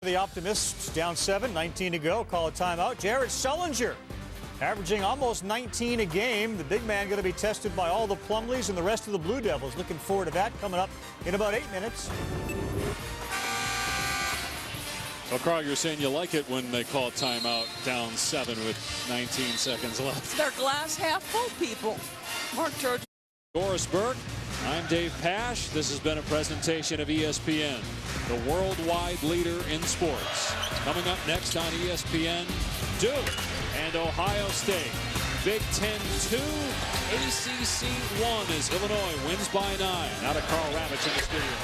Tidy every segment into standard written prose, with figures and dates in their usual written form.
the Optimists. Down 7, 19 to go. Call a timeout. Jared Sullinger averaging almost 19 a game. The big man going to be tested by all the Plumleys and the rest of the Blue Devils. Looking forward to that coming up in about 8 minutes. Well, Carl, you're saying you like it when they call timeout down 7 with 19 seconds left. They're glass half full people. Mark George. Doris Burke, I'm Dave Pash. This has been a presentation of ESPN, the worldwide leader in sports. Coming up next on ESPN, Duke and Ohio State. Big Ten 2, ACC 1 as Illinois wins by 9. Now to Carl Ravitch in the studio.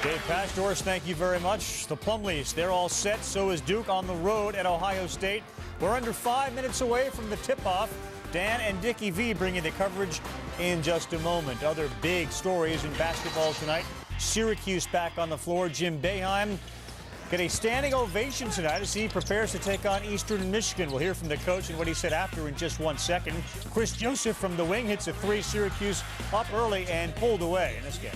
Dave Pash, Doris, thank you very much. The Plumleys, they're all set. So is Duke on the road at Ohio State. We're under 5 minutes away from the tip-off. Dan and Dickie V bringing the coverage in just a moment. Other big stories in basketball tonight. Syracuse back on the floor. Jim Boeheim get a standing ovation tonight as he prepares to take on Eastern Michigan. We'll hear from the coach and what he said after in just 1 second. Chris Joseph from the wing hits a 3. Syracuse up early and pulled away in this game.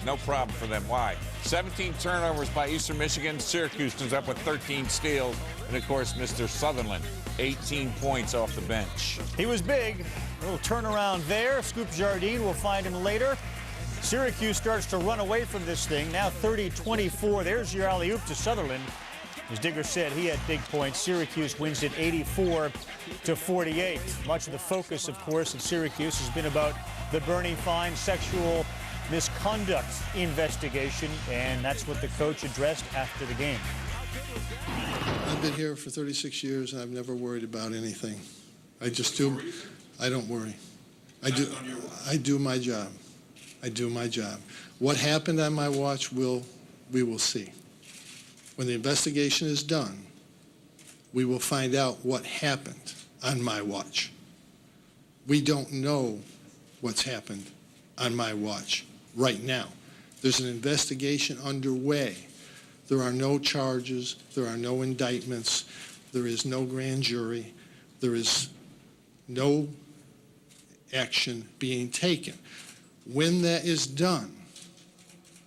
No problem for them. Why? 17 turnovers by Eastern Michigan. Syracuse comes up with 13 steals. And, of course, Mr. Sutherland, 18 points off the bench. He was big. A little turnaround there. Scoop Jardine, we'll find him later. Syracuse starts to run away from this thing. Now 30-24. There's your alley-oop to Sutherland. As Digger said, he had big points. Syracuse wins it 84-48. Much of the focus, of course, at Syracuse has been about the Bernie Fine sexual misconduct investigation, and that's what the coach addressed after the game. I've been here for 36 years, and I've never worried about anything. I just do. I don't worry. I do my job. I do my job. What happened on my watch, we will see. When the investigation is done, we will find out what happened on my watch. We don't know what's happened on my watch right now. There's an investigation underway. There are no charges. There are no indictments. There is no grand jury. There is no action being taken. When that is done,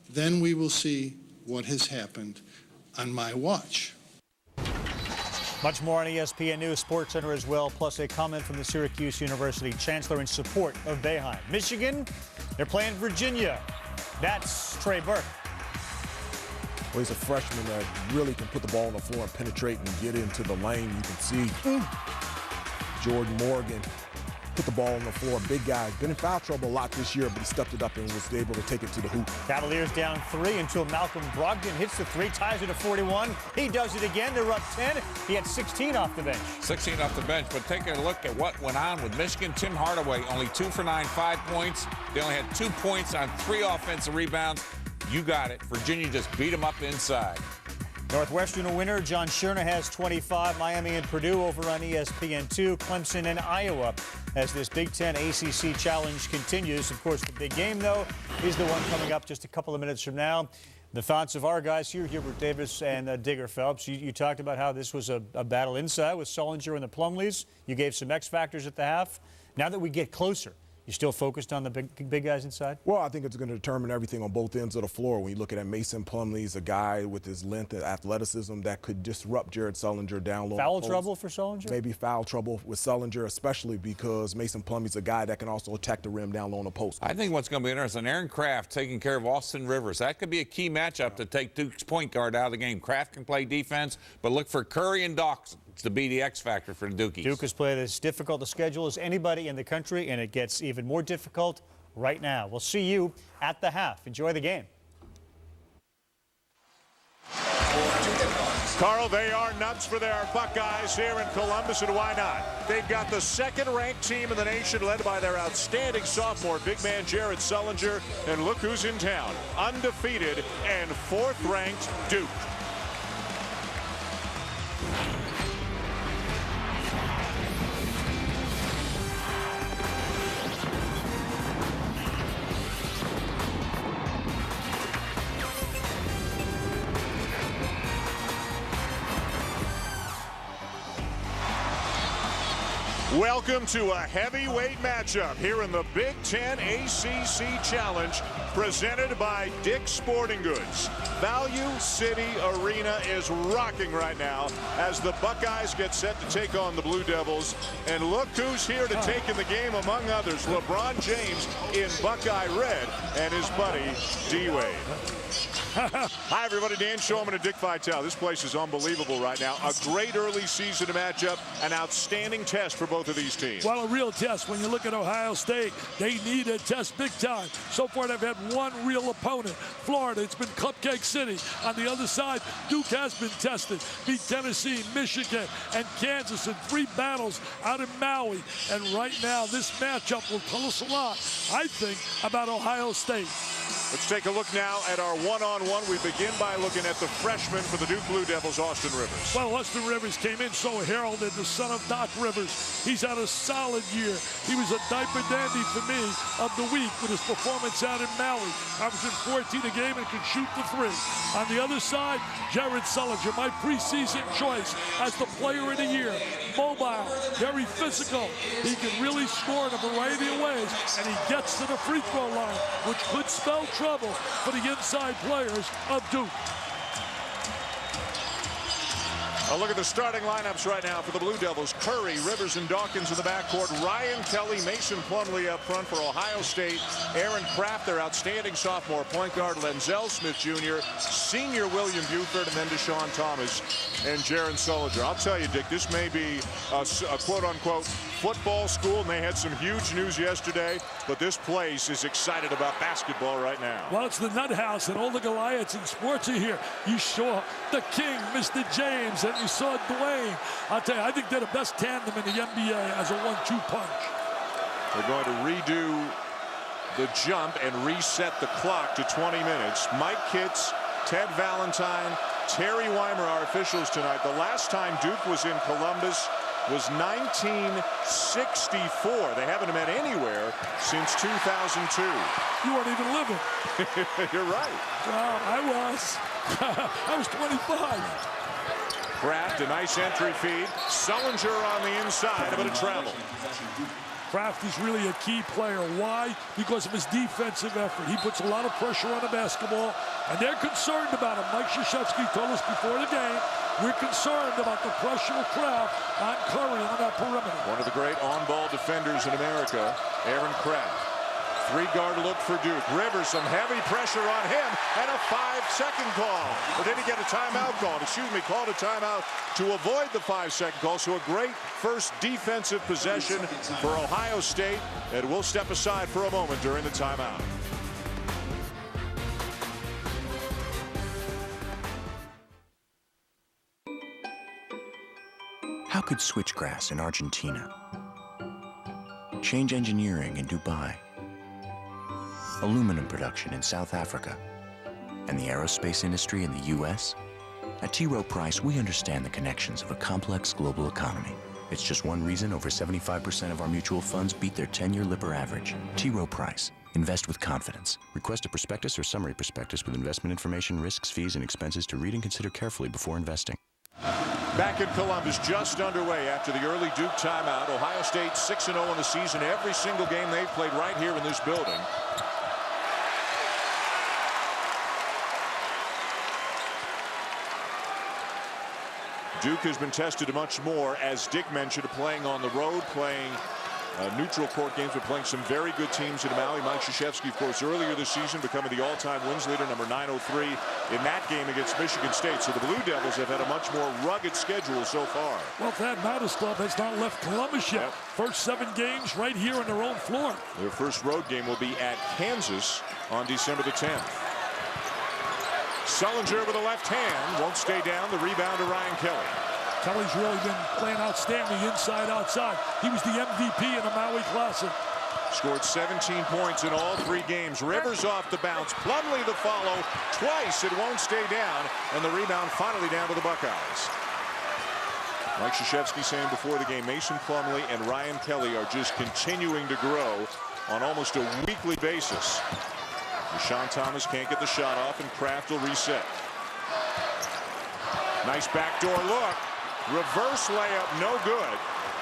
then we will see what has happened on my watch. Much more on ESPN News Sports Center as well, plus a comment from the Syracuse University Chancellor in support of Boeheim. Michigan, they're playing Virginia. That's Trey Burke. Well, he's a freshman that really can put the ball on the floor and penetrate and get into the lane. You can see Jordan Morgan put the ball on the floor. Big guy. Been in foul trouble a lot this year, but he stepped it up and was able to take it to the hoop. Cavaliers down 3 until Malcolm Brogdon hits the 3, ties it at 41. He does it again. They're up 10. He had 16 off the bench. 16 off the bench, but take a look at what went on with Michigan. Tim Hardaway, only 2 for 9, 5 points. They only had 2 points on 3 offensive rebounds. You got it. Virginia just beat them up inside. Northwestern a winner. John Scherner has 25. Miami and Purdue over on ESPN2. Clemson and Iowa as this Big Ten ACC Challenge continues. Of course, the big game, though, is the one coming up just a couple of minutes from now. The thoughts of our guys here, Hubert Davis and Digger Phelps. You talked about how this was a battle inside with Sullinger and the Plumleys. You gave some X factors at the half. Now that we get closer, you still focused on the big guys inside? Well, I think it's going to determine everything on both ends of the floor. When you look at Mason Plumlee, he's a guy with his length and athleticism that could disrupt Jared Sullinger down low. Foul trouble for Sullinger? Maybe foul trouble with Sullinger, especially because Mason Plumlee's a guy that can also attack the rim down low on the post. I think what's going to be interesting, Aaron Kraft taking care of Austin Rivers. That could be a key matchup to take Duke's point guard out of the game. Kraft can play defense, but look for Curry and Dawson to be the X factor for the Dukies. Duke has played as difficult a schedule as anybody in the country, and it gets even more difficult right now. We'll see you at the half. Enjoy the game. Carl, they are nuts for their Buckeyes here in Columbus, and why not? They've got the second-ranked team in the nation led by their outstanding sophomore big man Jared Sullinger, and look who's in town, undefeated and 4th-ranked Duke. Welcome to a heavyweight matchup here in the Big Ten ACC Challenge, presented by Dick's Sporting Goods. Value City Arena is rocking right now as the Buckeyes get set to take on the Blue Devils. And look who's here to take in the game, among others, LeBron James in Buckeye red and his buddy D-Wade. Hi, everybody. Dan Shulman and Dick Vitale. This place is unbelievable right now. A great early season matchup, an outstanding test for both of these teams. Well, a real test. When you look at Ohio State, they need a test big time. So far, they've had one real opponent, Florida. It's been Cupcake City. On the other side, Duke has been tested. Beat Tennessee, Michigan, and Kansas in 3 battles out in Maui. And right now, this matchup will tell us a lot, I think, about Ohio State. Let's take a look now at our one-on-one. We begin by looking at the freshman for the Duke Blue Devils, Austin Rivers. Well, Austin Rivers came in so heralded, the son of Doc Rivers. He's had a solid year. He was a diaper dandy for me of the week with his performance out in Maui. Averaging 14 a game and can shoot the 3. On the other side, Jared Sullinger, my preseason choice as the player of the year. Mobile, very physical. He can really score in a variety of ways, and he gets to the free throw line, which could spell trouble for the inside players of Duke. A look at the starting lineups right now for the Blue Devils. Curry, Rivers, and Dawkins in the backcourt. Ryan Kelly, Mason Plumlee up front for Ohio State. Aaron Kraft, their outstanding sophomore point guard. Lenzel Smith Jr., senior William Buford, and then Deshaun Thomas and Jaron Sullinger. I'll tell you, Dick, this may be a quote-unquote football school, and they had some huge news yesterday, but this place is excited about basketball right now. Well, it's the Nut House, and all the Goliaths in sports are here. You saw the King, Mr. James, and you saw Dwayne. I'll tell you, I think they're the best tandem in the NBA as a 1-2 punch. They're going to redo the jump and reset the clock to 20 minutes. Mike Kitts, Ted Valentine, Terry Weimer are officials tonight. The last time Duke was in Columbus was 1964. They haven't met anywhere since 2002. You weren't even living. You're right. I was. I was 25. Kraft, a nice entry feed. Sullinger on the inside, a bit of travel. Kraft is really a key player. Why? Because of his defensive effort. He puts a lot of pressure on the basketball, and they're concerned about him. Mike Krzyzewski told us before the game, we're concerned about the pressure of Kraft on Curry on that perimeter. One of the great on-ball defenders in America, Aaron Kraft. 3-guard look for Duke. Rivers, some heavy pressure on him, and a 5-second call. But then he got a timeout called. Called a timeout to avoid the 5-second call. So a great first defensive possession for Ohio State. And we'll step aside for a moment during the timeout. How could switchgrass in Argentina change engineering in Dubai, aluminum production in South Africa, and the aerospace industry in the U.S.? At T. Rowe Price, we understand the connections of a complex global economy. It's just one reason over 75% of our mutual funds beat their 10-year Lipper average. T. Rowe Price. Invest with confidence. Request a prospectus or summary prospectus with investment information, risks, fees, and expenses to read and consider carefully before investing. Back in Columbus, just underway after the early Duke timeout. Ohio State 6-0 in the season. Every single game they've played right here in this building. Duke has been tested much more, as Dick mentioned, playing on the road, playing neutral court games, but playing some very good teams in Maui. Mike Krzyzewski, of course, earlier this season becoming the all-time wins leader, number 903 in that game against Michigan State. So the Blue Devils have had a much more rugged schedule so far. Well, Thad Matta's club has not left Columbus yet. Yep. First 7 games right here on their own floor. Their first road game will be at Kansas on December the 10th. Sullinger with the left hand, won't stay down. The rebound to Ryan Kelly. Kelly's really been playing outstanding inside, outside. He was the MVP in the Maui Classic. Scored 17 points in all 3 games. Rivers off the bounce. Plumlee the follow. Twice it won't stay down. And the rebound finally down to the Buckeyes. Mike Krzyzewski saying before the game, Mason Plumlee and Ryan Kelly are just continuing to grow on almost a weekly basis. Deshaun Thomas can't get the shot off, and Kraft will reset. Nice backdoor look. Reverse layup, no good.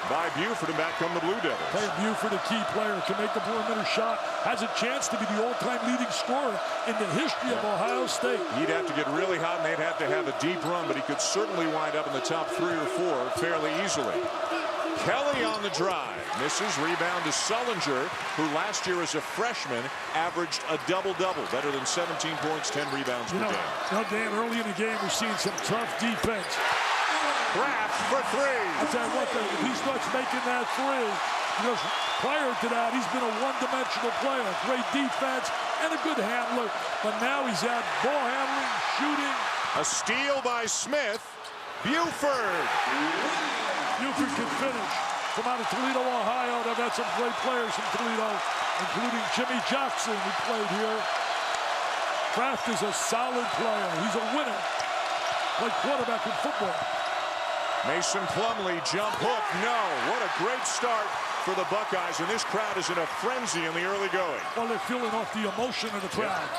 by Buford, and back come the Blue Devils. Hey, Buford, a key player, can make the perimeter shot, has a chance to be the all-time leading scorer in the history of Ohio State. He'd have to get really hot, and they'd have to have a deep run, but he could certainly wind up in the top 3 or 4 fairly easily. Kelly on the drive. Misses. Rebound to Sullinger, who last year as a freshman averaged a double-double, better than 17 points, 10 rebounds per game. Dan, early in the game, we're seeing some tough defense. Kraft for 3. I'll tell you what, if he starts making that 3, because prior to that, he's been a one-dimensional player. Great defense and a good handler. But now he's out ball handling, shooting. A steal by Smith. Buford. Buford can finish. From out of Toledo, Ohio, they've had some great players from Toledo, including Jimmy Jackson, who played here. Kraft is a solid player. He's a winner. Played quarterback in football. Mason Plumlee, jump hook, no. What a great start for the Buckeyes, and this crowd is in a frenzy in the early going. Well, they're feeling off the emotion of the crowd.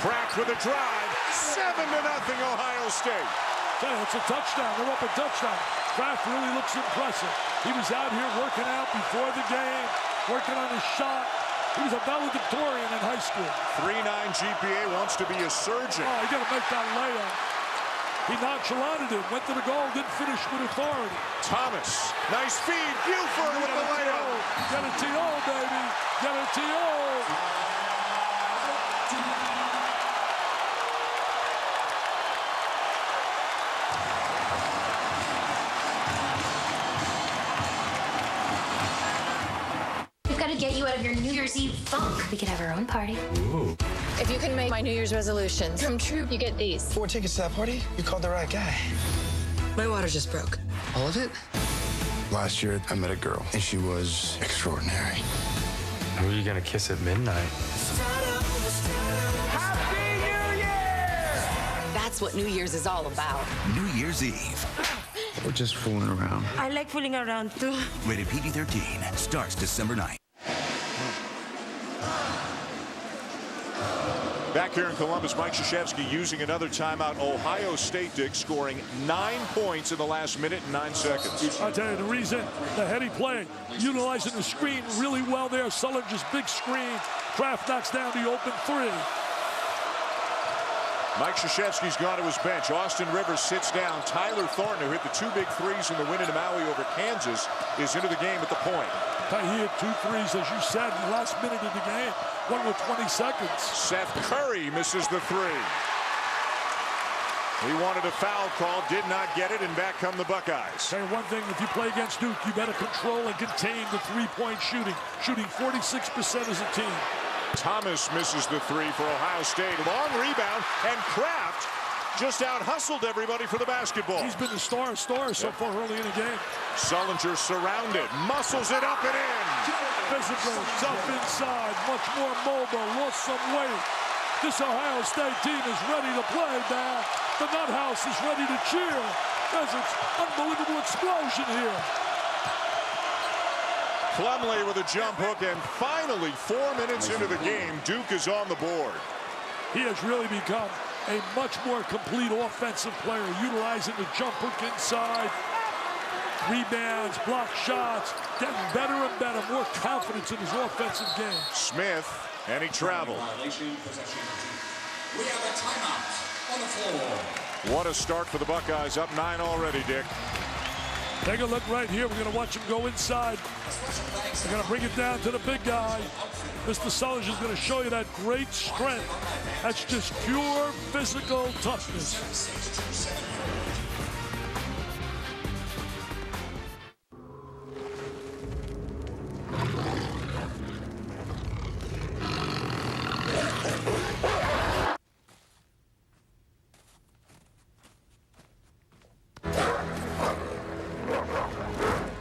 Kraft with a drive, 7-0 Ohio State. Okay, it's a touchdown. They're up a touchdown. Kraft really looks impressive. He was out here working out before the game, working on his shot. He was a valedictorian in high school. 3.9 GPA, wants to be a surgeon. Oh, he got to make that layup. He nonchalanted it, went to the goal, didn't finish with authority. Thomas, nice feed. Buford with the layup. Get a TO, baby. Get a TO. Get you out of your New Year's Eve funk. We could have our own party. Ooh. If you can make my New Year's resolutions come true, you get these. 4 tickets to that party? You called the right guy. My water just broke. All of it? Last year, I met a girl, and she was extraordinary. Who are you gonna kiss at midnight? Happy New Year! That's what New Year's is all about. New Year's Eve. We're just fooling around. I like fooling around, too. Rated PG-13. Starts December 9th. Back here in Columbus, Mike Krzyzewski using another timeout. Ohio State, Dick, scoring 9 points in the last minute and 9 seconds. I'll tell you the reason, the heady play, utilizing the screen really well there. Sullinger's big screen. Kraft knocks down the open 3. Mike Krzyzewski's gone to his bench. Austin Rivers sits down. Tyler Thornton, who hit the 2 big threes in the win in Maui over Kansas, is into the game at the point. He hit 2 threes, as you said, in the last minute of the game. One with 20 seconds. Seth Curry misses the 3. He wanted a foul call, did not get it, and back come the Buckeyes. Say one thing, if you play against Duke, you better control and contain the 3-point shooting. Shooting 46% as a team. Thomas misses the 3 for Ohio State. Long rebound, and Kraft just out-hustled everybody for the basketball. He's been the star so far early in the game. Sullinger surrounded, muscles it up and in. Physical, tough inside, much more mobile, lost some weight. This Ohio State team is ready to play now. The Nut House is ready to cheer. There's an unbelievable explosion here. Plumlee with a jump hook, and finally 4 minutes into the game, Duke is on the board. He has really become a much more complete offensive player, utilizing the jump hook inside, rebounds, block shots, getting better and better, more confidence in his offensive game. Smith, and he traveled. We have a timeout on the floor. What a start for the Buckeyes, up 9 already, Dick. Take a look right here. We're going to watch him go inside. We're going to bring it down to the big guy. Mr. Sullinger is going to show you that great strength. That's just pure physical toughness.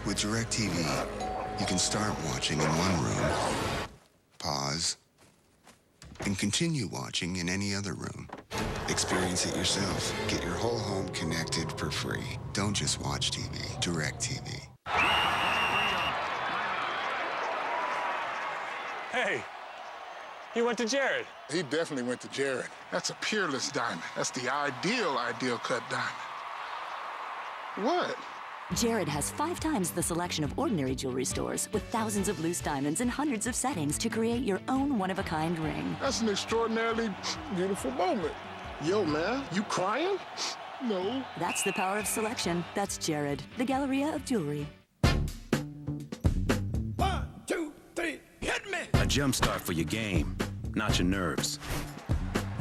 With DirecTV, you can start watching in one room, pause, and continue watching in any other room. Experience it yourself. Get your whole home connected for free. Don't just watch TV. DirecTV. Hey, you went to Jared. He definitely went to Jared. That's a peerless diamond. That's the ideal cut diamond. What? Jared has 5 times the selection of ordinary jewelry stores with thousands of loose diamonds and hundreds of settings to create your own one-of-a-kind ring. That's an extraordinarily beautiful moment. Yo, man, you crying? No. That's the power of selection. That's Jared, the Galleria of Jewelry. 1, 2, 3, hit me! A jump start for your game, not your nerves.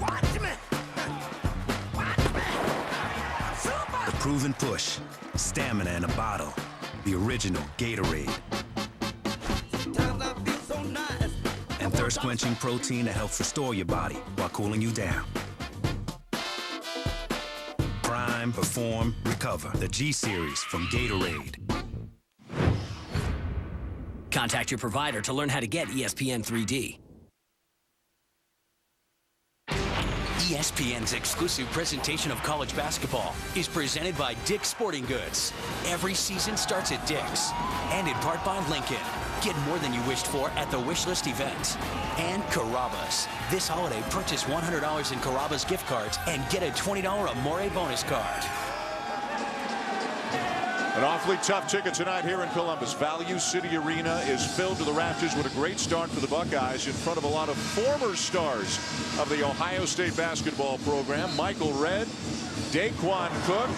Watch me! The proven push, stamina in a bottle. The original Gatorade. And thirst-quenching protein that helps restore your body while cooling you down. Prime, perform, recover. The G-Series from Gatorade. Contact your provider to learn how to get ESPN 3D. ESPN's exclusive presentation of college basketball is presented by Dick's Sporting Goods. Every season starts at Dick's, and in part by Lincoln. Get more than you wished for at the Wishlist event. And Carrabba's. This holiday, purchase $100 in Carrabba's gift cards and get a $20 Amore bonus card. An awfully tough ticket tonight here in Columbus. Value City Arena is filled to the rafters with a great start for the Buckeyes in front of a lot of former stars of the Ohio State basketball program. Michael Redd, Daquan Cook,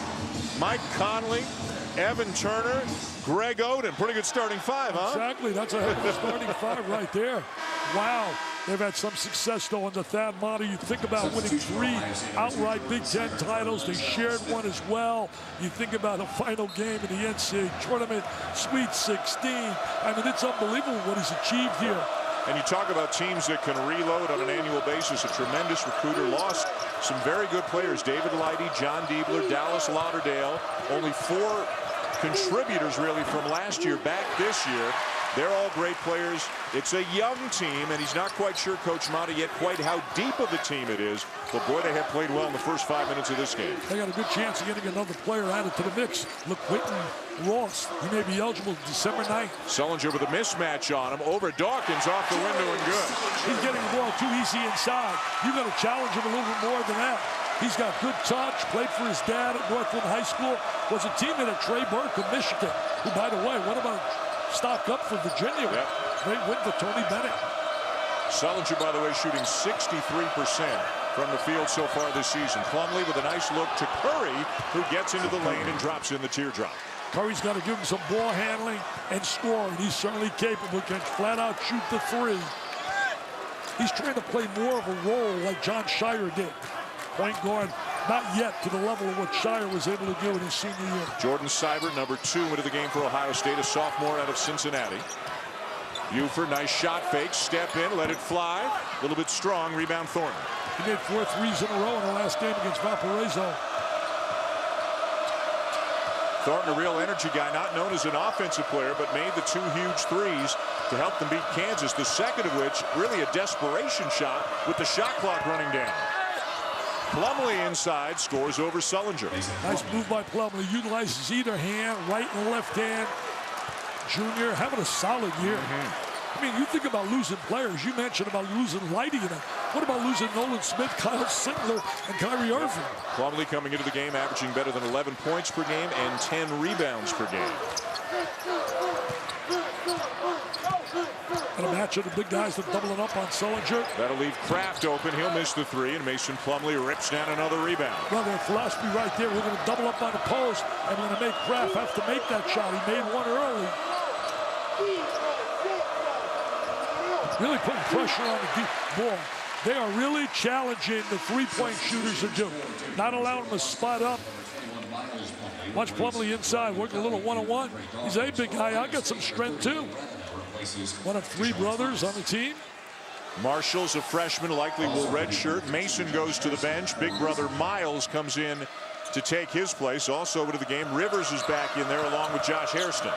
Mike Conley, Evan Turner, Greg Oden. Pretty good starting 5, huh? Exactly. That's a heck of a starting 5 right there. Wow. They've had some success, though, under Thad Matta. You think about winning 3 outright Big Ten titles. They shared one as well. You think about a final game in the NCAA tournament, Sweet 16. I mean, it's unbelievable what he's achieved here. And you talk about teams that can reload on an annual basis. A tremendous recruiter. Lost some very good players. David Lighty, John Diebler, Dallas Lauderdale. Only 4 contributors, really, from last year back this year. They're all great players. It's a young team, and he's not quite sure, Coach Matta, yet quite how deep of a team it is. But, boy, they have played well in the first 5 minutes of this game. They got a good chance of getting another player added to the mix. Look, Whitney Ross, he may be eligible December 9th. Sullinger with a mismatch on him. Over Dawkins, off the window and good. He's getting the ball too easy inside. You got to challenge him a little bit more than that. He's got good touch, played for his dad at Northland High School, was a teammate of Trey Burke of Michigan, who, by the way, what about stock up for Virginia? Yep. Great win for Tony Bennett. Sullinger, by the way, shooting 63% from the field so far this season. Plumlee with a nice look to Curry, who gets into the lane and drops in the teardrop. Curry's got to give him some ball handling and scoring. He's certainly capable. Can flat out shoot the 3. He's trying to play more of a role like John Shire did. Point guard, not yet to the level of what Shire was able to do in his senior year. Jordan Seibert, number 2 into the game for Ohio State, a sophomore out of Cincinnati. Buford, nice shot fake, step in, let it fly. A little bit strong, rebound Thornton. He made 4 threes in a row in the last game against Valparaiso. Thornton, a real energy guy, not known as an offensive player, but made the 2 huge threes to help them beat Kansas, the second of which really a desperation shot with the shot clock running down. Plumlee inside, scores over Sullinger. Nice move by Plumlee. Utilizes either hand, right and left hand. Junior having a solid year. I mean, you think about losing players. You mentioned about losing Lighty. What about losing Nolan Smith, Kyle Singler, and Kyrie Irving? Plumlee coming into the game averaging better than 11 points per game and 10 rebounds per game. And a match of the big guys that doubling up on Sullinger. That'll leave Kraft open. He'll miss the 3, and Mason Plumlee rips down another rebound. Well, their philosophy right there. We're going to double up on the post, and we're going to make Kraft have to make that shot. He made one early. Really putting pressure on the deep ball. They are really challenging the three-point shooters to do. Not allowing them to spot up. Watch Plumlee inside, working a little one-on-one. He's a big guy. I got some strength, too. One of 3 brothers on the team. Marshall's a freshman, likely will redshirt. Mason goes to the bench. Big brother Miles comes in to take his place. Also into the game, Rivers is back in there along with Josh Hairston.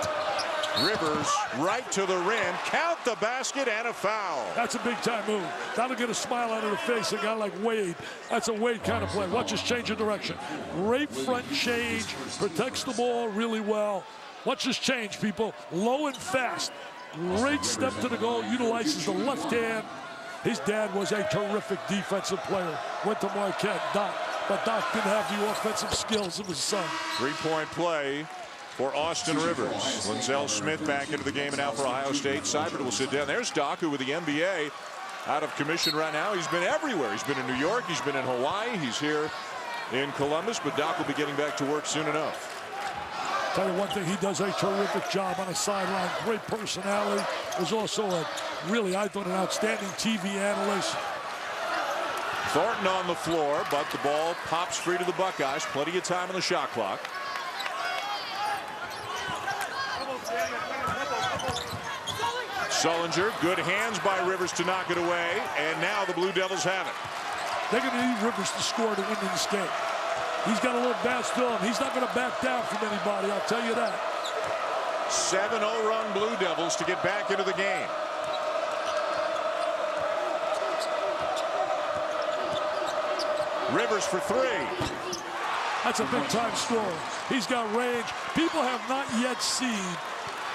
Rivers right to the rim. Count the basket and a foul. That's a big-time move. That'll get a smile out of the face of a guy like Wade. That's a Wade kind of play. Watch us change of direction. Great front change. Protects the ball really well. Watch us change, people. Low and fast. Great step to the goal. Utilizes the left hand. His dad was a terrific defensive player. Went to Marquette, Doc. But Doc didn't have the offensive skills of his son. 3-point play for Austin Rivers. Linzel Smith back into the game and now for Ohio State. Seibert will sit down. There's Daku with the NBA out of commission right now. He's been everywhere. He's been in New York. He's been in Hawaii. He's here in Columbus. But Doc will be getting back to work soon enough. Tell you one thing, he does a terrific job on the sideline. Great personality. Was also a really, I thought, an outstanding TV analyst. Thornton on the floor, but the ball pops free to the Buckeyes. Plenty of time on the shot clock. Sullinger, good hands by Rivers to knock it away, and now the Blue Devils have it. They're going to need Rivers to score to win this game. He's got a little bounce to him. He's not going to back down from anybody, I'll tell you that. 7-0 run Blue Devils to get back into the game. Rivers for three. That's a big-time score. He's got range. People have not yet seen.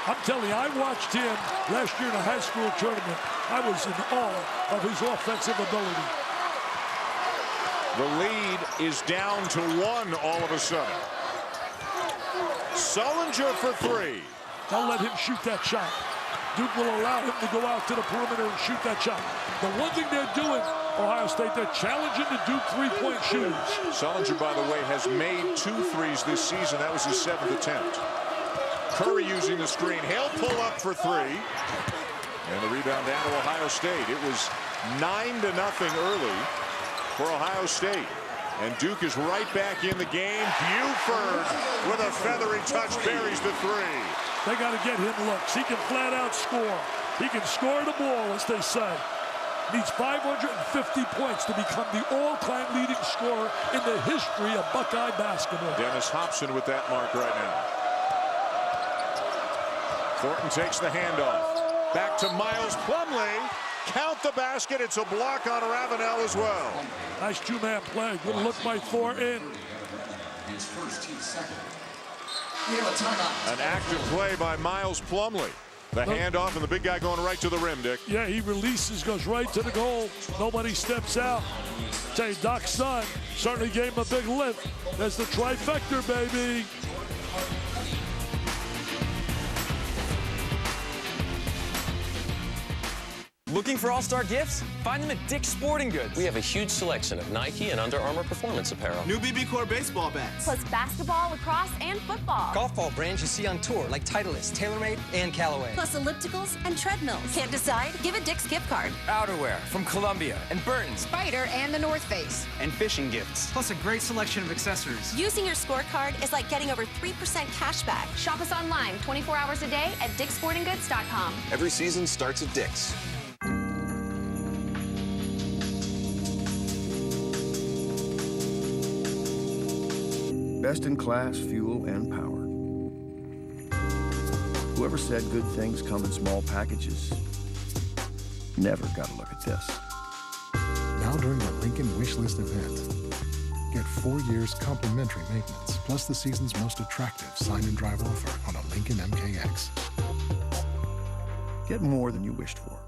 I'm telling you, I watched him last year in a high school tournament. I was in awe of his offensive ability. The lead is down to 1 all of a sudden. Sullinger for three. Don't let him shoot that shot. Duke will allow him to go out to the perimeter and shoot that shot. The one thing they're doing, Ohio State, they're challenging the Duke three-point shooters. Sullinger, by the way, has made 2 threes this season. That was his 7th attempt. Curry using the screen. He'll pull up for three. And the rebound down to Ohio State. It was 9-0 early for Ohio State. And Duke is right back in the game. Buford with a feathery touch buries the three. They got to get him looks. He can flat out score. He can score the ball, as they say. Needs 550 points to become the all-time leading scorer in the history of Buckeye basketball. Dennis Hobson with that mark right now. Thornton takes the handoff. Back to Miles Plumlee. Count the basket. It's a block on Ravenel as well. Nice two-man play. Good look by Thornton. An active play by Miles Plumlee. The handoff and the big guy going right to the rim, Dick. Yeah, he releases, goes right to the goal. Nobody steps out. Tell you, Doc's son certainly gave him a big lift. There's the trifecta, baby. Looking for all-star gifts? Find them at Dick's Sporting Goods. We have a huge selection of Nike and Under Armour performance apparel. New BB-Core baseball bats. Plus basketball, lacrosse, and football. Golf ball brands you see on tour like Titleist, TaylorMade, and Callaway. Plus ellipticals and treadmills. Can't decide? Give a Dick's gift card. Outerwear from Columbia and Burton's. Spider and the North Face. And fishing gifts. Plus a great selection of accessories. Using your scorecard is like getting over 3% cash back. Shop us online 24 hours a day at dicksportinggoods.com. Every season starts at Dick's. Best-in-class fuel and power. Whoever said good things come in small packages never got a look at this. Now during the Lincoln Wishlist event, get 4 years complimentary maintenance, plus the season's most attractive sign and drive offer on a Lincoln MKX. Get more than you wished for.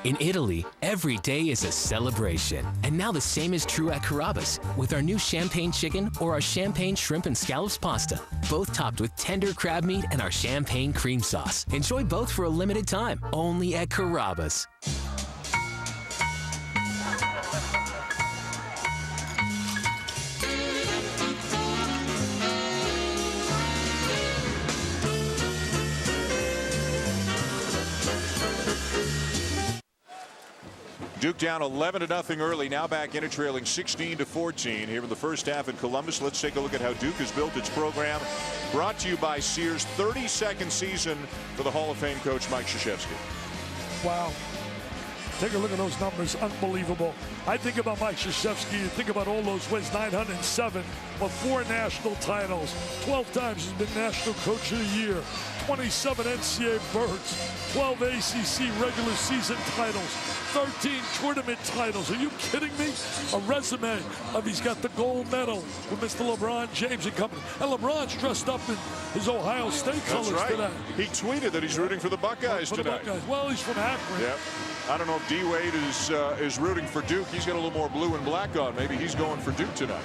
In Italy, every day is a celebration. And now the same is true at Carrabba's with our new champagne chicken or our champagne shrimp and scallops pasta, both topped with tender crab meat and our champagne cream sauce. Enjoy both for a limited time, only at Carrabba's. Duke down 11-0 early, now back in it, trailing 16-14 here in the first half in Columbus. Let's take a look at how Duke has built its program. Brought to you by Sears, 32nd season for the Hall of Fame coach Mike Krzyzewski. Wow. Take a look at those numbers. Unbelievable. I think about Mike Krzyzewski. You think about all those wins. 907 with 4 national titles. 12 times he's been National Coach of the Year. 27 NCAA berths. 12 ACC regular season titles. 13 tournament titles. Are you kidding me? A resume of he's got the gold medal with Mr. LeBron James and company. And LeBron's dressed up in his Ohio State colors today. He tweeted that he's rooting for the Buckeyes tonight. Well, he's from Akron. Yep. I don't know if D-Wade is rooting for Duke. He's got a little more blue and black on. Maybe he's going for Duke tonight.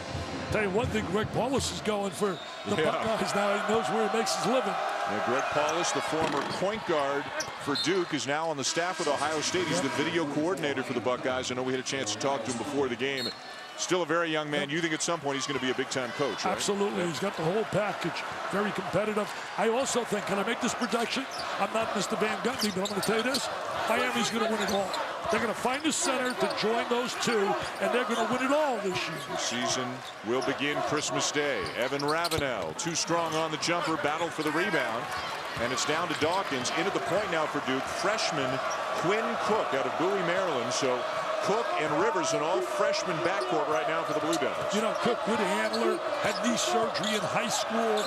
Tell you one thing, Greg Paulus is going for the Buckeyes now. He knows where he makes his living. Yeah, Greg Paulus, the former point guard for Duke, is now on the staff with Ohio State. He's the video coordinator for the Buckeyes. I know we had a chance to talk to him before the game. Still a very young man. You think at some point he's going to be a big-time coach, right? Absolutely. He's got the whole package. Very competitive. I also think, can I make this prediction? I'm not Mr. Van Gundy, but I'm going to tell you this. Miami's going to win it all. They're going to find a center to join those two, and they're going to win it all this year. The season will begin Christmas Day. Evan Ravenel, too strong on the jumper, battled for the rebound. And it's down to Dawkins. In at the point now for Duke. Freshman Quinn Cook out of Bowie, Maryland. So Cook and Rivers, an all-freshman backcourt right now for the Blue Devils. You know, Cook, good handler, had knee surgery in high school.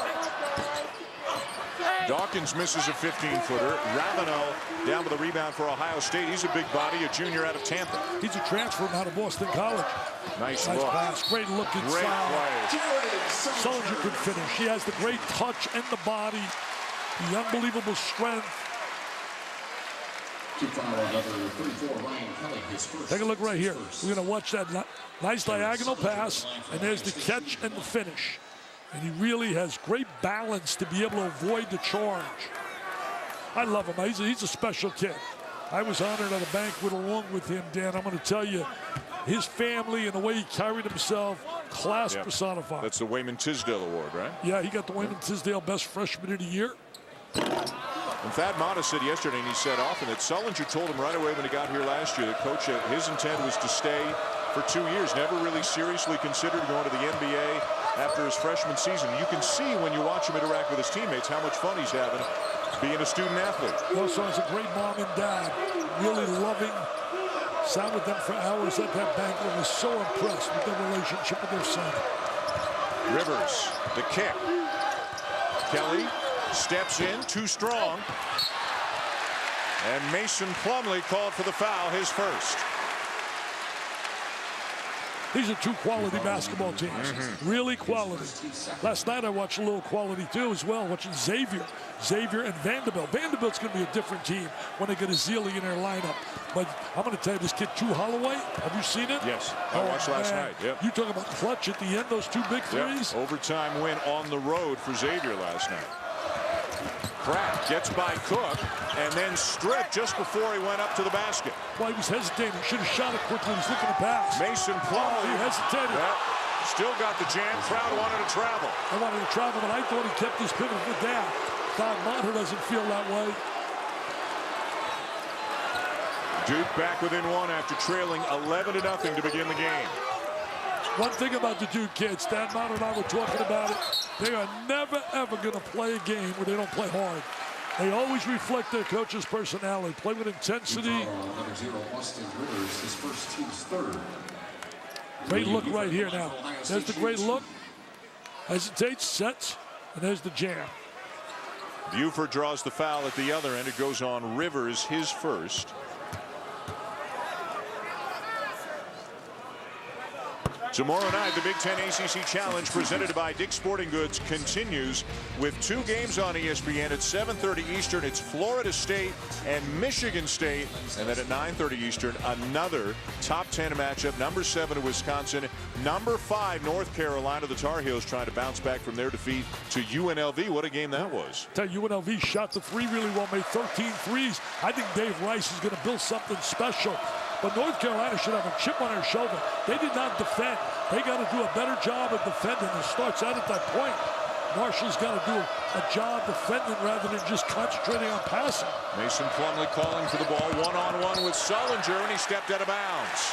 Dawkins misses a 15-footer. Ravenel down with the rebound for Ohio State. He's a big body, a junior out of Tampa. He's a transfer out of Boston College. Nice look. Pass. Great look inside. Great play. Sullinger could finish. He has the great touch and the body, the unbelievable strength. Take a look right here. We're going to watch that nice diagonal pass, and there's the catch and the finish. And he really has great balance to be able to avoid the charge. I love him. He's a special kid. I was honored at a banquet along with him, Dan. I'm going to tell you, his family and the way he carried himself, class personified. That's the Wayman Tisdale Award, right? Yeah, he got the Wayman Tisdale Best Freshman of the Year. And Thad Matta said yesterday, and he said often, that Sullinger told him right away when he got here last year that Coach, his intent was to stay for 2 years. Never really seriously considered going to the NBA after his freshman season. You can see when you watch him interact with his teammates how much fun he's having being a student athlete. Also has a great mom and dad, really loving. Sat with them for hours at that banquet. Was so impressed with their relationship with their son. Rivers, the kick. Kelly steps in, too strong. And Mason Plumlee called for the foul, his first. These are two quality basketball teams. Really quality. Last night I watched a little quality too as well, watching Xavier and Vanderbilt. Vanderbilt's going to be a different team when they get a Zealy in their lineup. But I'm going to tell you, this kid, True Holloway, have you seen it? Yes, I watched last night. Yep. You talk about clutch at the end, those two big threes. Yep. Overtime win on the road for Xavier last night. Pratt gets by Cook and then stripped just before he went up to the basket. Well, he was hesitating. Should have shot it quickly. He was looking to pass. Mason Plumlee. He hesitated. Still got the jam. Crowd wanted to travel. I wanted to travel, but I thought he kept his pivot foot down. Don Maher doesn't feel that way. Duke back within one after trailing 11-0 to begin the game. One thing about the Duke kids, Dan Maher and I were talking about it, they are never, ever going to play a game where they don't play hard. They always reflect their coach's personality, play with intensity. Great look right here now. There's the great look. Hesitates, sets, and there's the jam. Buford draws the foul at the other end. It goes on Rivers, his first. Tomorrow night, the Big Ten ACC Challenge presented by Dick's Sporting Goods continues with 2 games on ESPN at 7:30 Eastern. It's Florida State and Michigan State. And then at 9:30 Eastern, another top 10 matchup. Number 7 Wisconsin, number 5 North Carolina. The Tar Heels trying to bounce back from their defeat to UNLV. What a game that was. Tell you, UNLV shot the three really well, made 13 threes. I think Dave Rice is going to build something special. But North Carolina should have a chip on their shoulder. They did not defend. They got to do a better job of defending. It starts out at that point. Marshall's got to do a job defending rather than just concentrating on passing. Mason Plumlee calling for the ball one-on-one with Sullinger, and he stepped out of bounds.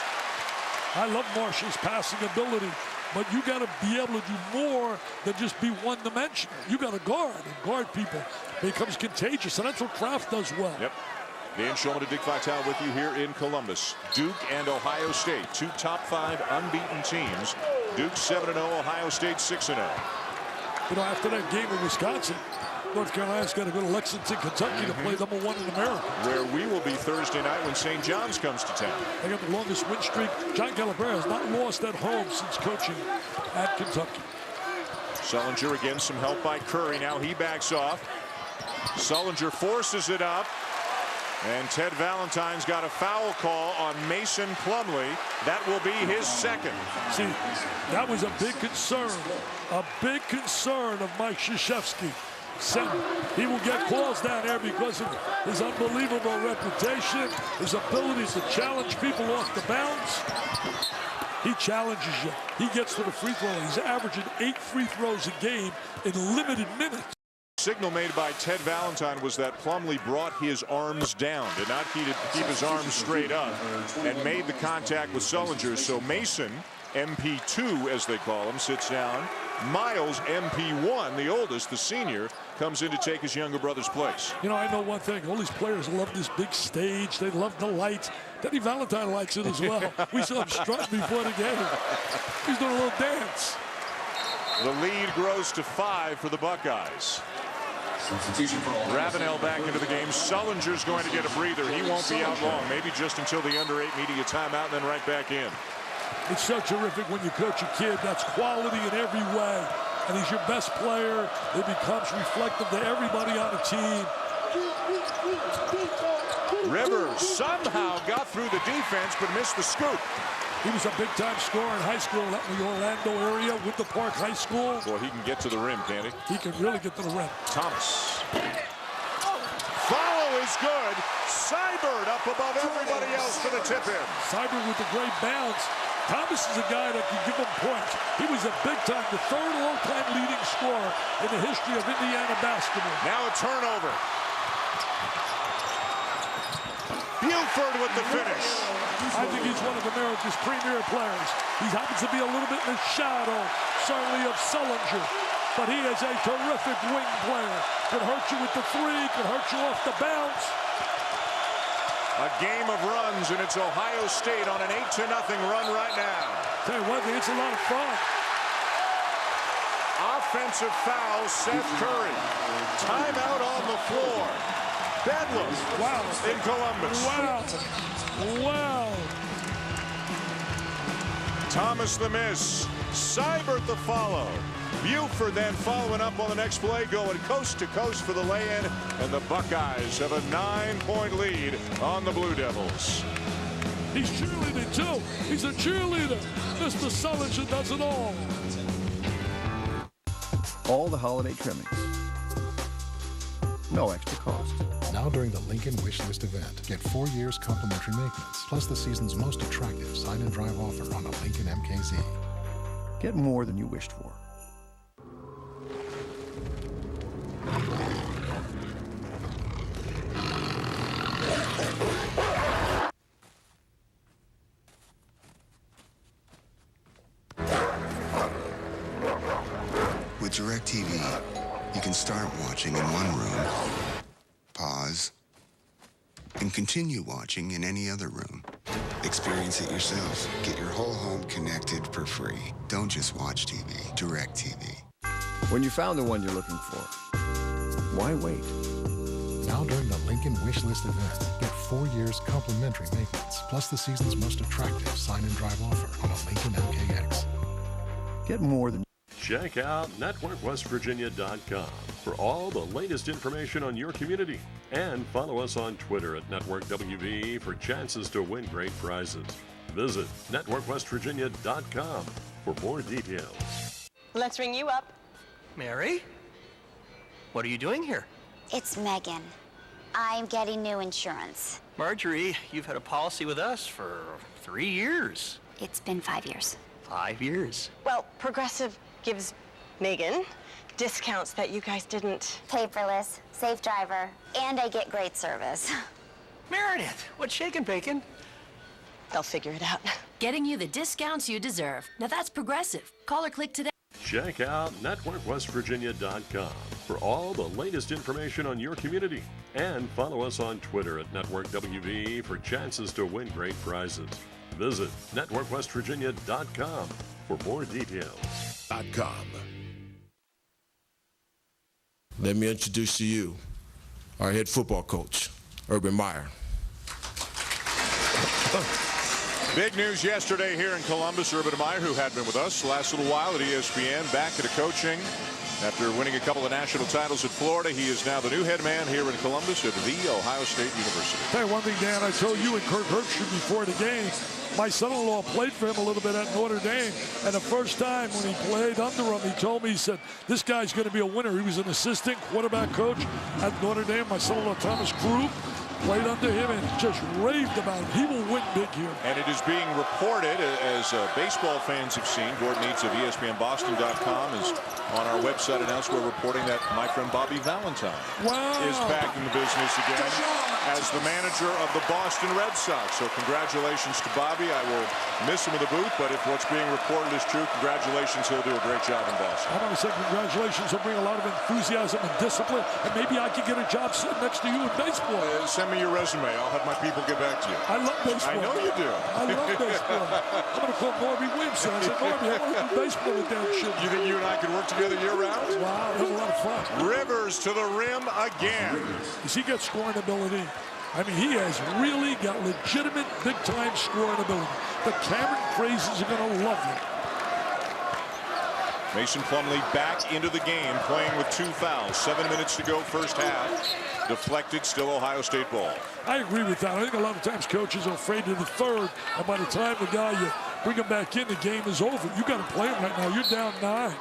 I love Marshall's passing ability, but you got to be able to do more than just be one-dimensional. You got to guard people. It becomes contagious, and that's what Kraft does well. Yep. Dan Shulman and Dick Vitale with you here in Columbus. Duke and Ohio State, 2 top 5 unbeaten teams. Duke 7-0, Ohio State 6-0. You know, after that game in Wisconsin, North Carolina's got to go to Lexington, Kentucky to play number 1 in America. Where we will be Thursday night when St. John's comes to town. They got the longest win streak. John Calipari has not lost at home since coaching at Kentucky. Sullinger again, some help by Curry. Now he backs off. Sullinger forces it up. And Ted Valentine's got a foul call on Mason Plumlee. That will be his second. See, that was a big concern of Mike Krzyzewski. He will get calls down there because of his unbelievable reputation, his ability to challenge people off the bounce. He challenges you. He gets to the free throw. He's averaging 8 free throws a game in limited minutes. Signal made by Ted Valentine was that Plumlee brought his arms down, did not keep his arms straight up, and made the contact with Sullinger. So Mason, MP2 as they call him, sits down. Miles, MP1, the oldest, the senior, comes in to take his younger brother's place. You know, I know one thing. All these players love this big stage. They love the lights. Teddy Valentine likes it as well. We saw him strut before the game. He's doing a little dance. The lead grows to 5 for the Buckeyes. Ravenel back into the game. Sullinger's going to get a breather. He won't be out long. Maybe just until the under-8 media timeout and then right back in. It's so terrific when you coach a kid that's quality in every way, and he's your best player. It becomes reflective to everybody on the team. Rivers somehow got through the defense but missed the scoop. He was a big-time scorer in high school in the Orlando area with the Park High School. Boy, he can get to the rim, can't he? He can really get to the rim. Thomas. Follow is good. Seibert up above everybody else for the tip-in. Seibert with the great bounce. Thomas is a guy that can give him points. He was a big-time, the third all-time leading scorer in the history of Indiana basketball. Now a turnover. Buford with the finish. I think he's one of America's premier players. He happens to be a little bit in the shadow, certainly of Sullinger, but he is a terrific wing player. Could hurt you with the three, could hurt you off the bounce. A game of runs, and it's Ohio State on an 8-0 run right now. Tell you one thing, it's a lot of fun. Offensive foul, Seth Curry. Timeout on the floor. Bedlam in Columbus. Wow. Thomas the miss. Seibert the follow. Buford then following up on the next play, going coast to coast for the lay-in, and the Buckeyes have a 9-point lead on the Blue Devils. He's cheerleading too. He's a cheerleader. Mr. Sullinger does it all. All the holiday trimmings. No extra cost. Now during the Lincoln Wishlist event, get 4 years complimentary maintenance, plus the season's most attractive sign and drive offer on a Lincoln MKZ. Get more than you wished for. With DirecTV, you can start watching in one room, pause, and continue watching in any other room. Experience it yourself. Get your whole home connected for free. Don't just watch TV. DirecTV. When you found the one you're looking for, why wait? Now during the Lincoln Wishlist event, get 4 years complimentary maintenance, plus the season's most attractive sign and drive offer on a Lincoln MKX. Get more than... Check out NetworkWestVirginia.com for all the latest information on your community. And follow us on Twitter at NetworkWV for chances to win great prizes. Visit NetworkWestVirginia.com for more details. Let's ring you up. Mary? What are you doing here? It's Megan. I'm getting new insurance. Marjorie, you've had a policy with us for 3 years. It's been 5 years. 5 years. Well, Progressive gives Megan discounts that you guys didn't. Paperless, safe driver, and I get great service. Meredith, what's shaking, bacon? They'll figure it out. Getting you the discounts you deserve. Now that's Progressive. Call or click today. Check out NetworkWestVirginia.com for all the latest information on your community. And follow us on Twitter at NetworkWV for chances to win great prizes. Visit NetworkWestVirginia.com for more details. Let me introduce to you our head football coach, Urban Meyer. Big news yesterday here in Columbus. Urban Meyer, who had been with us the last little while at ESPN, back at a coaching After winning a couple of national titles at Florida, he is now the new head man here in Columbus at The Ohio State University. Tell you one thing, Dan, I told you and Kirk Herbstreit before the game, my son-in-law played for him a little bit at Notre Dame, and the first time when he played under him, he told me, he said, this guy's going to be a winner. He was an assistant quarterback coach at Notre Dame. My son-in-law, Thomas Krug, played under him and just raved about him. He will win big here. And it is being reported, as baseball fans have seen, Gordon Neitz of ESPNBoston.com is on our website and elsewhere reporting that my friend Bobby Valentine is back in the business again as the manager of the Boston Red Sox. So congratulations to Bobby. I will miss him in the booth, but if what's being reported is true, congratulations. He'll do a great job in Boston. I want to say congratulations. He'll bring a lot of enthusiasm and discipline, and maybe I could get a job sitting next to you in baseball. Send me your resume. I'll have my people get back to you. I love baseball. I know you do. I love baseball. I'm going to call Norby Williamson. I said, Norby, I want to do baseball with that shit. You think you and I could work together year-round? Wow, that was a lot of fun. Rivers to the rim again. Does he get scoring ability? I mean, he has really got legitimate big-time scoring ability. The Cameron crazies are going to love him. Mason Plumlee back into the game, playing with 2 fouls. 7 minutes to go, first half. Deflected, still Ohio State ball. I agree with that. I think a lot of times coaches are afraid of the third, and by the time the guy you bring him back in, the game is over. You got to play him right now. You're down 9.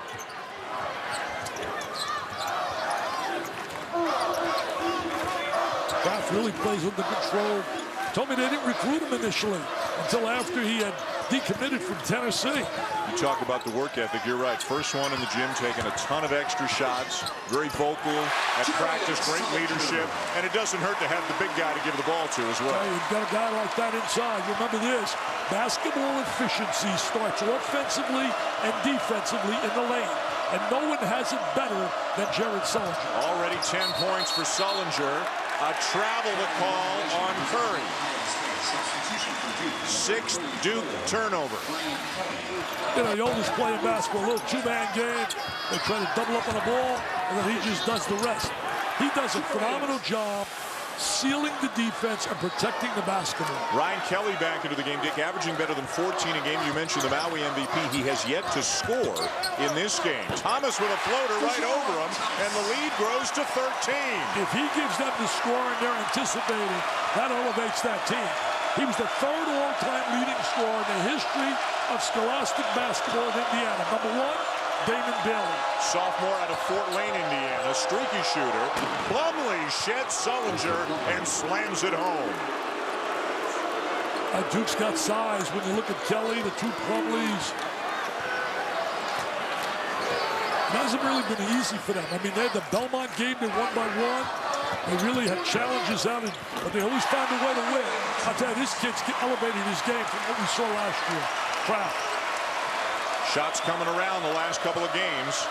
Kraft really plays under control. Told me they didn't recruit him initially until after he had decommitted from Tennessee. You talk about the work ethic, you're right. First one in the gym, taking a ton of extra shots, very vocal at practice, great leadership, and it doesn't hurt to have the big guy to give the ball to as well. You've got a guy like that inside. Remember this, basketball efficiency starts offensively and defensively in the lane, and no one has it better than Jared Sullinger. Already 10 points for Sullinger. A travel to call on Curry. 6th Duke turnover. You know, you always play in basketball, a little 2-man game. They try to double up on the ball, and then he just does the rest. He does a phenomenal job sealing the defense and protecting the basketball. Ryan Kelly back into the game, Dick, averaging better than 14 a game. You mentioned the Maui MVP. He has yet to score in this game. Thomas with a floater right over him, and the lead grows to 13. If he gives them the scoring they're anticipating, that elevates that team. He was the 3rd all-time leading scorer in the history of scholastic basketball in Indiana. Number 1, Damon Bailey. Sophomore out of Fort Wayne, Indiana, streaky shooter. Plumlee sheds Sullinger and slams it home. Duke's got size. When you look at Kelly, the 2 Plumlees, it hasn't really been easy for them. I mean, they had the Belmont game, they won by 1. They really had challenges out, but they always found a way to win. I'll tell you, this kid's elevated his game from what we saw last year. Proud. Shots coming around the last couple of games.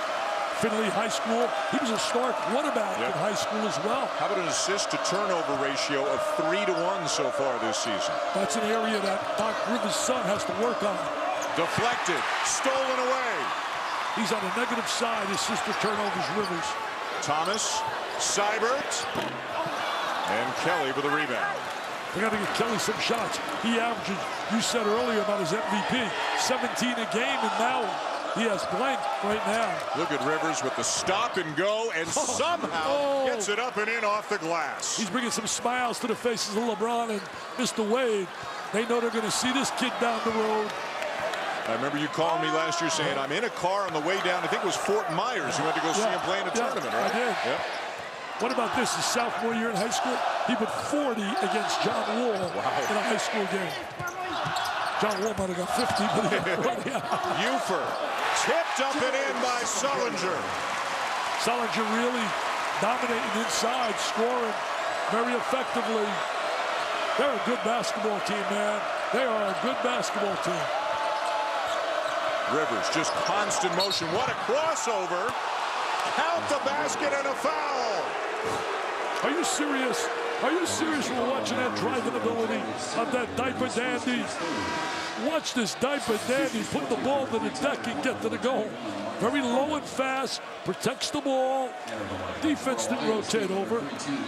Findlay High School, he was a star quarterback in high school as well. How about an assist-to-turnover ratio of 3-to-1 so far this season? That's an area that Doc Rivers' son has to work on. Deflected, stolen away. He's on the negative side, assist-to-turnovers, Rivers. Thomas, Seibert, and Kelly with a rebound. They got to get Kelly some shots. He averages, you said earlier about his MVP, 17 a game in Maui. He has blank right now. Look at Rivers with the stop and go, and somehow gets it up and in off the glass. He's bringing some smiles to the faces of LeBron and Mr. Wade. They know they're going to see this kid down the road. I remember you calling me last year saying, I'm in a car on the way down. I think it was Fort Myers. You went to go see him play in a tournament, right? I did. Yep. What about this? His sophomore year in high school, he put 40 against John Wall in a high school game. John Wall might have got 50, but he got 40. Ufer tipped up and in by Sullinger. Sullinger really dominating inside, scoring very effectively. They're a good basketball team, man. They are a good basketball team. Rivers, just constant motion. What a crossover. Count the basket and a foul. Are you serious? Are you serious? We're watching that driving ability of that diaper dandy. Watch this diaper dandy put the ball to the deck and get to the goal. Very low and fast, protects the ball. Defense didn't rotate over.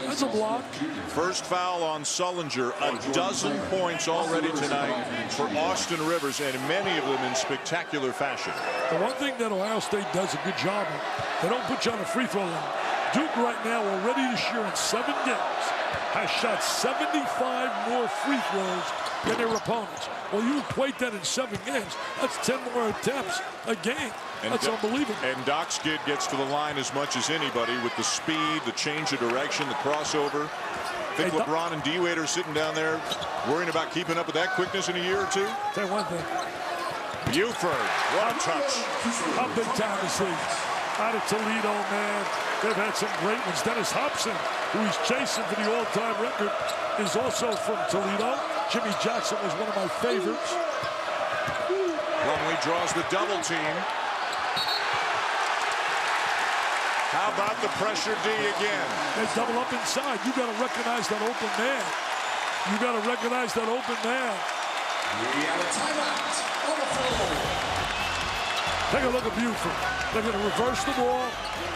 That's a block. First foul on Sullinger. A dozen points already tonight for Austin Rivers, and many of them in spectacular fashion. The one thing that Ohio State does a good job of, they don't put you on the free throw line. Duke right now, already this year in 7 games, has shot 75 more free throws than their opponents. Well, you equate that in 7 games. That's 10 more attempts a game. That's unbelievable. And Doc Skid gets to the line as much as anybody with the speed, the change of direction, the crossover. I think LeBron and D-Wade are sitting down there worrying about keeping up with that quickness in a year or two. Tell you one thing. Buford, what a touch. How big time is he? Out of Toledo, man. They've had some great ones. Dennis Hobson, who he's chasing for the all-time record, is also from Toledo. Jimmy Jackson was one of my favorites. Plumlee draws the double team. How about the pressure D again? They double up inside. You got to recognize that open man. You got to recognize that open man. We have a timeout on the floor. Take a look at Buford. They're going to reverse the ball.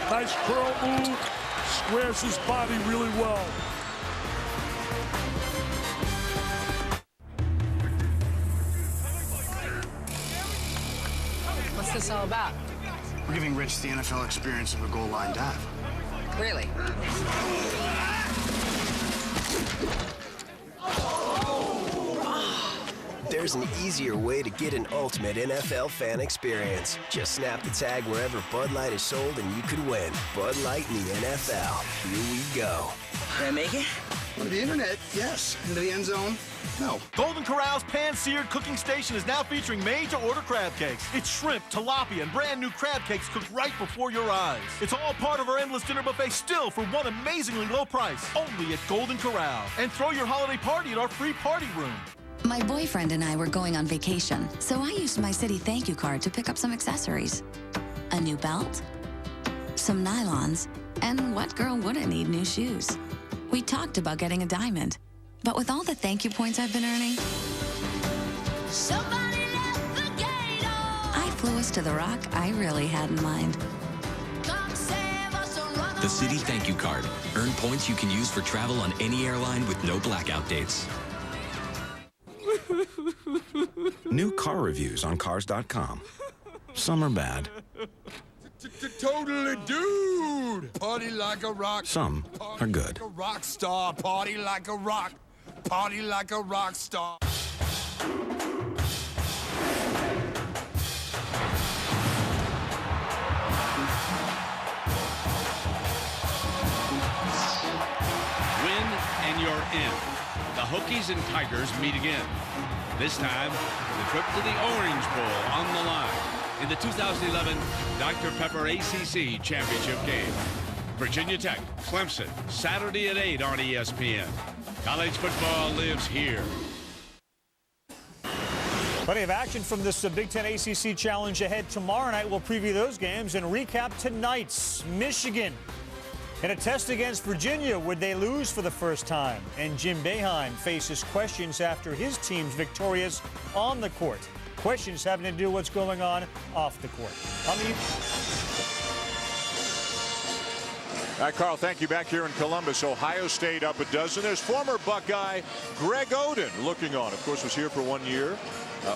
Nice curl move. Squares his body really well. What's this all about? We're giving Rich the NFL experience of a goal line dive. Really? There's an easier way to get an ultimate NFL fan experience. Just snap the tag wherever Bud Light is sold and you could win. Bud Light in the NFL. Here we go. Can I make it? On the internet, yes. Into the end zone, no. Golden Corral's pan-seared cooking station is now featuring made-to-order crab cakes. It's shrimp, tilapia, and brand new crab cakes cooked right before your eyes. It's all part of our endless dinner buffet still for one amazingly low price. Only at Golden Corral. And throw your holiday party at our free party room. My boyfriend and I were going on vacation, so I used my city thank you card to pick up some accessories. A new belt, some nylons, and what girl wouldn't need new shoes? We talked about getting a diamond, but with all the thank you points I've been earning, somebody left the gate on. I flew us to the rock I really had in mind. The City Thank You Card. Earn points you can use for travel on any airline with no blackout dates. New car reviews on Cars.com. Some are bad. Totally, dude. Party like a rock. Some are good. Like a rock star. Party like a rock. Party like a rock star. Win and you're in. The Hokies and Tigers meet again. This time, the trip to the Orange Bowl on the line in the 2011 Dr. Pepper ACC Championship game. Virginia Tech, Clemson, Saturday at 8 on ESPN. College football lives here. Plenty of action from this Big Ten ACC Challenge ahead tomorrow night. We'll preview those games and recap tonight's. Michigan in a test against Virginia, would they lose for the first time? And Jim Boeheim faces questions after his team's victorious on the court. Questions having to do with what's going on off the court. All right, Carl, thank you. Back here in Columbus, Ohio State up a dozen. There's former Buckeye Greg Oden looking on. Of course, was here for 1 year.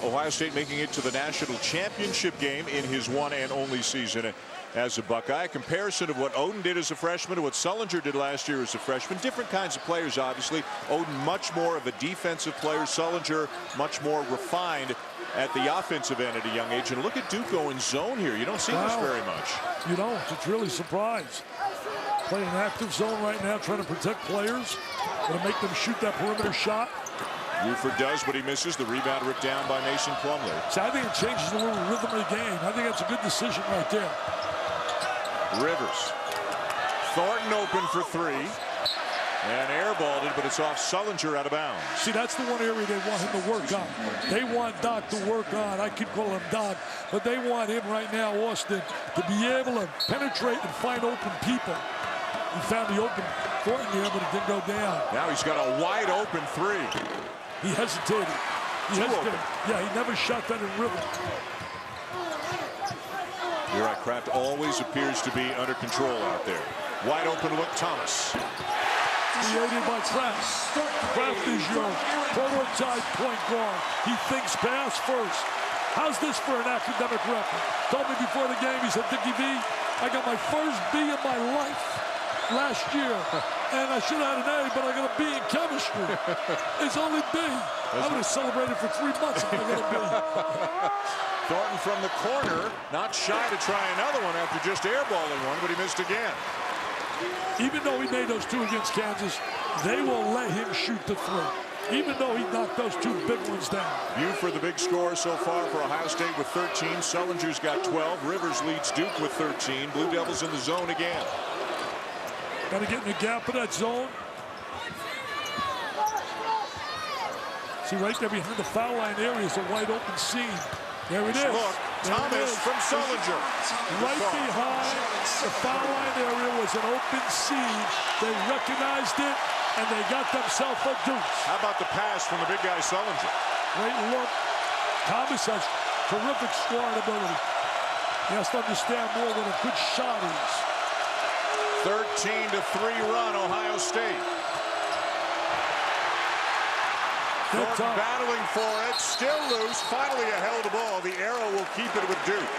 Ohio State making it to the national championship game in his one and only season as a Buckeye. A comparison of what Oden did as a freshman to what Sullinger did last year as a freshman. Different kinds of players, obviously. Oden much more of a defensive player. Sullinger much more refined at the offensive end at a young age. And look at Duke going zone here. You don't see this very much. You don't. It's really a surprise. Playing an active zone right now, trying to protect players. Going to make them shoot that perimeter shot. Buford does, but he misses. The rebound ripped down by Mason Plumlee. So I think it changes a little rhythm of the game. I think that's a good decision right there. Rivers. Thornton open for three. And airballed it, but it's off Sullinger out of bounds. See, that's the one area they want him to work on. They want Doc to work on. I could call him Doc, but they want him right now, Austin, to be able to penetrate and find open people. He found the open Thornton here, but it didn't go down. Now he's got a wide open three. He hesitated. Yeah, he never shot that in rhythm. You're right, Kraft always appears to be under control out there. Wide open look, Thomas. Created by Kraft. Kraft is your prototype point guard. He thinks pass first. How's this for an academic record? Told me before the game, he said, Dickie V, I got my first B in my life last year. And I should have had an A, but I got a B in chemistry. It's only B. I would have celebrated for 3 months if I got a B. Thornton from the corner, not shy to try another one after just airballing one, but he missed again. Even though he made those 2 against Kansas, they will let him shoot the 3. Even though he knocked those 2 big ones down. Buford, the big scorer so far for Ohio State with 13. Sullinger's got 12. Rivers leads Duke with 13. Blue Devils in the zone again. Got to get in the gap of that zone. See, right there behind the foul line area is a wide open seam. There it is. Look, Thomas from Sullinger. Right behind the foul line area was an open seam. They recognized it, and they got themselves a deuce. How about the pass from the big guy, Sullinger? Great look. Thomas has terrific scoring ability. He has to understand more what a good shot is. 13-3 run, Ohio State. Thornton battling for it, still loose, finally a held ball. The arrow will keep it with Duke.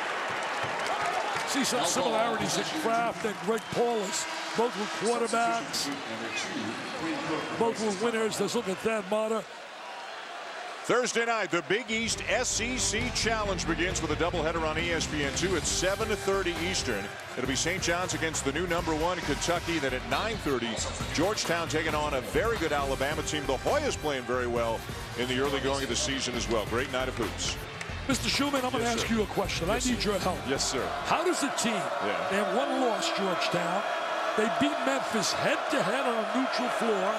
See some similarities in Kraft and Greg Paulus. Both were quarterbacks. Both were winners. Let's look at Thad Matta. Thursday night, the Big East SEC Challenge begins with a doubleheader on ESPN2 at 7:30 Eastern. It'll be St. John's against the new #1 Kentucky. Then at 9:30, Georgetown taking on a very good Alabama team. The Hoyas playing very well in the early going of the season as well. Great night of hoops. Mr. Schumann, I'm going to ask you a question. I need your help. Yes, sir. How does a team, they have 1 loss, Georgetown. They beat Memphis head-to-head on a neutral floor.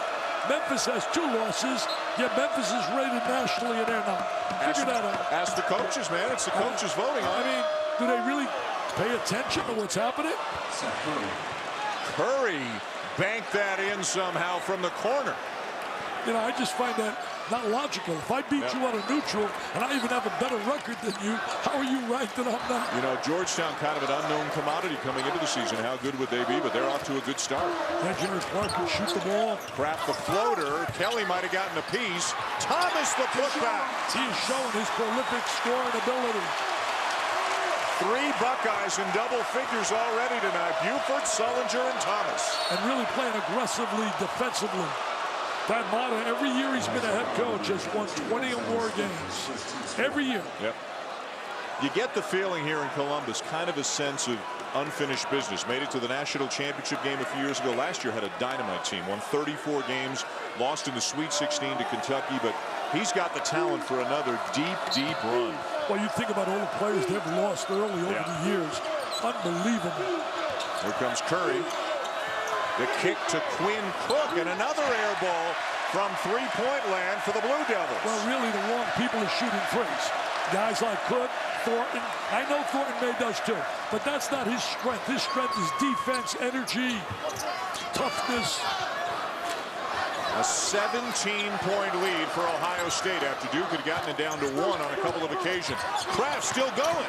Memphis has 2 losses, yet Memphis is rated nationally and they're not. Figure that out. Ask the coaches, man. It's the coaches voting on it. I mean, do they really pay attention to what's happening? Curry banked that in somehow from the corner. You know, I just find that not logical. If I beat you on a neutral and I even have a better record than you, how are you ranked and I'm not? You know, Georgetown kind of an unknown commodity coming into the season. How good would they be? But they're off to a good start. Jared Clark can shoot the ball. Kraft the floater. Kelly might have gotten a piece. Thomas the putback. He is showing his prolific scoring ability. 3 Buckeyes in double figures already tonight. Buford, Sullinger, and Thomas. And really playing aggressively, defensively. Thad Matta, every year he's been a head coach, has won 20 or more games. Every year. Yep. You get the feeling here in Columbus, kind of a sense of unfinished business. Made it to the national championship game a few years ago. Last year had a dynamite team. Won 34 games. Lost in the Sweet 16 to Kentucky. But he's got the talent for another deep, deep run. Well, you think about all the players they've lost early over the years. Unbelievable. Here comes Curry. The kick to Quinn Cook, and another air ball from three-point land for the Blue Devils. Well, really, the wrong people are shooting threes. Guys like Cook, Thornton. I know Thornton made those too, but that's not his strength. His strength is defense, energy, toughness. A 17-point lead for Ohio State after Duke had gotten it down to 1 on a couple of occasions. Kraft still going.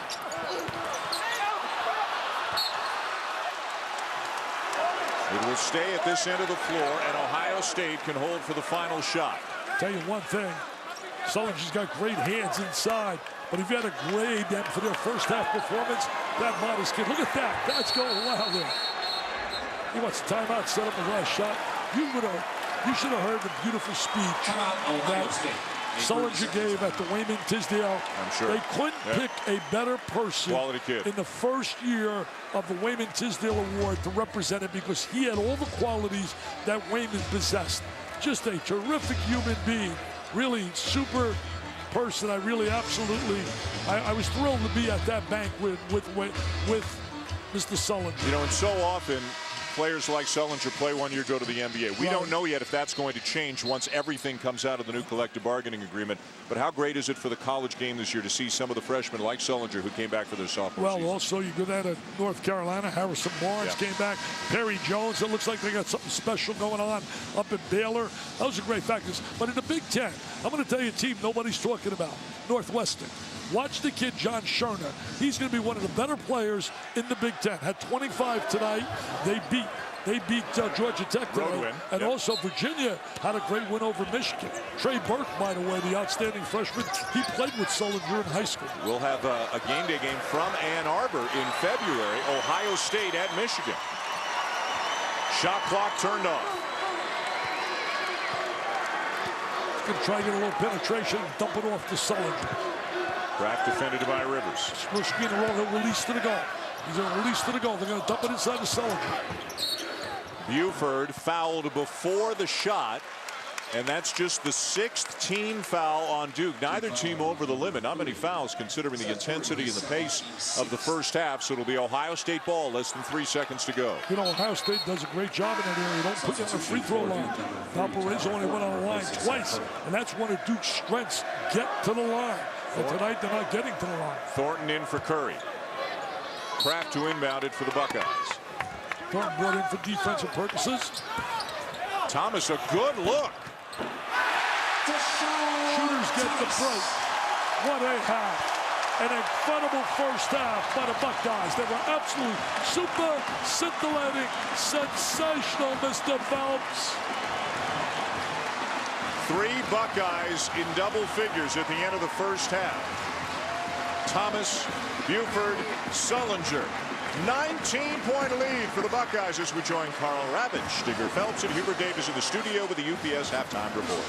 It will stay at this end of the floor, and Ohio State can hold for the final shot. Tell you one thing, Sullinger's got great hands inside, but if you had to grade them for their first half performance, that modest kid, look at that, that's going wild there. He wants a timeout, set up the last shot. You should have heard the beautiful speech that Sullinger gave at the Wayman Tisdale. I'm sure. They couldn't pick a better person Quality kid. in the first year of the Wayman Tisdale Award to represent it because he had all the qualities that Wayman possessed. Just a terrific human being. Really super person. I really absolutely, I was thrilled to be at that bank with Mr. Sullinger. You know, and so often players like Sullinger play 1 year, go to the NBA. We don't know yet if that's going to change once everything comes out of the new collective bargaining agreement. But how great is it for the college game this year to see some of the freshmen like Sullinger who came back for their sophomore season? Well, also you go down to North Carolina. Harrison Barnes came back. Perry Jones. It looks like they got something special going on up at Baylor. Those are great factors. But in the Big Ten, I'm going to tell you a team nobody's talking about. Northwestern. Watch the kid, John Scherner. He's going to be one of the better players in the Big Ten. Had 25 tonight. They beat Georgia Tech today. And also Virginia had a great win over Michigan. Trey Burke, by the way, the outstanding freshman, he played with Sullinger in high school. We'll have a game day game from Ann Arbor in February. Ohio State at Michigan. Shot clock turned off. Going to try to get a little penetration and dump it off to Sullinger. Kraft defended by Rivers. Supposed to be in a roll. He'll release to the goal. He's going to release to the goal. They're going to dump it inside the Sullinger. Buford fouled before the shot, and that's just the 6th team foul on Duke. Neither team over the limit. Not many fouls considering the intensity and the pace of the first half. So it'll be Ohio State ball, less than 3 seconds to go. You know, Ohio State does a great job in that area. Don't put you on the free throw line. Valparaiso only went on the line twice, and that's one of Duke's strengths. Get to the line. And tonight they're not getting to the line. Thornton in for Curry. Kraft to inbound it for the Buckeyes. Thornton brought in for defensive purposes. Thomas, a good look. Shooters get the break. What a half. An incredible first half by the Buckeyes. They were absolutely super scintillating, sensational, Mr. Phelps. 3 Buckeyes in double figures at the end of the first half. Thomas, Buford, Sullinger. 19-point lead for the Buckeyes as we join Carl Ravitch, Digger Phelps, and Hubert Davis in the studio with the UPS halftime report.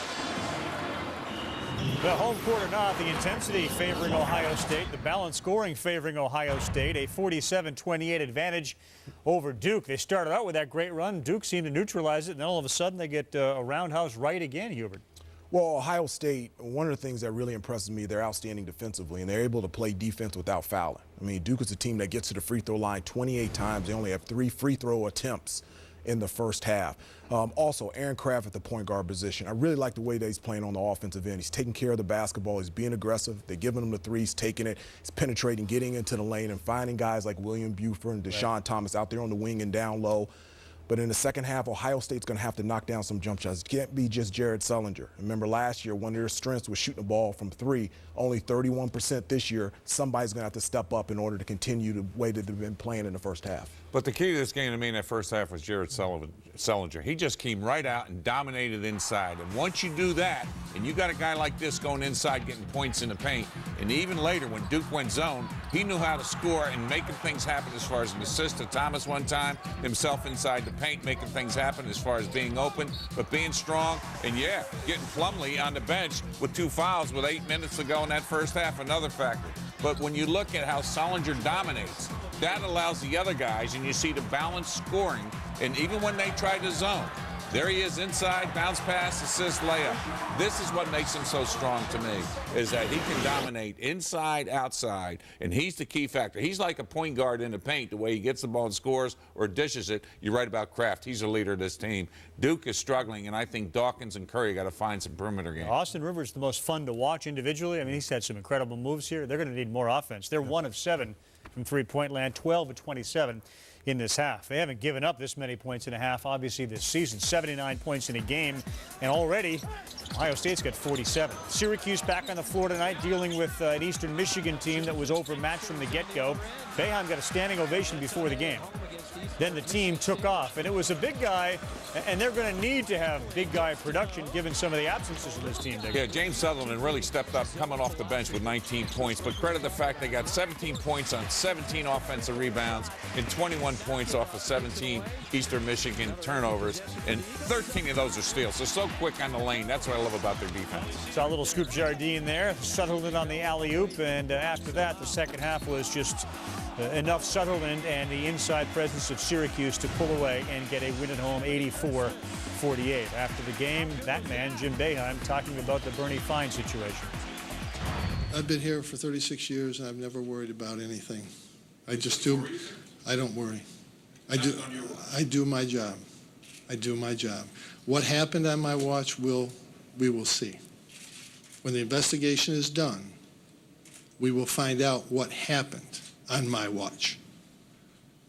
The home court or not, the intensity favoring Ohio State, the balanced scoring favoring Ohio State, a 47-28 advantage over Duke. They started out with that great run. Duke seemed to neutralize it, and then all of a sudden they get a roundhouse right again, Hubert. Well, Ohio State, one of the things that really impresses me, they're outstanding defensively, and they're able to play defense without fouling. I mean, Duke is a team that gets to the free throw line 28 times. They only have 3 free throw attempts in the first half. Also, Aaron Kraft at the point guard position. I really like the way that he's playing on the offensive end. He's taking care of the basketball. He's being aggressive. They're giving him the threes, taking it. He's penetrating, getting into the lane, and finding guys like William Buford and Deshaun Thomas out there on the wing and down low. But in the second half, Ohio State's going to have to knock down some jump shots. It can't be just Jared Sullinger. Remember last year, one of their strengths was shooting the ball from 3, only 31% this year. Somebody's going to have to step up in order to continue the way that they've been playing in the first half. But the key to this game to me in that first half was Jared Sullinger. He just came right out and dominated inside. And once you do that, and you got a guy like this going inside getting points in the paint, and even later when Duke went zone, he knew how to score and making things happen as far as an assist to Thomas one time, himself inside the paint, making things happen as far as being open, but being strong, and yeah, getting Plumlee on the bench with 2 fouls with 8 minutes to go in that first half, another factor. But when you look at how Sullinger dominates, that allows the other guys, and you see the balanced scoring, and even when they try to zone, there he is inside, bounce pass, assist, layup. This is what makes him so strong to me, is that he can dominate inside, outside, and he's the key factor. He's like a point guard in the paint, the way he gets the ball and scores or dishes it. You're right about Kraft. He's a leader of this team. Duke is struggling, and I think Dawkins and Curry got to find some perimeter game. Austin Rivers the most fun to watch individually. I mean, he's had some incredible moves here. They're going to need more offense. They're 1 of 7 from three-point land, 12 of 27 in this half. They haven't given up this many points in a half, obviously, this season. 79 points in a game, and already Ohio State's got 47. Syracuse back on the floor tonight dealing with an Eastern Michigan team that was overmatched from the get-go. Boeheim got a standing ovation before the game. Then the team took off, and it was a big guy, and they're going to need to have big guy production given some of the absences of this team. Yeah, James Sutherland really stepped up coming off the bench with 19 points, but credit the fact they got 17 points on 17 offensive rebounds and 21 points off of 17 Eastern Michigan turnovers, and 13 of those are steals. So quick on the lane. That's what I love about their defense. Saw a little scoop Jardine there, Sutherland on the alley-oop, and after that, the second half was just enough Sutherland and the inside presence of Syracuse to pull away and get a win at home, 84-48. After the game, that man, Jim Boeheim, talking about the Bernie Fine situation. I've been here for 36 years, and I've never worried about anything. I just do. I don't worry. I do my job. I do my job. What happened on my watch, we will see. When the investigation is done, we will find out what happened on my watch.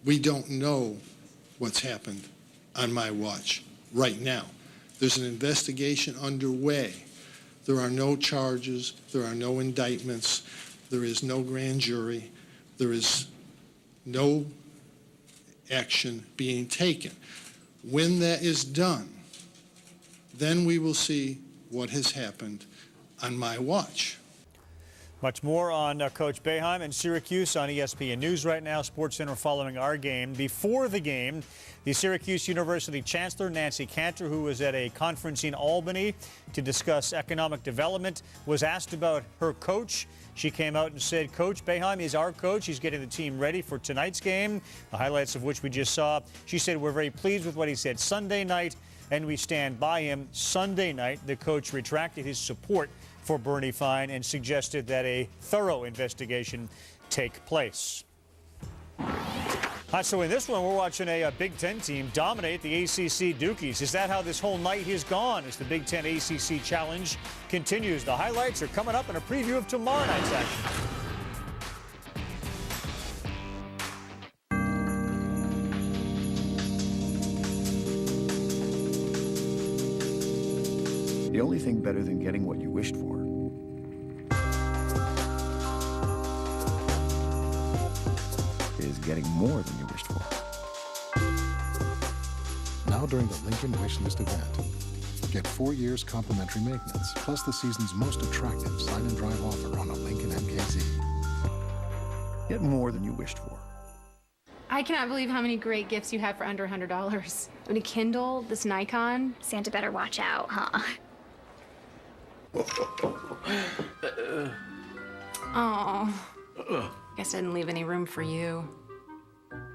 We don't know what's happened on my watch right now. There's an investigation underway. There are no charges. There are no indictments. There is no grand jury. There is no action being taken. When that is done, then we will see what has happened on my watch. Much more on Coach Boeheim and Syracuse on ESPN News right now. SportsCenter following our game. Before the game, the Syracuse University Chancellor, Nancy Cantor, who was at a conference in Albany to discuss economic development, was asked about her coach. She came out and said, Coach Boeheim is our coach. He's getting the team ready for tonight's game, the highlights of which we just saw. She said, we're very pleased with what he said Sunday night, and we stand by him. Sunday night, the coach retracted his support for Bernie Fine and suggested that a thorough investigation take place. So in this one, we're watching a Big Ten team dominate the ACC Dukies. Is that how this whole night has gone as the Big Ten ACC Challenge continues? The highlights are coming up in a preview of tomorrow night's action. The only thing better than getting what you wished for is getting more than you wished for. Now during the Lincoln Wishlist event, get 4 years complimentary maintenance, plus the season's most attractive sign and drive offer on a Lincoln MKZ. Get more than you wished for. I cannot believe how many great gifts you have for under $100. I mean, a Kindle, this Nikon. Santa better watch out, huh? Oh, guess I didn't leave any room for you.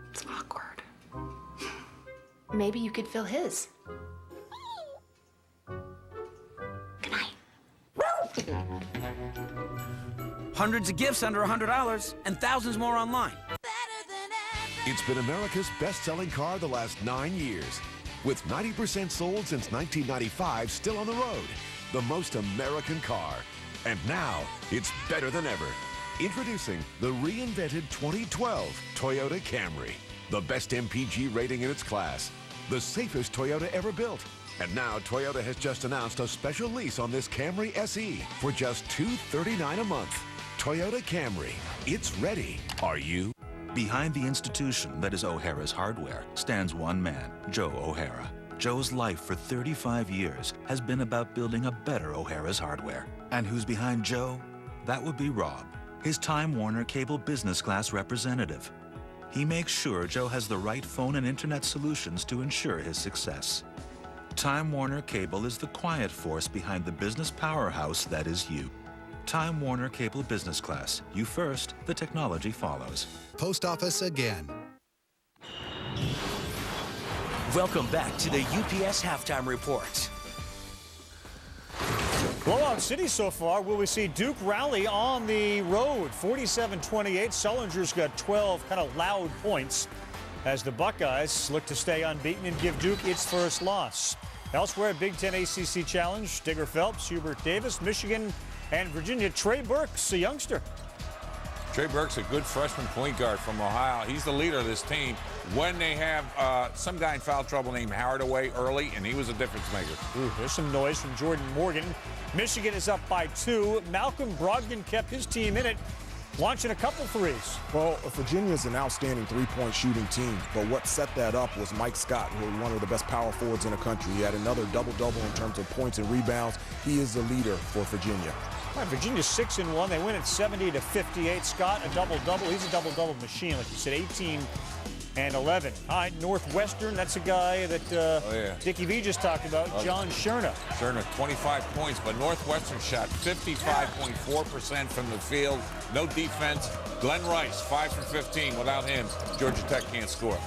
It's awkward. Maybe you could fill his. Good night. Hundreds of gifts under $100 and thousands more online. It's been America's best-selling car the last 9 years. With 90% sold since 1995 still on the road. The most American car. And now, it's better than ever. Introducing the reinvented 2012 Toyota Camry. The best MPG rating in its class. The safest Toyota ever built. And now Toyota has just announced a special lease on this Camry SE for just $239 a month. Toyota Camry. It's ready. Are you? Behind the institution that is O'Hara's Hardware stands one man, Joe O'Hara. Joe's life for 35 years has been about building a better O'Hara's Hardware. And who's behind Joe? That would be Rob, his Time Warner Cable business class representative. He makes sure Joe has the right phone and internet solutions to ensure his success. Time Warner Cable is the quiet force behind the business powerhouse that is you. Time Warner Cable Business Class. You first, the technology follows. Post office again. Welcome back to the UPS Halftime Report. Blowout city so far. Will we see Duke rally on the road? 47-28. Sullinger's got 12 kind of loud points as the Buckeyes look to stay unbeaten and give Duke its first loss. Elsewhere, Big Ten ACC Challenge, Digger Phelps, Hubert Davis, Michigan, and Virginia. Trey Burks, a youngster. Trey Burks, a good freshman point guard from Ohio. He's the leader of this team. When they have some guy in foul trouble named Hardaway early, and he was a difference maker. Ooh, there's some noise from Jordan Morgan. Michigan is up by 2. Malcolm Brogdon kept his team in it, launching a couple threes. Well, Virginia is an outstanding three-point shooting team, but what set that up was Mike Scott, who is one of the best power forwards in the country. He had another double-double in terms of points and rebounds. He is the leader for Virginia. Right, Virginia's 6-1. They win at 70-58. Scott, a double-double. He's a double-double machine, like you said, 18 and 11. All right, Northwestern, that's a guy that Dickie V just talked about, John Scherna. Scherna, 25 points, but Northwestern shot 55.4% from the field. No defense. Glenn Rice, 5 for 15. Without him, Georgia Tech can't score.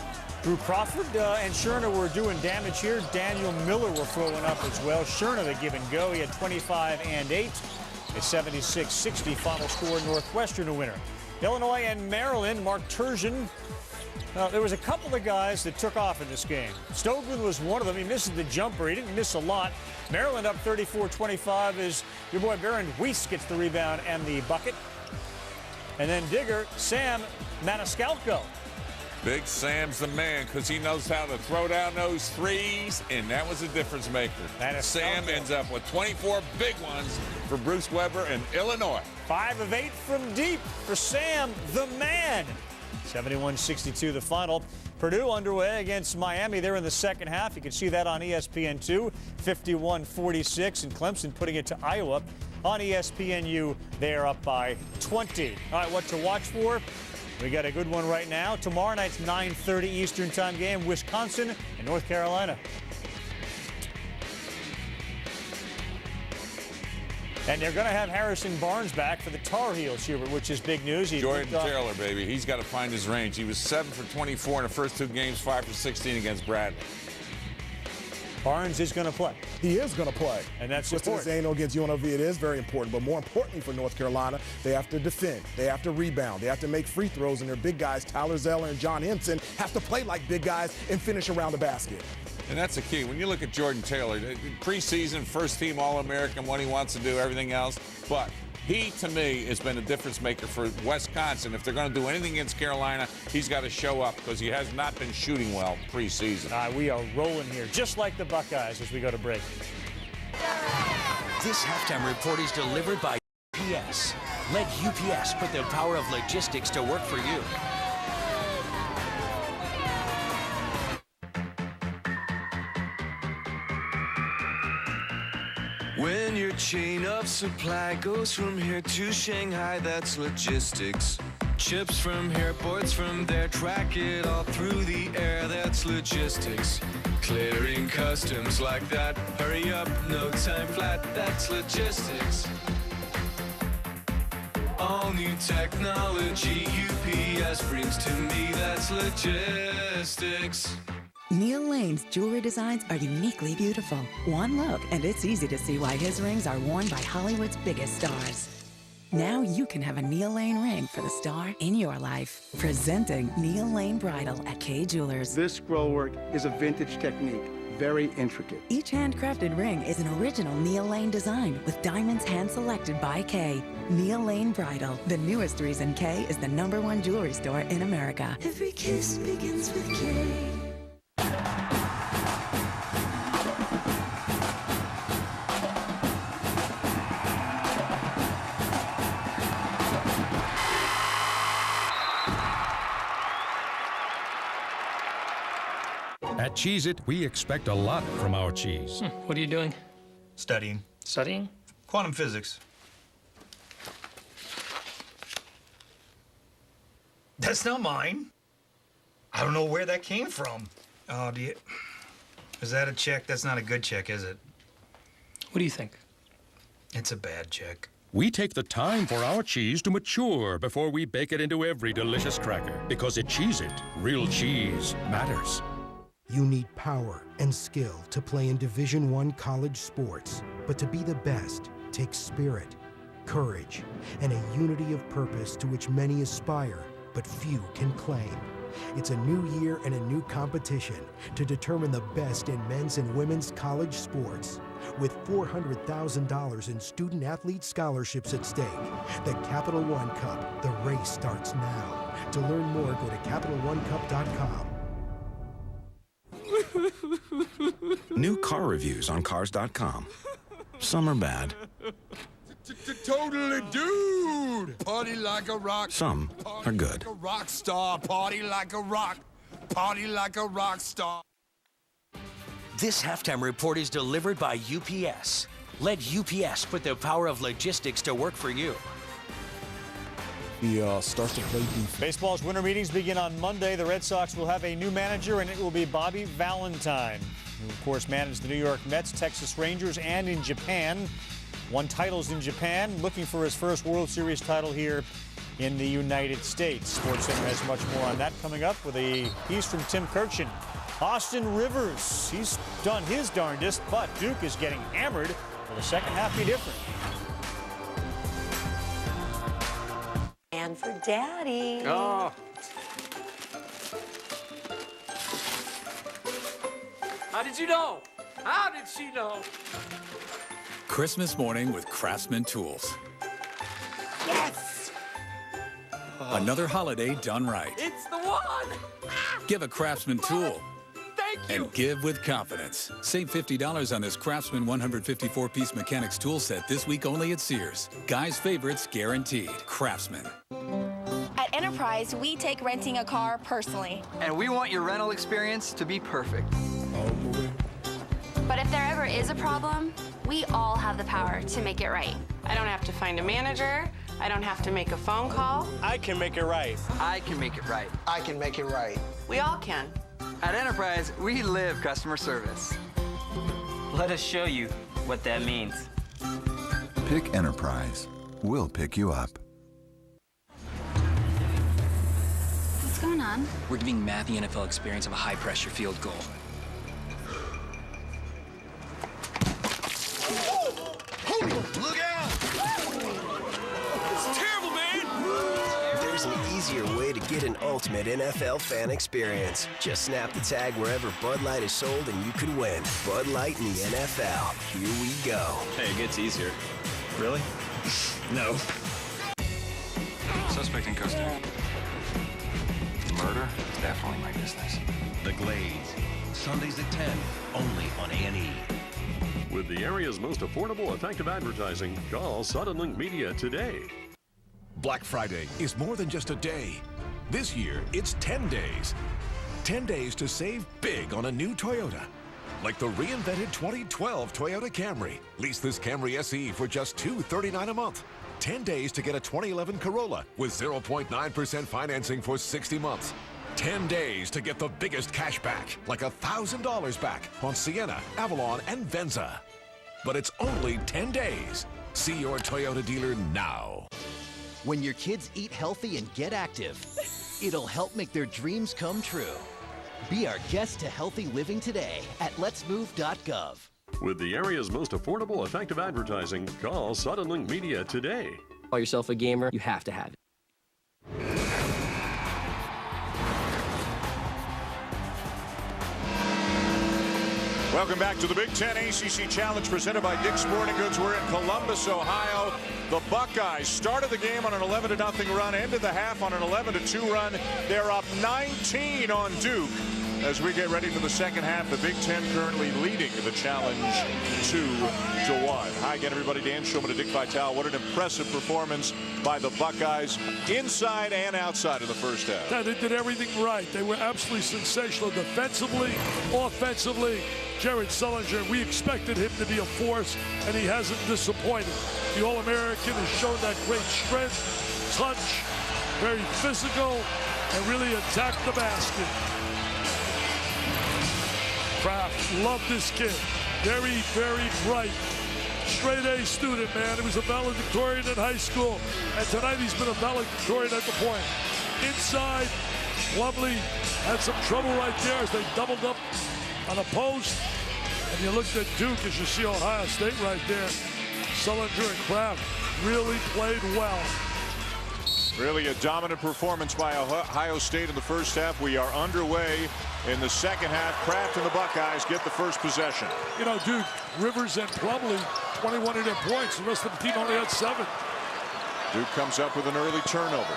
Drew Crawford and Scherna were doing damage here. Daniel Miller were throwing up as well. Scherna, the give and go. He had 25 and 8. A 76-60 final score. Northwestern a winner. Illinois and Maryland. Mark Turgeon Well, there was a couple of guys that took off in this game. Stokeman was one of them. He misses the jumper. He didn't miss a lot. Maryland up 34-25 as your boy Baron Weiss gets the rebound and the bucket. And then Digger, Sam Maniscalco. Big Sam's the man because he knows how to throw down those threes, and that was a difference maker. Sam ends up with 24 big ones for Bruce Weber in Illinois. 5 of 8 from deep for Sam, the man. 71-62 the final. Purdue underway against Miami. They're in the second half. You can see that on ESPN2, 51-46, and Clemson putting it to Iowa. On ESPNU, they are up by 20. All right, what to watch for? We got a good one right now. Tomorrow night's 9:30 Eastern Time game, Wisconsin and North Carolina. And they're going to have Harrison Barnes back for the Tar Heels, Hubert, which is big news. Jordan Taylor, baby. He's got to find his range. He was 7 for 24 in the first 2 games, 5 for 16 against Bradley. Barnes is going to play. He is going to play. And that's important. Against UNLV, it is very important. But more importantly for North Carolina, they have to defend. They have to rebound. They have to make free throws. And their big guys, Tyler Zeller and John Henson, have to play like big guys and finish around the basket. And that's the key. When you look at Jordan Taylor, preseason, first team All-American, what he wants to do, everything else. But he, to me, has been a difference maker for Wisconsin. If they're going to do anything against Carolina, he's got to show up because he has not been shooting well preseason. We are rolling here, just like the Buckeyes as we go to break. This halftime report is delivered by UPS. Let UPS put the power of logistics to work for you. When your chain of supply goes from here to Shanghai, that's logistics. Ships from here, boards from there, track it all through the air, that's logistics. Clearing customs like that, hurry up, no time flat, that's logistics. All new technology UPS brings to me, that's logistics. Neil Lane's jewelry designs are uniquely beautiful. One look, and it's easy to see why his rings are worn by Hollywood's biggest stars. Now you can have a Neil Lane ring for the star in your life. Presenting Neil Lane Bridal at Kay Jewelers. This scroll work is a vintage technique, very intricate. Each handcrafted ring is an original Neil Lane design with diamonds hand-selected by Kay. Neil Lane Bridal, the newest reason Kay is the #1 jewelry store in America. Every kiss begins with Kay. At Cheez-It, we expect a lot from our cheese. What are you doing? Studying. Studying? Quantum physics. That's not mine. I don't know where that came from. Oh, is that a check? That's not a good check, is it? What do you think? It's a bad check. We take the time for our cheese to mature before we bake it into every delicious cracker. Because at Cheez-It, real cheese matters. You need power and skill to play in Division I college sports. But to be the best takes spirit, courage, and a unity of purpose to which many aspire, but few can claim. It's a new year and a new competition to determine the best in men's and women's college sports. With $400,000 in student-athlete scholarships at stake, the Capital One Cup, the race starts now. To learn more, go to CapitalOneCup.com. New car reviews on Cars.com. Some are bad. Totally, dude! Party like a rock. Some are good. Like a rock star. Party like a rock. Party like a rock star. This halftime report is delivered by UPS. Let UPS put the power of logistics to work for you. He starts to play defense. Baseball's winter meetings begin on Monday. The Red Sox will have a new manager, and it will be Bobby Valentine, who, of course, managed the New York Mets, Texas Rangers, and in Japan. Won titles in Japan, looking for his first World Series title here in the United States. SportsCenter has much more on that coming up with a piece from Tim Kirchin. Austin Rivers, he's done his darndest, but Duke is getting hammered. Will the second half be different? And for Daddy. Oh. How did you know? How did she know? Christmas morning with Craftsman Tools. Yes! Another holiday done right. It's the one! Give a Craftsman tool. Thank you! And give with confidence. Save $50 on this Craftsman 154-piece mechanics tool set this week only at Sears. Guys' favorites guaranteed. Craftsman. At Enterprise, we take renting a car personally. And we want your rental experience to be perfect. But if there ever is a problem, we all have the power to make it right. I don't have to find a manager. I don't have to make a phone call. I can make it right. I can make it right. I can make it right. We all can. At Enterprise, we live customer service. Let us show you what that means. Pick Enterprise. We'll pick you up. What's going on? We're giving Matt the NFL experience of a high-pressure field goal. Look out! It's terrible, man! There's an easier way to get an ultimate NFL fan experience. Just snap the tag wherever Bud Light is sold and you could win. Bud Light in the NFL. Here we go. Hey, it gets easier. Really? No. Suspect in custody. Murder? Definitely my business. The Glaze. Sundays at 10, only on A&E. With the area's most affordable, effective advertising, call Suddenlink Media today. Black Friday is more than just a day. This year, it's 10 days. 10 days to save big on a new Toyota. Like the reinvented 2012 Toyota Camry. Lease this Camry SE for just $239 a month. 10 days to get a 2011 Corolla with 0.9% financing for 60 months. 10 days to get the biggest cash back, like $1,000 back on Sienna, Avalon, and Venza. But it's only 10 days. See your Toyota dealer now. When your kids eat healthy and get active, it'll help make their dreams come true. Be our guest to healthy living today at letsmove.gov. With the area's most affordable, effective advertising, call Suddenlink Media today. Call yourself a gamer, you have to have it. Welcome back to the Big Ten ACC Challenge presented by Dick's Sporting Goods. We're in Columbus, Ohio. The Buckeyes started the game on an 11-0 run, ended the half on an 11-2 run. They're up 19 on Duke. As we get ready for the second half, the Big Ten currently leading the challenge 2-1. Hi again, everybody. Dan Shulman and Dick Vitale. What an impressive performance by the Buckeyes inside and outside of the first half. Yeah, they did everything right. They were absolutely sensational defensively, offensively. Jared Sullinger, we expected him to be a force, and he hasn't disappointed. The All-American has shown that great strength, touch, very physical, and really attacked the basket. Kraft, love this kid. Very, very bright. Straight A student, man. He was a valedictorian in high school, and tonight he's been a valedictorian at the point. Inside, Lovely had some trouble right there as they doubled up on a post. And you looked at Duke as you see Ohio State right there. Sullinger and Kraft really played well. Really a dominant performance by Ohio State in the first half. We are underway in the second half. Kraft and the Buckeyes get the first possession. You know, Duke, Rivers and Plumlee, 21 of their points. The rest of the team only had 7. Duke comes up with an early turnover.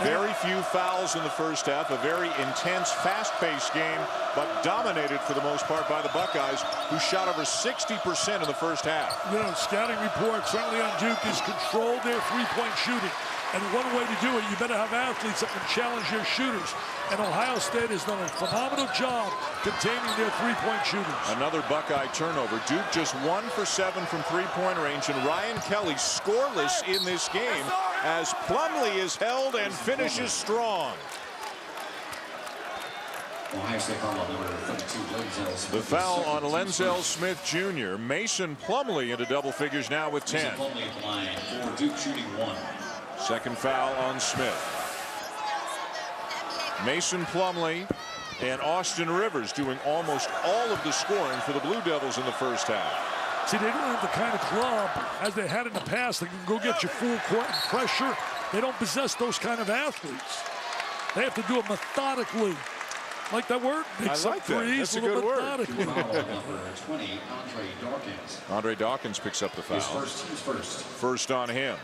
Very few fouls in the first half. A very intense, fast-paced game, but dominated for the most part by the Buckeyes, who shot over 60% in the first half. You know, scouting report certainly on Duke is control their three-point shooting. And one way to do it, you better have athletes that can challenge your shooters. And Ohio State has done a phenomenal job containing their three-point shooters. Another Buckeye turnover. Duke just 1 for 7 from three-point range, and Ryan Kelly scoreless in this game as Plumlee is held and finishes strong. Ohio State foul on number 32, Lenzel Smith. The foul on Lenzel Smith Jr. Mason Plumlee into double figures now with 10. Plumlee at the line for Duke, shooting 1. Second foul on Smith. Mason Plumlee and Austin Rivers doing almost all of the scoring for the Blue Devils in the first half. See, they don't have the kind of club as they had in the past that can go get you full court and pressure. They don't possess those kind of athletes. They have to do it methodically. Like that word? I like that. That's a good word. Number 20, Andre Dawkins. Andre Dawkins picks up the foul. He's first. First on him.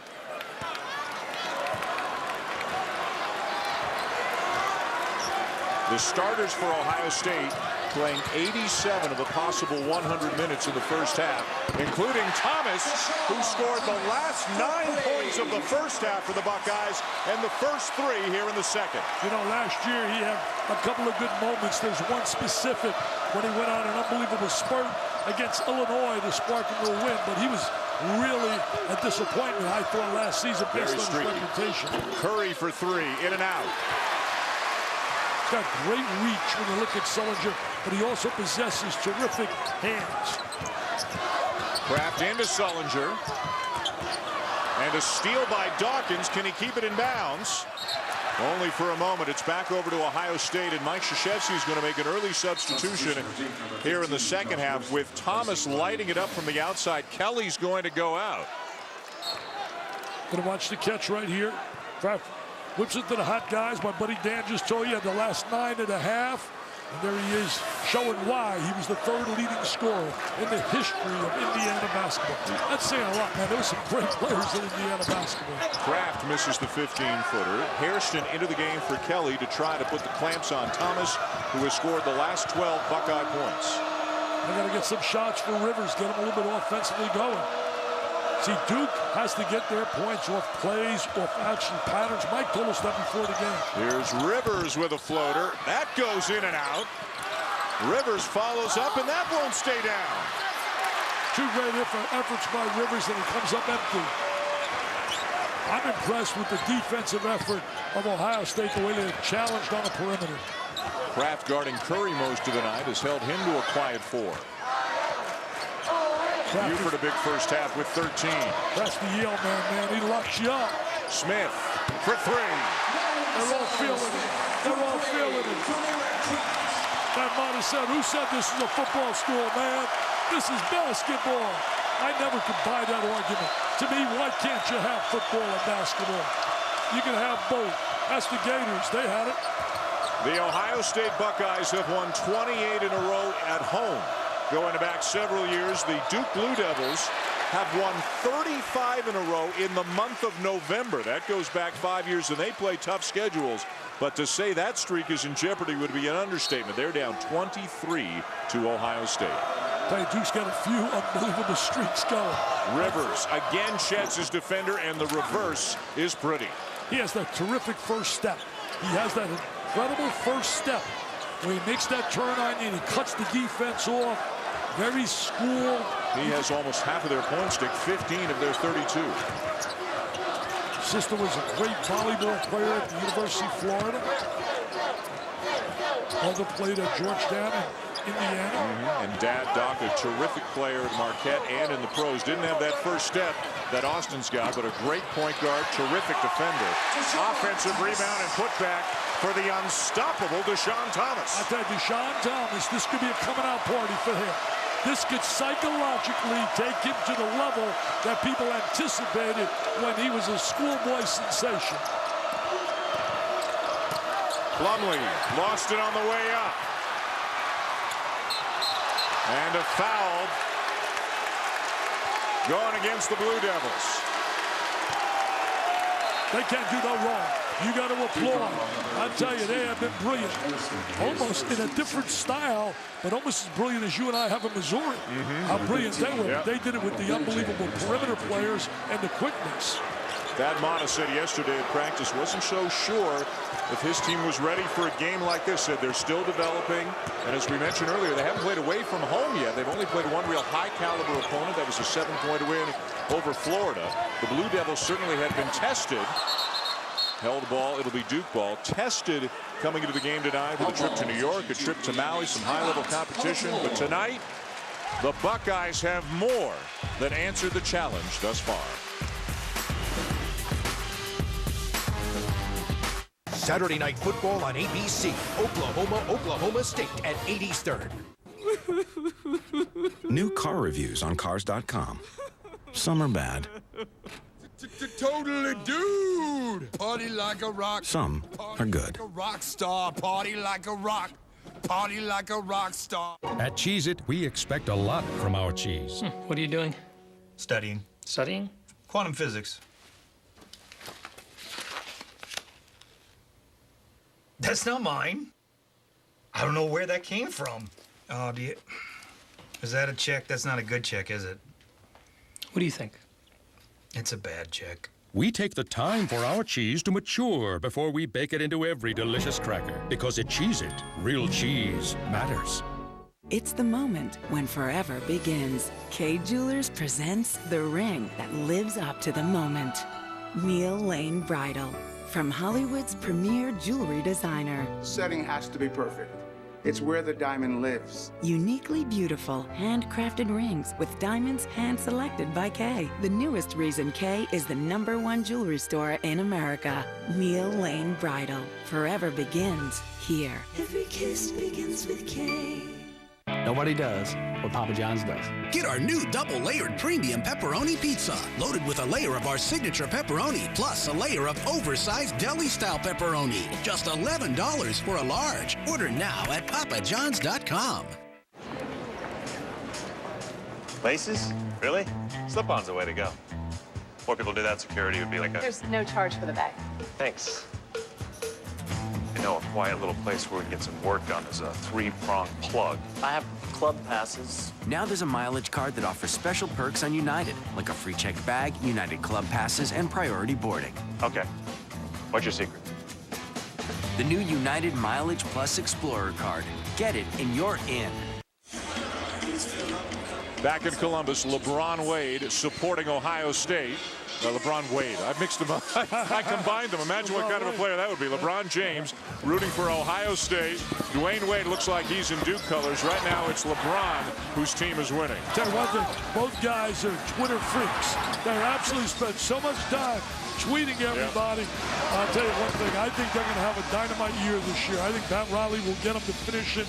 The starters for Ohio State playing 87 of a possible 100 minutes in the first half, including Thomas, who scored the last 9 points of the first half for the Buckeyes and the first 3 here in the second. You know, last year he had a couple of good moments. There's one specific when he went on an unbelievable spurt against Illinois to spark him to a win, but he was really a disappointment, I thought, last season based on his reputation. Curry for 3, in and out. He's got great reach when you look at Sullinger, but he also possesses terrific hands. Kraft into Sullinger. And a steal by Dawkins. Can he keep it in bounds? Only for a moment. It's back over to Ohio State, and Mike Krzyzewski is going to make an early substitution here in the second half with Thomas lighting it up from the outside. Kelly's going to go out. Going to watch the catch right here. Kraft whips it to the hot guys. My buddy Dan just told you, had the last 9.5. And there he is, showing why he was the 3rd leading scorer in the history of Indiana basketball. That's saying a lot, man. There were some great players in Indiana basketball. Kraft misses the 15-footer. Hairston into the game for Kelly to try to put the clamps on Thomas, who has scored the last 12 Buckeye points. I got to get some shots for Rivers, get him a little bit offensively going. See, Duke has to get their points off plays, off action patterns. Mike told us that before the game. Here's Rivers with a floater. That goes in and out. Rivers follows up, and that won't stay down. 2 great efforts by Rivers, and it comes up empty. I'm impressed with the defensive effort of Ohio State, the way they challenged on the perimeter. Kraft guarding Curry most of the night has held him to a quiet 4. Buford a big first half with 13. That's the Yale man. He locks you up. Smith for 3. They're all feeling it. They're all feeling it. That might have said, who said this is a football school, man? This is basketball. I never could buy that argument. To me, why can't you have football and basketball? You can have both. That's the Gators. They had it. The Ohio State Buckeyes have won 28 in a row at home. Going back several years, the Duke Blue Devils have won 35 in a row in the month of November. That goes back 5 years, and they play tough schedules. But to say that streak is in jeopardy would be an understatement. They're down 23 to Ohio State. Duke's got a few unbelievable streaks going. Rivers again sheds his defender, and the reverse is pretty. He has that terrific first step. He has that incredible first step where he makes that turn on you and he cuts the defense off. Very schooled. He has almost half of their point stick, 15 of their 32. Sister was a great volleyball player at the University of Florida. Mother played at Georgetown in Indiana. And Dad, Doc, a terrific player at Marquette and in the pros. Didn't have that first step that Austin's got, but a great point guard, terrific defender. Offensive rebound and putback for the unstoppable Deshaun Thomas. I tell you, Deshaun Thomas, this could be a coming out party for him. This could psychologically take him to the level that people anticipated when he was a schoolboy sensation. Plumlee lost it on the way up. And a foul going against the Blue Devils. They can't do no wrong. You got to applaud. I tell you, they have been brilliant. Almost in a different style, but almost as brilliant as you and I have in Missouri. How brilliant they were. Yep. They did it with the unbelievable perimeter players and the quickness. Thad Matta said yesterday at practice wasn't so sure if his team was ready for a game like this. Said they're still developing. And as we mentioned earlier, they haven't played away from home yet. They've only played one real high-caliber opponent. That was a 7-point win over Florida. The Blue Devils certainly had been tested. Held ball, it'll be Duke ball. Tested coming into the game tonight with a trip to New York, a trip to Maui, some high-level competition. But tonight, the Buckeyes have more than answered the challenge thus far. Saturday Night Football on ABC. Oklahoma State at 8 Eastern. New car reviews on Cars.com. Some are bad. Totally, dude. Party like a rock. Some are good. Like a rock star. Party like a rock. party like a rock star. At Cheez-It, we expect a lot from our cheese. What are you doing? Studying. Studying? Quantum physics. That's not mine. I don't know where that came from. Oh, is that a check? That's not a good check, is it? What do you think? It's a bad check. We take the time for our cheese to mature before we bake it into every delicious cracker. Because at Cheez-It, real cheese matters. It's the moment when forever begins. Kay Jewelers presents the ring that lives up to the moment. Neil Lane Bridal. From Hollywood's premier jewelry designer. Setting has to be perfect. It's where the diamond lives. Uniquely beautiful, handcrafted rings with diamonds hand-selected by Kay. The newest reason Kay is the #1 jewelry store in America. Neil Lane Bridal. Forever begins here. Every kiss begins with Kay. Nobody does what Papa John's does. Get our new double-layered premium pepperoni pizza, loaded with a layer of our signature pepperoni, plus a layer of oversized deli-style pepperoni. Just $11 for a large. Order now at papajohns.com. Laces? Really? Slip-on's the way to go. More people do that, security would be like a... There's no charge for the bag. Thanks. You know, a quiet little place where we can get some work done is a 3-prong plug. I have club passes. Now there's a mileage card that offers special perks on United, like a free checked bag, United Club passes, and priority boarding. Okay. What's your secret? The new United Mileage Plus Explorer card. Get it and you're in. Back in Columbus, LeBron Wade supporting Ohio State. LeBron Wade. I mixed them up. I combined them. Imagine what kind of a player that would be. LeBron James rooting for Ohio State. Dwayne Wade looks like he's in Duke colors. Right now, it's LeBron whose team is winning. Tell you one thing, both guys are Twitter freaks. They absolutely spend so much time tweeting everybody. Yep. I'll tell you one thing. I think they're going to have a dynamite year this year. I think Pat Riley will get them to finish in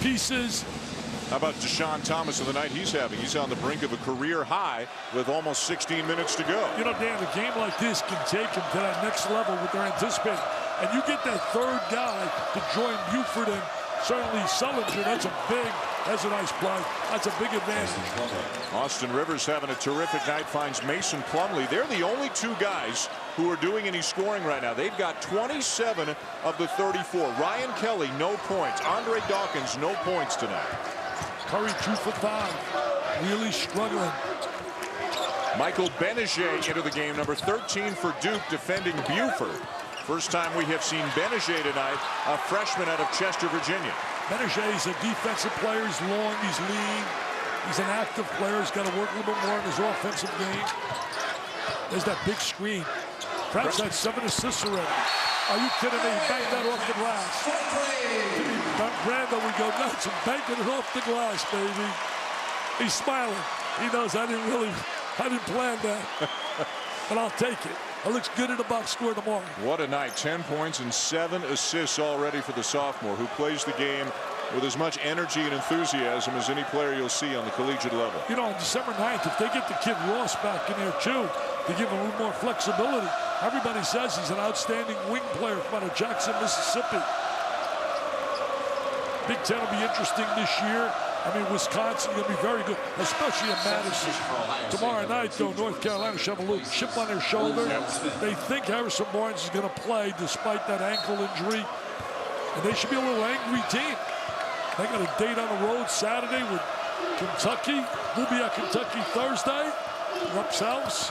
pieces. How about Deshaun Thomas of the night he's having? He's on the brink of a career high with almost 16 minutes to go. You know, Dan, a game like this can take them to that next level what they're anticipating. And you get that third guy to join Buford and certainly Sullinger. That's a nice play. That's a big advantage. Austin Rivers having a terrific night, finds Mason Plumlee. They're the only two guys who are doing any scoring right now. They've got 27 of the 34. Ryan Kelly, no points. Andre Dawkins, no points tonight. Curry 2 for 5. Really struggling. Michael Benege into the game, number 13 for Duke, defending Buford. First time we have seen Benege tonight, a freshman out of Chester, Virginia. Benege is a defensive player. He's long, he's lean. He's an active player. He's got to work a little bit more in his offensive game. There's that big screen. Perhaps had 7 assists already. Are you kidding me? He banged that off the glass. Brando would go nuts and banking it off the glass, baby. He's smiling. He knows I didn't plan that. But I'll take it. It looks good in the box score tomorrow. What a night. 10 points and 7 assists already for the sophomore, who plays the game with as much energy and enthusiasm as any player you'll see on the collegiate level. You know, on December 9th, if they get the kid Ross back in there, too, to give him a little more flexibility, everybody says he's an outstanding wing player from out of Jackson, Mississippi. Big Ten will be interesting this year. I mean, Wisconsin going to be very good, especially in Madison. Tomorrow night, though, North Carolina should have a little chip on their shoulder. They think Harrison Barnes is going to play despite that ankle injury. And they should be a little angry team. They got a date on the road Saturday with Kentucky. We'll be at Kentucky Thursday. Rupp's house.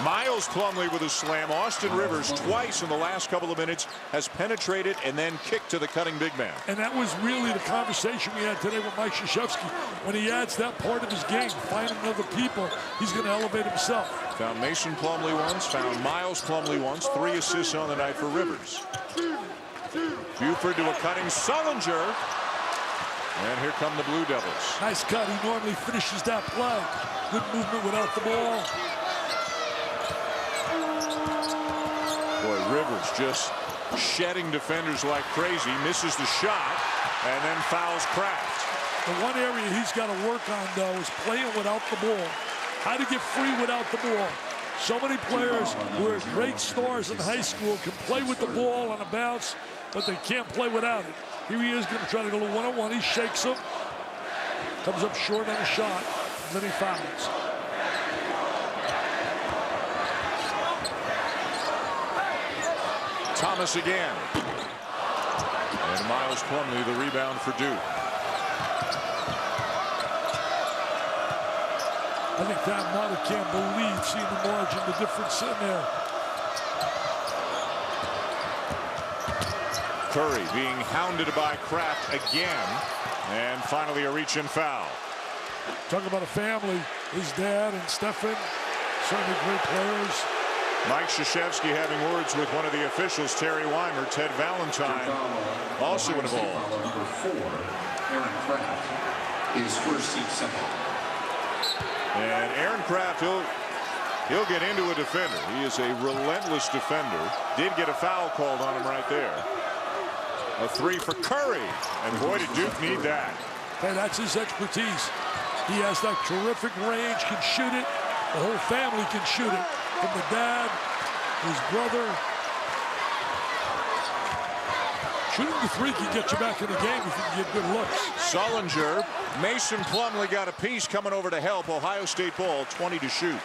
Miles Plumlee with a slam. Austin Rivers twice in the last couple of minutes has penetrated and then kicked to the cutting big man. And that was really the conversation we had today with Mike Krzyzewski. When he adds that part of his game, finding other people, he's going to elevate himself. Found Mason Plumlee once, found Miles Plumlee once. 3 assists on the night for Rivers. Buford to a cutting Sullinger. And here come the Blue Devils. Nice cut. He normally finishes that play. Good movement without the ball. Boy, Rivers just shedding defenders like crazy. Misses the shot and then fouls Kraft. The one area he's got to work on, though, is playing without the ball. How to get free without the ball. So many players who are great stars in high school can play with the ball on a bounce. but they can't play without it. Here he is going to try to go to one-on-one. He shakes him. Comes up short on a shot. And then he fouls. Thomas again. And Miles Plumlee the rebound for Duke. I think Thad Matta can't believe seeing the margin, the difference in there. Curry being hounded by Kraft again. And finally a reach-in foul. Talk about a family. His dad and Stephen, certainly great players. Mike Krzyzewski having words with one of the officials, Terry Weimer. Ted Valentine also involved. Number 4, Aaron Kraft, is first seat center. And Aaron Kraft, he'll get into a defender. He is a relentless defender. Did get a foul called on him right there. A 3 for Curry. And boy, did Duke need that. Hey, that's his expertise. He has that terrific range, can shoot it. The whole family can shoot it. From the dad, his brother. Shooting the 3 can get you back in the game if you can get good looks. Sullinger, Mason Plumlee got a piece coming over to help. Ohio State ball, 20 to shoot.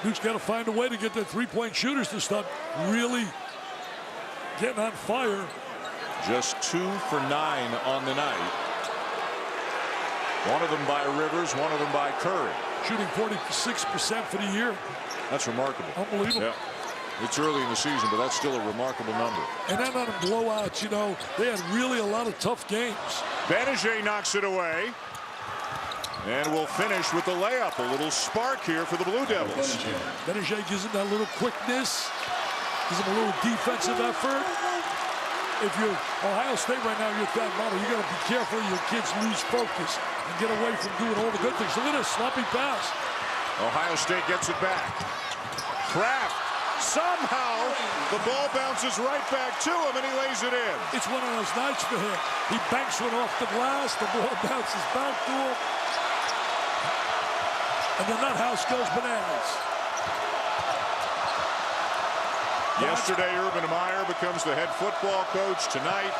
Duke's got to find a way to get their three-point shooters to start really getting on fire. Just 2 for 9 on the night. One of them by Rivers, one of them by Curry. Shooting 46% for the year. That's remarkable. Unbelievable. Yeah. It's early in the season, but that's still a remarkable number. And then on the blowouts, you know, they had really a lot of tough games. Banijay knocks it away. And we'll finish with the layup. A little spark here for the Blue Devils. Banijay gives him that little quickness. Gives him a little defensive effort. If you're Ohio State right now, you're Thad Matta, you got to be careful your kids lose focus and get away from doing all the good things. Look at this sloppy pass. Ohio State gets it back. Kraft, somehow the ball bounces right back to him and he lays it in. It's one of those nights for him. He banks one off the glass, the ball bounces back to him. And then that house goes bananas. Yesterday, Urban Meyer becomes the head football coach. Tonight,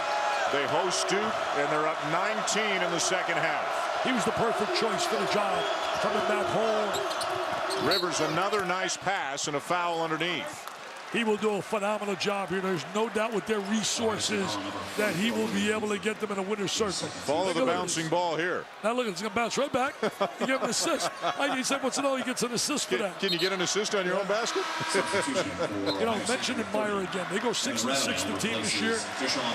they host Duke, and they're up 19 in the second half. He was the perfect choice for the job, coming back home. Rivers, another nice pass and a foul underneath. He will do a phenomenal job here. There's no doubt with their resources that he will be able to get them in a winner's circle. Follow the bouncing ball here. Now look, it's going to bounce right back. You get an assist. He said, what's it all? He gets an assist for that. Can you get an assist on your own basket? You know, mentioned Meyer again. They go 6-6 the team this year.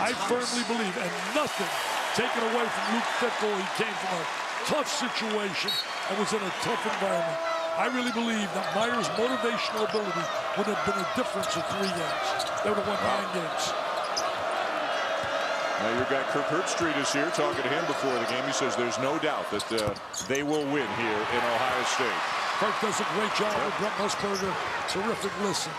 I firmly believe, and nothing taken away from Luke Fickell. He came from a tough situation and was in a tough environment. I really believe that Meyer's motivational ability would have been a difference in 3 games. They would have won 9 games. Now your guy Kirk Herbstreit is here talking to him before the game. He says there's no doubt that they will win here in Ohio State. Kirk does a great job with Brett Musburger. Terrific listen.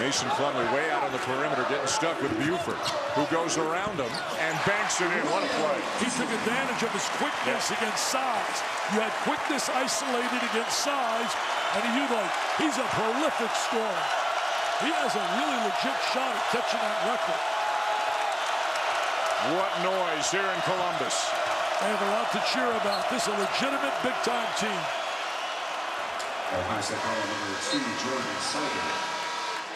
Mason Plumlee way out on the perimeter, getting stuck with Buford, who goes around him and banks it in. What a play. He took advantage of his quickness against size. You had quickness isolated against size, and he's a prolific scorer. He has a really legit shot at catching that record. What noise here in Columbus. They have a lot to cheer about. This is a legitimate big-time team. Ohio State number 2, Jordan Sullivan.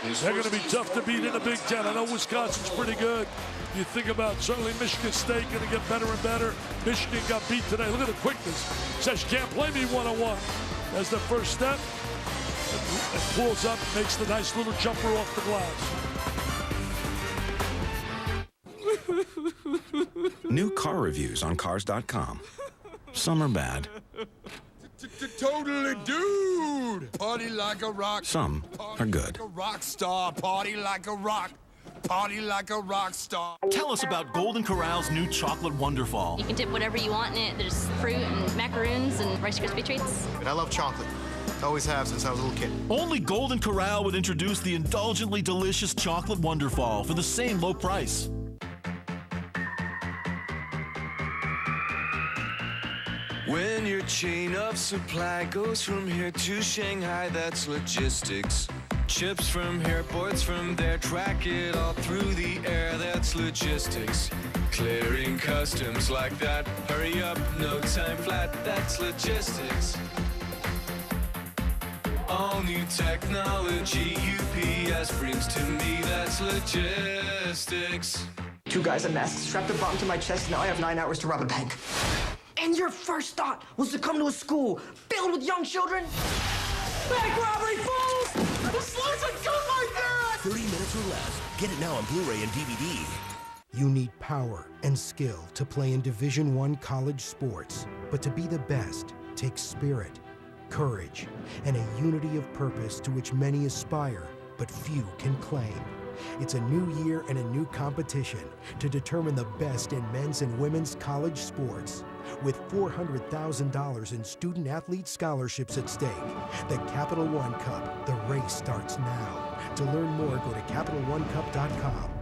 They're going to be tough to beat in the Big Ten. I know Wisconsin's pretty good. You think about certainly Michigan State going to get better and better. Michigan got beat today. Look at the quickness. Says you can't play me one-on-one. That's the first step. It pulls up, makes the nice little jumper off the glass. New car reviews on Cars.com. Some are bad. Totally, dude. Party like a rock. Some are good. Like a rock star. Party like a rock. Party like a rock star. Tell us about Golden Corral's new chocolate Wonderfall. You can dip whatever you want in it. There's fruit and macaroons and Rice Krispie treats. I love chocolate. Always have since I was a little kid. Only Golden Corral would introduce the indulgently delicious chocolate Wonderfall for the same low price. When you're chain of supply goes from here to Shanghai, that's logistics. Ships from here, boards from there, track it all through the air, that's logistics. Clearing customs like that, hurry up, no time flat, that's logistics. All new technology UPS brings to me, that's logistics. 2 guys in masks strapped a bomb to my chest, now I have 9 hours to rob a bank. And your first thought was to come to a school filled with young children? Bank robbery, fools! The slugs are good like that! 30 minutes or less. Get it now on Blu-ray and DVD. You need power and skill to play in Division I college sports. But to be the best takes spirit, courage, and a unity of purpose to which many aspire, but few can claim. It's a new year and a new competition to determine the best in men's and women's college sports. With $400,000 in student-athlete scholarships at stake, the Capital One Cup, the race starts now. To learn more, go to CapitalOneCup.com.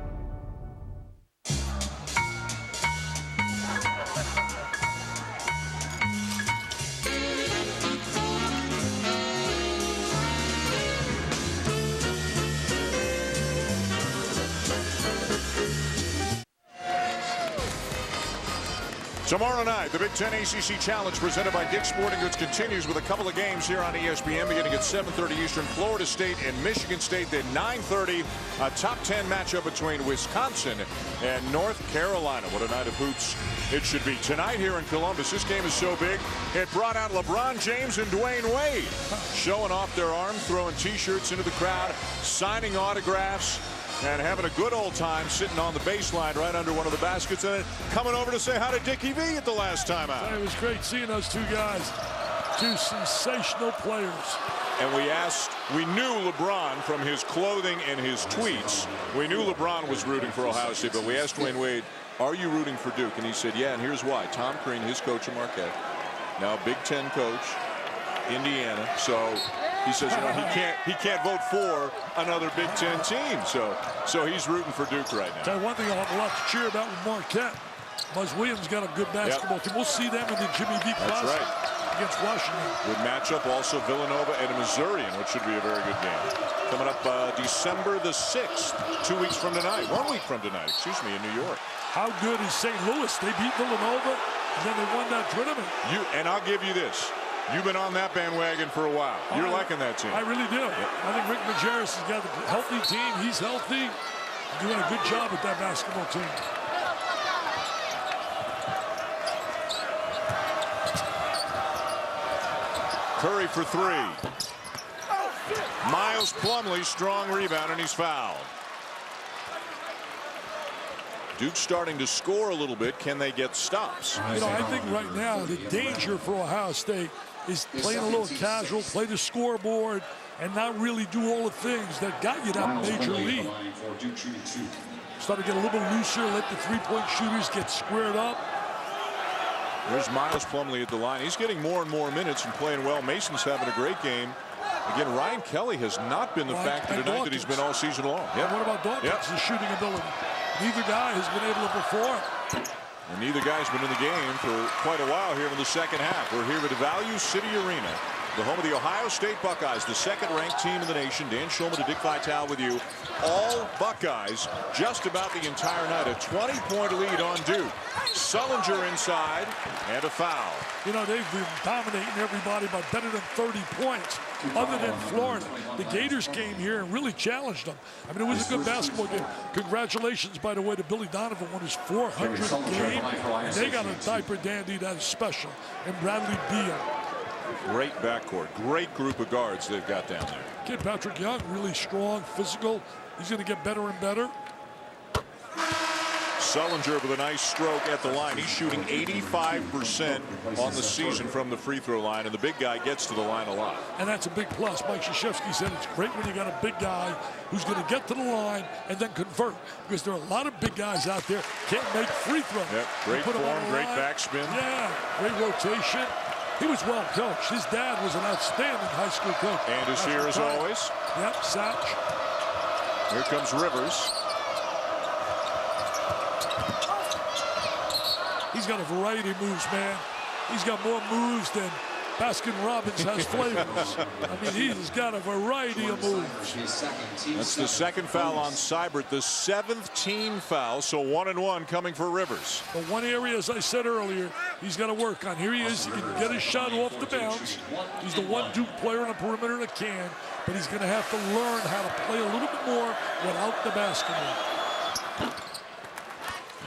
Tomorrow night, the Big Ten ACC Challenge presented by Dick's Sporting Goods continues with a couple of games here on ESPN beginning at 7:30 Eastern. Florida State and Michigan State. Then 9:30, a top 10 matchup between Wisconsin and North Carolina. What a night of hoops it should be. Tonight here in Columbus, this game is so big, it brought out LeBron James and Dwayne Wade showing off their arms, throwing T-shirts into the crowd, signing autographs, and having a good old time sitting on the baseline right under one of the baskets and then coming over to say hi to Dickie V at the last time out. It was great seeing those 2 guys, 2 sensational players. And we knew LeBron from his clothing and his tweets. We knew LeBron was rooting for Ohio State, but we asked Dwayne Wade, are you rooting for Duke? And he said, yeah, and here's why. Tom Crean, his coach at Marquette, now Big Ten coach, Indiana. So he says, you know, he can't vote for another Big Ten team. So he's rooting for Duke right now. Tell you one thing I'll have a lot to cheer about with Marquette. Buzz Williams got a good basketball team. We'll see them in the Jimmy V Classic against Washington. Good matchup. Also Villanova and Missouri, which should be a very good game. Coming up December the 6th, 2 weeks from tonight. 1 week from tonight, excuse me, in New York. How good is St. Louis? They beat Villanova, and then they won that tournament. And I'll give you this. You've been on that bandwagon for a while. You're liking that team. I really do. Yep. I think Rick Majerus has got a healthy team. He's healthy. Doing a good job with that basketball team. Curry for 3. Miles Plumlee, strong rebound, and he's fouled. Duke's starting to score a little bit. Can they get stops? You know, I think right now the danger for Ohio State is playing a little casual, play the scoreboard, and not really do all the things that got you that major lead. Start to get a little bit looser, let the three-point shooters get squared up. There's Miles Plumlee at the line. He's getting more and more minutes and playing well. Mason's having a great game. Again, Ryan Kelly has not been the factor tonight that he's been all season long. Yep. What about Dawkins' shooting ability? Neither guy has been able to perform. And neither guy's been in the game for quite a while here in the second half. We're here at Value City Arena, the home of the Ohio State Buckeyes, the second-ranked team in the nation. Dan Schulman and Dick Vitale with you. All Buckeyes just about the entire night. A 20-point lead on Duke. Sullinger inside and a foul. You know, they've been dominating everybody by better than 30 points, other than Florida. The Gators came here and really challenged them. I mean, it was a good basketball game. Congratulations, by the way, to Billy Donovan, won his 400th game. And they got a diaper dandy that is special, and Bradley Beal. Great backcourt. Great group of guards they've got down there. Kid Patrick Young, really strong, physical. He's going to get better and better. Sullinger with a nice stroke at the line. He's shooting 85% on the season from the free throw line, and the big guy gets to the line a lot. And that's a big plus. Mike Krzyzewski said it's great when you got a big guy who's going to get to the line and then convert, because there are a lot of big guys out there can't make free throws. Yep. Great form, great backspin. Yeah, great rotation. He was well coached. His dad was an outstanding high school coach. And is here as always. Yep, Satch. Here comes Rivers. He's got a variety of moves, man. He's got more moves than Baskin-Robbins has flavors. I mean, he's got a variety of moves. That's the second foul on Seibert, the 7th team foul, so 1-1 coming for Rivers. The one area, as I said earlier, he's got to work on. Here he is. He can get his shot off the bounce. He's the one Duke player on the perimeter that can, but he's going to have to learn how to play a little bit more without the basketball.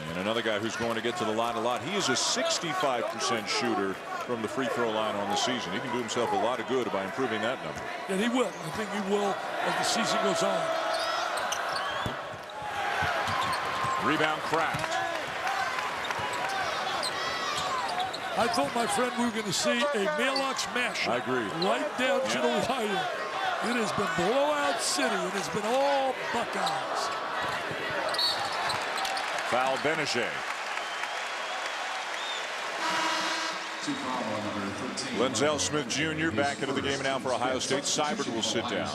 And another guy who's going to get to the line a lot. He is a 65% shooter from the free throw line on the season. He can do himself a lot of good by improving that number. And he will. I think he will as the season goes on. Rebound Kraft. I thought, my friend, we were going to see a Maalox matchup. I agree. Right down to the wire. It has been blowout city. It has been all Buckeyes. Foul Benachet. Lenzel Smith Jr. back into the game now for Ohio State. Seibert will sit down.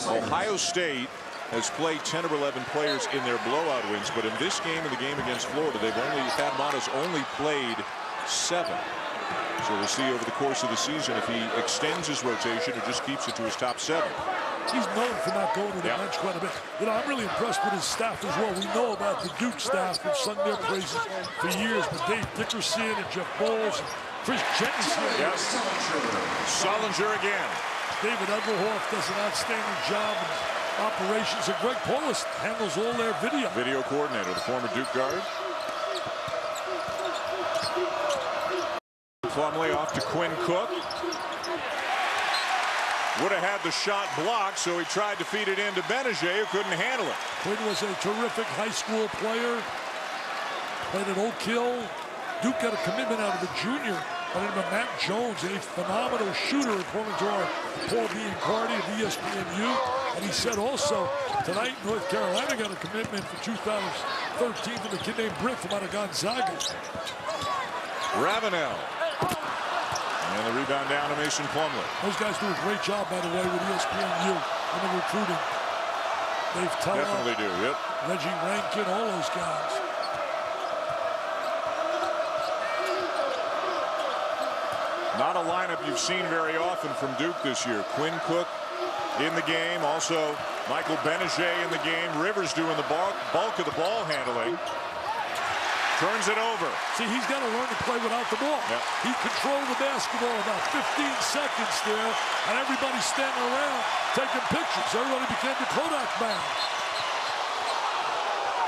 Ohio State has played 10 or 11 players in their blowout wins, but in this game and the game against Florida, Thad Matta's only played 7. So we'll see over the course of the season if he extends his rotation or just keeps it to his top 7. He's known for not going to the bench quite a bit. You know, I'm really impressed with his staff as well. We know about the Duke staff who've sung their praises for years, but Dave Dickerson and Jeff Bowles and Chris Jennings here. Yes. Solinger again. David Eberhoff does an outstanding job in operations, and Greg Paulus handles all their video. Video coordinator, the former Duke guard. Plumlee off to Quinn Cook. Would have had the shot blocked, so he tried to feed it into Benachet, who couldn't handle it. Quinn was a terrific high school player. Played at Oak Hill. Duke got a commitment out of a junior by the name of Matt Jones, a phenomenal shooter, according to our Paul B. Cardi of ESPNU. And he said also, tonight North Carolina got a commitment for 2013 from a kid named Britt from out of Gonzaga. Ravenel. And the rebound down to Mason Plumlee. Those guys do a great job, by the way, with ESPNU in the recruiting. They've definitely do, yep. Reggie Rankin, all those guys. Not a lineup you've seen very often from Duke this year. Quinn Cook in the game. Also, Michael Benachet in the game. Rivers doing the bulk of the ball handling. Turns it over. See, he's got to learn to play without the ball. Yep. He controlled the basketball about 15 seconds there, and everybody's standing around taking pictures. Everybody became the Kodak man.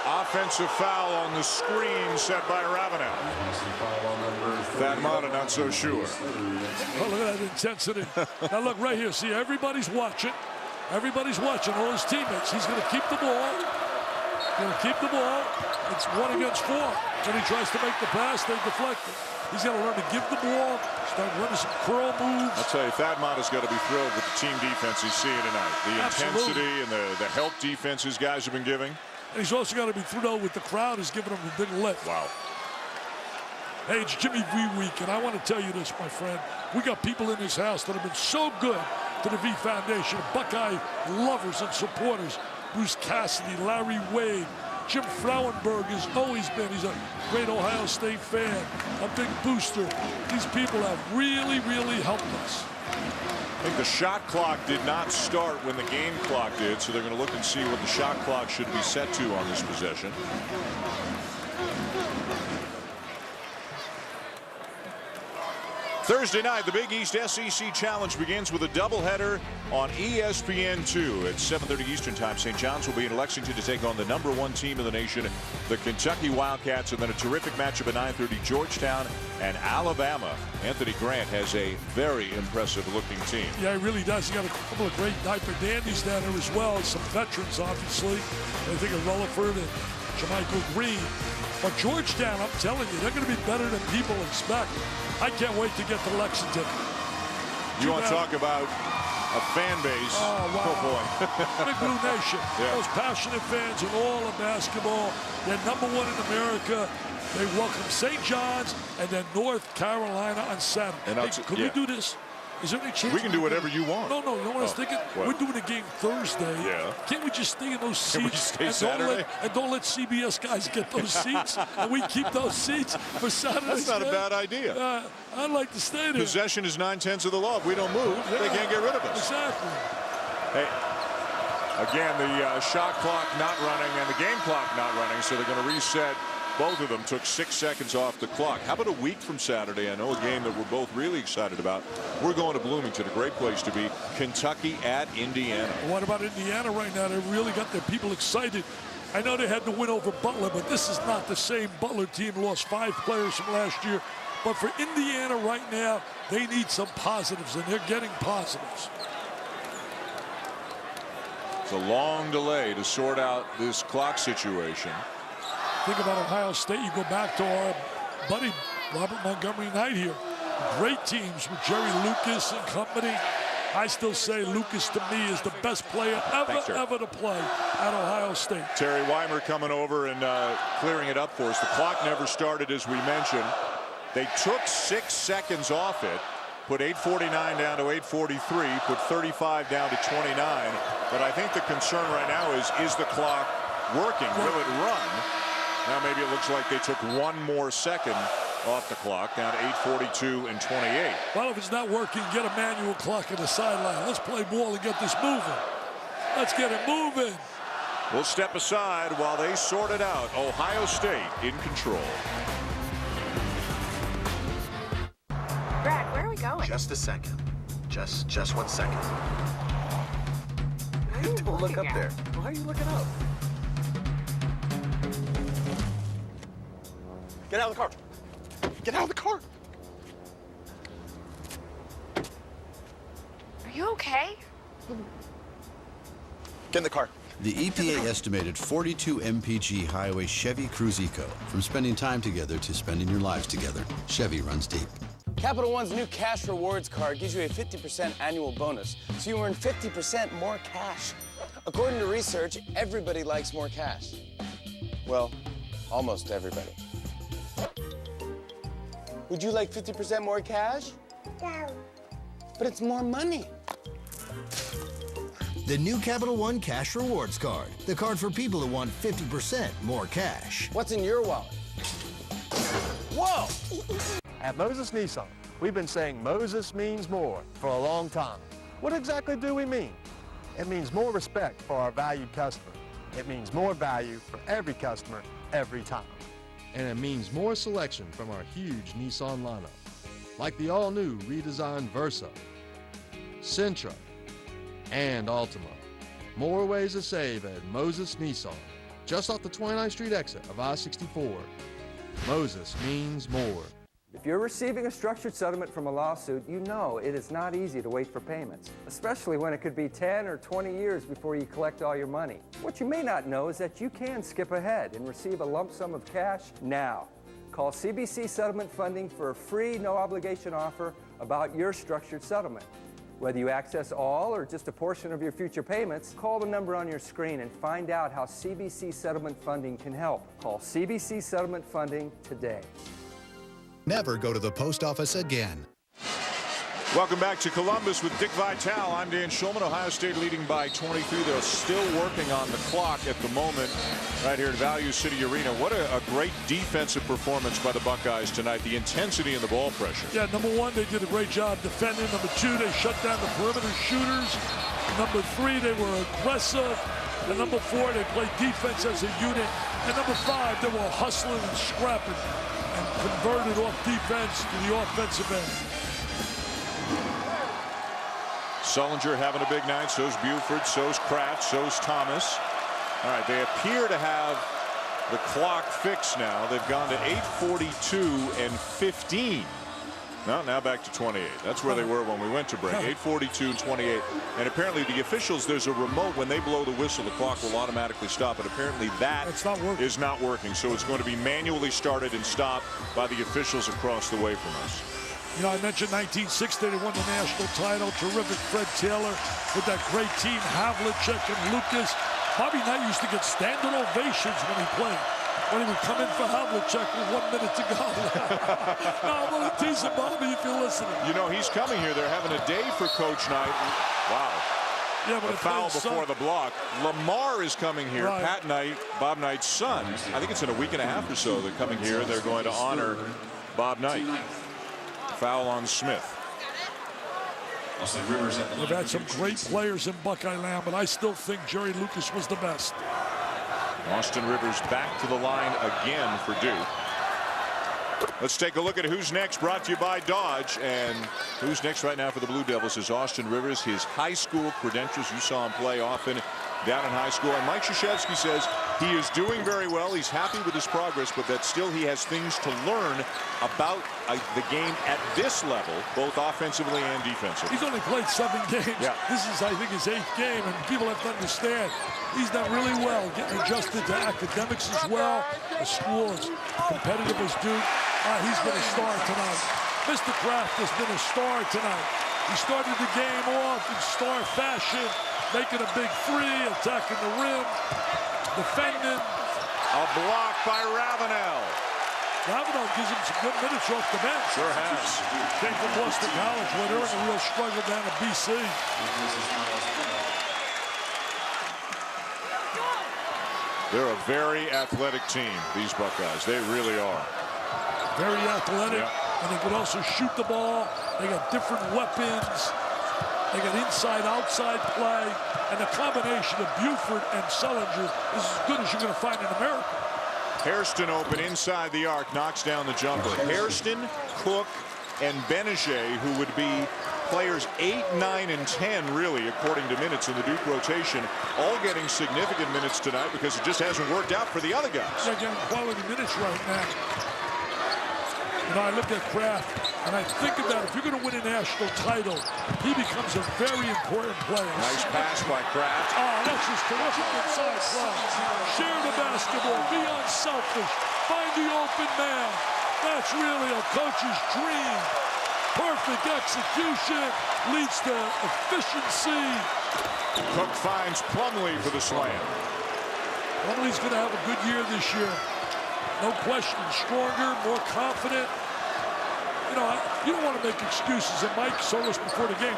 Offensive foul on the screen set by Ravenel. Thad Matta not so sure. Oh, look at that intensity. Now look right here. See, everybody's watching. Everybody's watching, all his teammates. He's going to keep the ball. Going to keep the ball. It's 1 against 4. Then he tries to make the pass. They deflect it. He's got to learn to give the ball, start running some curl moves. I'll tell you, Thad Matta's got to be thrilled with the team defense he's seeing tonight. The intensity and the help defense his guys have been giving. And he's also got to be thrilled with the crowd is giving him a big lift. Wow. Hey, it's Jimmy V week, and I want to tell you this, my friend. We got people in this house that have been so good to the V Foundation, Buckeye lovers and supporters. Bruce Cassidy, Larry Wade, Jim Frauenberg has always been. He's a great Ohio State fan, a big booster. These people have really, really helped us. I think the shot clock did not start when the game clock did, so they're going to look and see what the shot clock should be set to on this possession. Thursday night, the Big East SEC Challenge begins with a doubleheader on ESPN2 at 7:30 Eastern Time. St. John's will be in Lexington to take on the #1 team in the nation, the Kentucky Wildcats, and then a terrific matchup at 9:30, Georgetown and Alabama. Anthony Grant has a very impressive-looking team. Yeah, he really does. He got a couple of great diaper dandies down there as well. Some veterans, obviously. I think of Relaford and Jermichael Green. But Georgetown, I'm telling you, they're going to be better than people expect. I can't wait to get to Lexington. You want to talk about a fan base? Oh, wow. Oh, boy. Big Blue Nation. Yeah. Those passionate fans in all of basketball. They're #1 in America. They welcome St. John's and then North Carolina on Saturday. And hey, could we do this? Is there any chance? We can do whatever you want. No, you know what I was thinking? What? We're doing a game Thursday. Yeah. Can't we just stay in those seats? Can we stay Saturday? Don't let CBS guys get those seats, and we keep those seats for Saturday. That's not a bad idea. I'd like to stay there. Possession is 9/10 of the law. If we don't move, they can't get rid of us. Exactly. Hey, again, the shot clock not running and the game clock not running, so they're going to reset. Both of them took 6 seconds off the clock. How about a week from Saturday? I know a game that we're both really excited about. We're going to Bloomington, a great place to be. Kentucky at Indiana. What about Indiana right now? They really got their people excited. I know they had to win over Butler, but this is not the same Butler team. Lost 5 players from last year. But for Indiana right now, they need some positives, and they're getting positives. It's a long delay to sort out this clock situation. Think about Ohio State. You go back to our buddy Robert Montgomery Knight here. Great teams with Jerry Lucas and company. I still say Lucas, to me, is the best player ever to play at Ohio State. Terry Weimer coming over and clearing it up for us. The clock never started, as we mentioned. They took 6 seconds off it, put 8:49 down to 8:43, put 35 down to 29. But I think the concern right now is the clock working? Will it run? Now maybe it looks like they took 1 more second off the clock, down to 8:42 and 28. Well, if it's not working, get a manual clock at the sideline. Let's play ball and get this moving. Let's get it moving. We'll step aside while they sort it out. Ohio State in control. Brad, where are we going? Just a second. Just 1 second. Don't look up there. Why are you looking up? Get out of the car. Get out of the car. Are you okay? Get in the car. The EPA estimated 42 mpg highway Chevy Cruise Eco. From spending time together to spending your lives together, Chevy runs deep. Capital One's new cash rewards card gives you a 50% annual bonus, so you earn 50% more cash. According to research, everybody likes more cash. Well, almost everybody. Would you like 50% more cash? No. But it's more money. The new Capital One Cash Rewards Card. The card for people who want 50% more cash. What's in your wallet? Whoa! At Moses Nissan, we've been saying Moses means more for a long time. What exactly do we mean? It means more respect for our valued customer. It means more value for every customer, every time. And it means more selection from our huge Nissan lineup, like the all-new redesigned Versa, Sentra, and Altima. More ways to save at Moses Nissan, just off the 29th Street exit of I-64. Moses means more. If you're receiving a structured settlement from a lawsuit, you know it is not easy to wait for payments, especially when it could be 10 or 20 years before you collect all your money. What you may not know is that you can skip ahead and receive a lump sum of cash now. Call CBC Settlement Funding for a free, no-obligation offer about your structured settlement. Whether you access all or just a portion of your future payments, call the number on your screen and find out how CBC Settlement Funding can help. Call CBC Settlement Funding today. Never go to the post office again. Welcome back to Columbus with Dick Vitale. I'm Dan Schulman. Ohio State leading by 23. They're still working on the clock at the moment right here at Value City Arena. What a great defensive performance by the Buckeyes tonight. The intensity and the ball pressure. Yeah, number 1, they did a great job defending. Number 2, they shut down the perimeter shooters. Number 3, they were aggressive. And number 4, they played defense as a unit. And number 5, they were hustling and scrapping and converted off defense to the offensive end. Sullinger having a big night. So's Buford. So's Kraft. So's Thomas. All right, they appear to have the clock fixed now. They've gone to 8:42 and 15. Now back to 28. That's where they were when we went to break. 8:42 and 28. And apparently the officials, there's a remote. When they blow the whistle, the clock will automatically stop. But apparently that is not working. So it's going to be manually started and stopped by the officials across the way from us. You know, I mentioned 1960, they won the national title. Terrific Fred Taylor with that great team, Havlicek and Lucas. Bobby Knight used to get standing ovations when he played. when he would come in for Havlicek with 1 minute to go. No, I'm only teasing, Bobby, if you're listening. You know, he's coming here. They're having a day for Coach Knight. Wow. Yeah, but a foul before the block. Lamar is coming here. Right. Pat Knight, Bob Knight's son. I think it's in a week and a half or so they're coming here. They're going to honor Bob Knight. Foul on Smith. They've had some great players in Buckeye Land, but I still think Jerry Lucas was the best. Austin Rivers back to the line again for Duke. Let's take a look at who's next, brought to you by Dodge. And who's next right now for the Blue Devils is Austin Rivers. His high school credentials, you saw him play often down in high school. And Mike Krzyzewski says he is doing very well. He's happy with his progress, but that still he has things to learn about the game at this level, both offensively and defensively. He's only played 7 games. Yeah. This is, I think, his 8th game, and people have to understand he's done really well getting adjusted to academics as well. The school is competitive as Duke. He's been a star tonight. Mr. Kraft has been a star tonight. He started the game off in star fashion, making a big three, attacking the rim, defending. A block by Ravenel. Ravenel gives him some good minutes off the bench. Sure has. Came from Boston College, where they're in a real struggle down at BC. They're a very athletic team, these Buckeyes. They really are. Very athletic, and they could also shoot the ball. They got different weapons. They got inside-outside play, and the combination of Buford and Sullinger is as good as you're going to find in America. Hairston open inside the arc, knocks down the jumper. Hairston, Cook, and Benege, who would be players 8, 9, and 10, really, according to minutes in the Duke rotation, all getting significant minutes tonight because it just hasn't worked out for the other guys. They're getting quality minutes right now. You know, I look at Kraft, and I think about if you're going to win a national title, he becomes a very important player. Nice pass by Kraft. Oh, that's just terrific inside play. Share the basketball, be unselfish, find the open man. That's really a coach's dream. Perfect execution leads to efficiency. Cook finds Plumlee for the slam. Plumlee's going to have a good year this year. No question, stronger, more confident. You know, you don't want to make excuses. And Mike told us before the game,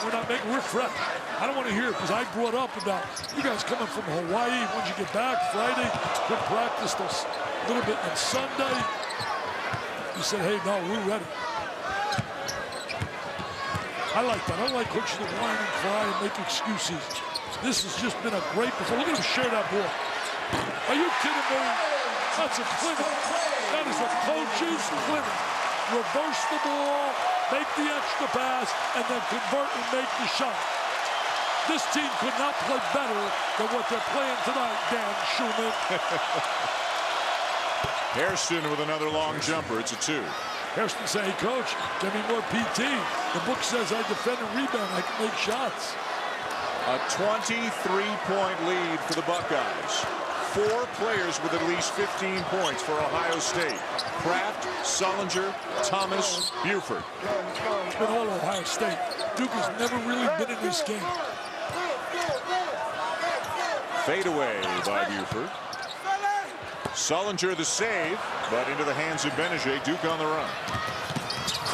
we're fresh. I don't want to hear it because I brought up about you guys coming from Hawaii. When you get back Friday, good practice a little bit on Sunday. He said, hey, no, we're ready. I like that. I don't like coaches that whine and cry and make excuses. This has just been a great performance. Look at him share that ball. Are you kidding me? That's a clinic. That is a coach's clinic. Reverse the ball, make the extra pass, and then convert and make the shot. This team could not play better than what they're playing tonight, Dan Schumann. Hairston with another long jumper. It's a 2. Hairston saying, hey, coach, give me more PT. The book says I defend and rebound. I can make shots. A 23-point lead for the Buckeyes. 4 players with at least 15 points for Ohio State. Kraft, Sullinger, Thomas, Buford. It's been all Ohio State. Duke has never really been in this game. Fade away by Buford. Sullinger the save, but into the hands of Benege. Duke on the run.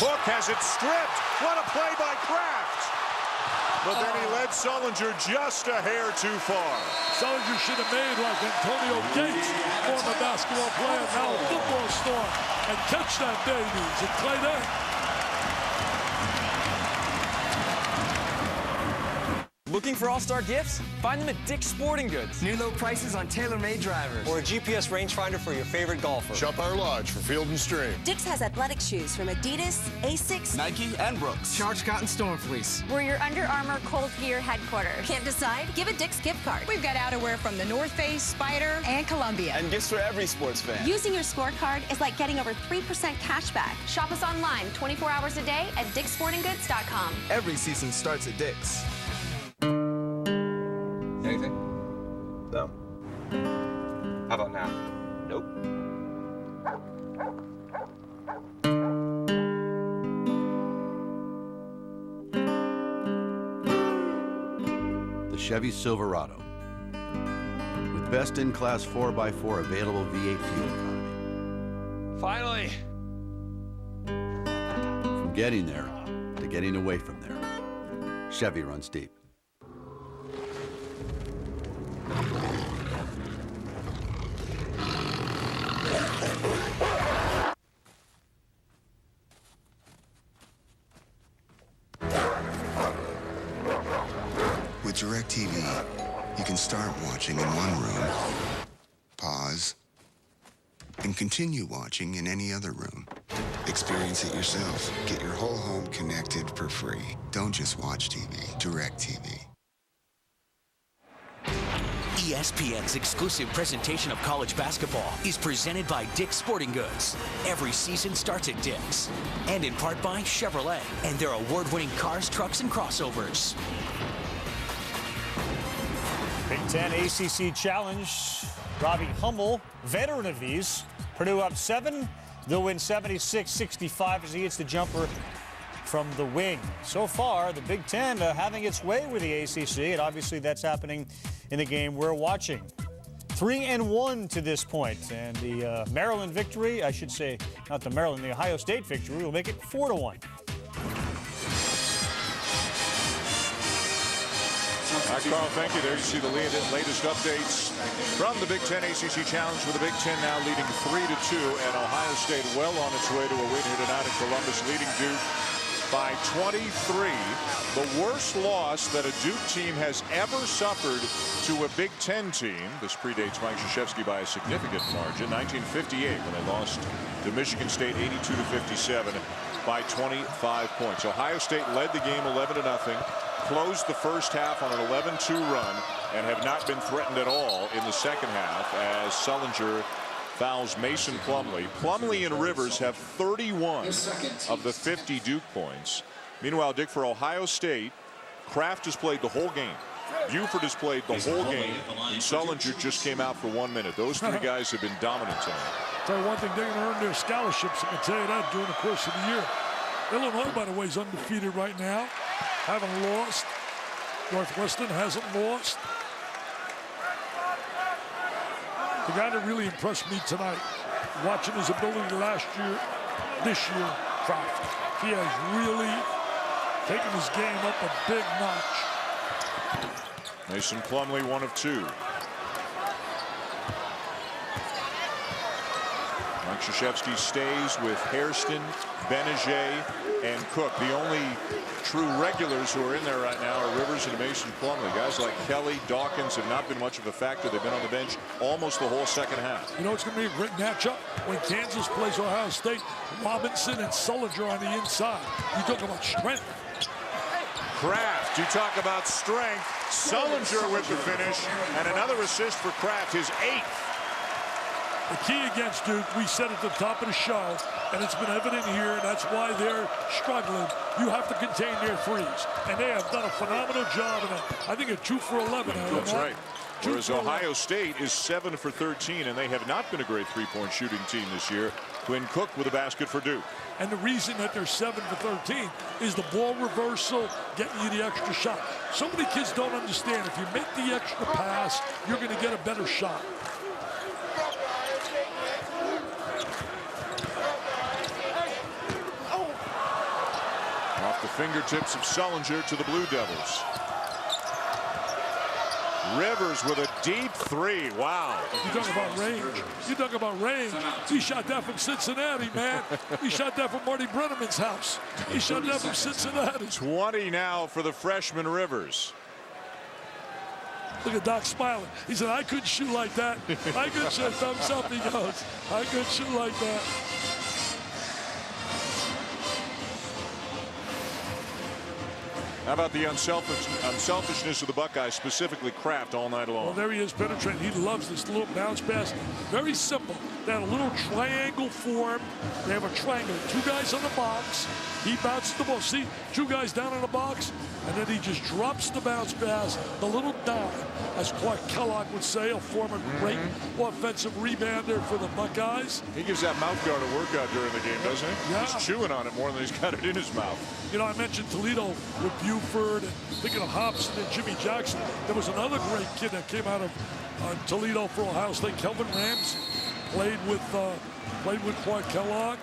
Cook has it stripped. What a play by Kraft. But then he led Sullinger just a hair too far. Sullinger should have made like Antonio Gates, former basketball player, now a football star, and catch that baby. He's a tight end. Looking for all-star gifts? Find them at Dick's Sporting Goods. New low prices on tailor-made drivers. Or a GPS rangefinder for your favorite golfer. Shop our lodge for Field and Stream. Dick's has athletic shoes from Adidas, Asics, Nike, and Brooks. Charged Cotton Storm Fleece. We're your Under Armour Cold Gear headquarters. Can't decide? Give a Dick's gift card. We've got outerwear from the North Face, Spider, and Columbia. And gifts for every sports fan. Using your scorecard is like getting over 3% cash back. Shop us online 24 hours a day at dickssportinggoods.com. Every season starts at Dick's. Anything? No. How about now? Nope. The Chevy Silverado. With best-in-class 4x4 available V8 fuel economy, Finally. From getting there to getting away from there, Chevy runs deep. With DirecTV, you can start watching in one room, pause, and continue watching in any other room. Experience it yourself. Get your whole home connected for free. Don't just watch TV. DirecTV. ESPN's exclusive presentation of college basketball is presented by Dick's Sporting Goods. Every season starts at Dick's. And in part by Chevrolet and their award-winning cars, trucks, and crossovers. Big Ten ACC Challenge. Robbie Hummel, veteran of these. Purdue up 7. They'll win 76-65 as he hits the jumper from the wing. So far, the Big Ten having its way with the ACC, and obviously that's happening in the game we're watching. 3-1 to this point, and the Maryland victory, I should say, not the Maryland, the Ohio State victory will make it 4-1. All right, Carl, thank you. There you see the latest updates from the Big Ten ACC Challenge, with the Big Ten now leading 3-2, and Ohio State well on its way to a win here tonight in Columbus, leading Duke by 23. The worst loss that a Duke team has ever suffered to a Big Ten team. This predates Mike Krzyzewski by a significant margin. 1958, when they lost to Michigan State 82-57 by 25 points. Ohio State led the game 11-0. Closed the first half on an 11-2 run and have not been threatened at all in the second half as Sullinger fouls Mason Plumlee. Plumlee and Rivers have 31 of the 50 Duke points. Meanwhile, Dick, for Ohio State, Kraft has played the whole game. Buford has played the whole game, and Sullinger just came out for 1 minute. Those three guys have been dominant tonight. Tell you one thing, they're going to earn their scholarships. I can tell you that during the course of the year. Illinois, by the way, is undefeated right now. Haven't lost. Northwestern hasn't lost. The guy that really impressed me tonight, watching his ability last year, this year, Kraft. He has really taken his game up a big notch. Mason Plumlee, 1 of 2. Mike Krzyzewski stays with Hairston, Benajay, and Cook. The only true regulars who are in there right now are Rivers and Mason Plumlee. Guys like Kelly, Dawkins have not been much of a factor. They've been on the bench almost the whole second half. You know, it's going to be a great matchup when Kansas plays Ohio State. Robinson and Sullinger on the inside. You talk about strength. Kraft, you talk about strength. Sullinger with the finish, and another assist for Kraft, his 8th. The key against Duke, we said at the top of the show, and it's been evident here, and that's why they're struggling. You have to contain their threes, and they have done a phenomenal job. And I think a 2 for 11. That's right. Whereas Ohio State is 7 for 13, and they have not been a great three-point shooting team this year. Quinn Cook with a basket for Duke. And the reason that they're 7 for 13 is the ball reversal, getting you the extra shot. So many kids don't understand. If you make the extra pass, you're going to get a better shot. Off the fingertips of Sullinger to the Blue Devils. Rivers with a deep 3. Wow. You talk about range. You talk about range. He shot that from Cincinnati, man. He shot that from Marty Brenneman's house. He shot that from Cincinnati. 20 now for the freshman Rivers. Look at Doc smiling. He said, I couldn't shoot like that. I couldn't shoot. Thumbs up, he goes. I couldn't shoot like that. How about the unselfishness of the Buckeyes, specifically Kraft, all night long? Well, there he is penetrating. He loves this little bounce pass. Very simple. They had a little triangle form. They have a triangle. 2 guys on the box. He bounces the ball. See, 2 guys down in the box. And then he just drops the bounce pass, the little dime, as Clark Kellogg would say, a former great offensive rebounder for the Buckeyes. He gives that mouth guard a workout during the game, doesn't he? Yeah. He's chewing on it more than he's got it in his mouth. You know, I mentioned Toledo with Buford and thinking of Hobson and Jimmy Jackson. There was another great kid that came out of Toledo for Ohio State, Kelvin Ramsey. Played with Played with Clark Kellogg.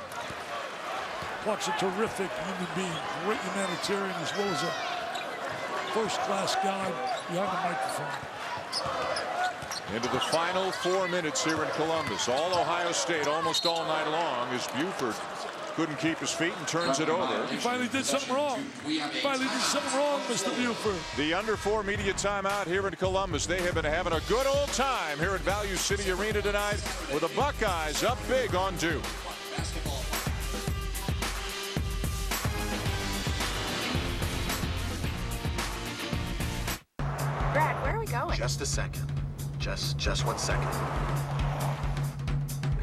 Clark's a terrific human being, great humanitarian, as well as a first-class guy behind the microphone. Into the final 4 minutes here in Columbus. All Ohio State almost all night long as Buford couldn't keep his feet and turns it over. He finally did something wrong. Mr. Buford. The under 4 media timeout here in Columbus. They have been having a good old time here at Value City Arena tonight with the Buckeyes up big on Duke. Brad, where are we going? Just a second. Just 1 second.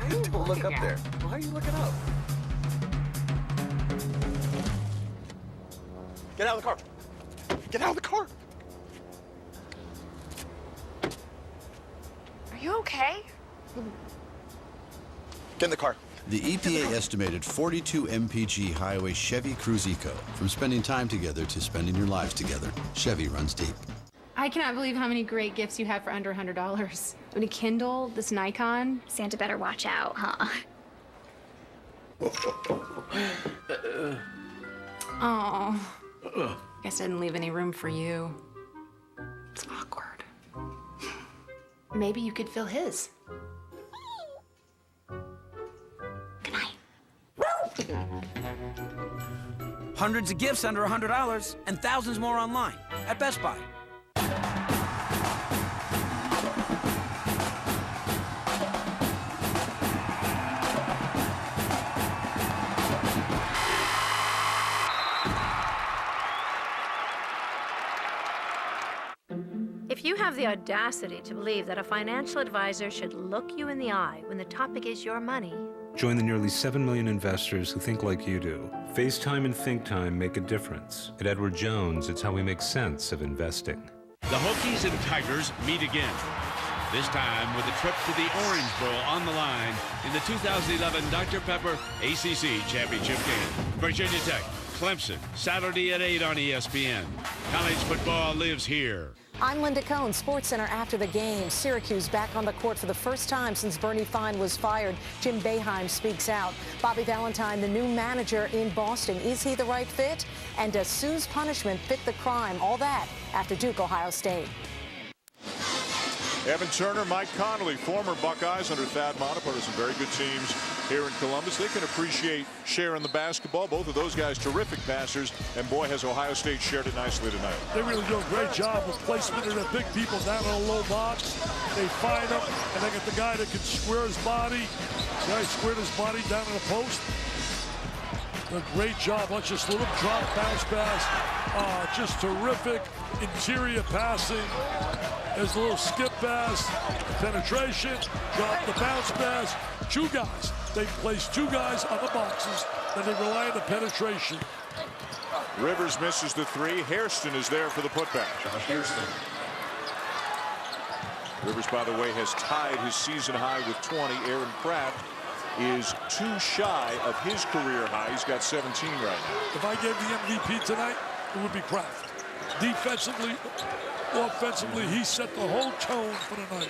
Don't look up there. Why are you looking up? Get out of the car. Get out of the car. Are you okay? Get in the car. The EPA estimated 42 mpg highway Chevy Cruze Eco. From spending time together to spending your lives together, Chevy runs deep. I cannot believe how many great gifts you have for under $100. When a Kindle, this Nikon. Santa better watch out, huh? Oh. Guess I didn't leave any room for you. It's awkward. Maybe you could fill his. Good night. Hundreds of gifts under $100 and thousands more online at Best Buy. If you have the audacity to believe that a financial advisor should look you in the eye when the topic is your money, join the nearly 7 million investors who think like you do. FaceTime and Think Time make a difference. At Edward Jones, it's how we make sense of investing. The Hokies and Tigers meet again. This time with a trip to the Orange Bowl on the line in the 2011 Dr. Pepper ACC Championship game. Virginia Tech, Clemson, Saturday at 8 on ESPN. College football lives here. I'm Linda Cohn, SportsCenter after the game. Syracuse back on the court for the first time since Bernie Fine was fired. Jim Boeheim speaks out. Bobby Valentine, the new manager in Boston. Is he the right fit? And does Sue's punishment fit the crime? All that after Duke, Ohio State. Evan Turner, Mike Connolly, former Buckeyes under Thad Matta, part of some very good teams here in Columbus. They can appreciate sharing the basketball. Both of those guys terrific passers, and boy, has Ohio State shared it nicely tonight. They really do a great job with placement of their big people down in a low box. They find them, and they get the guy that can square his body. The guy squared his body down in the post. A great job. Watch this little drop bounce pass. Just terrific interior passing. There's a little skip pass, penetration, drop the bounce pass. Two guys. They place two guys on the boxes, and they rely on the penetration. Rivers misses the three. Hairston is there for the putback. Rivers, by the way, has tied his season high with 20. Aaron Kraft is too shy of his career high. He's got 17 right now. If I gave the MVP tonight, it would be Kraft. Defensively, offensively, he set the whole tone for the night.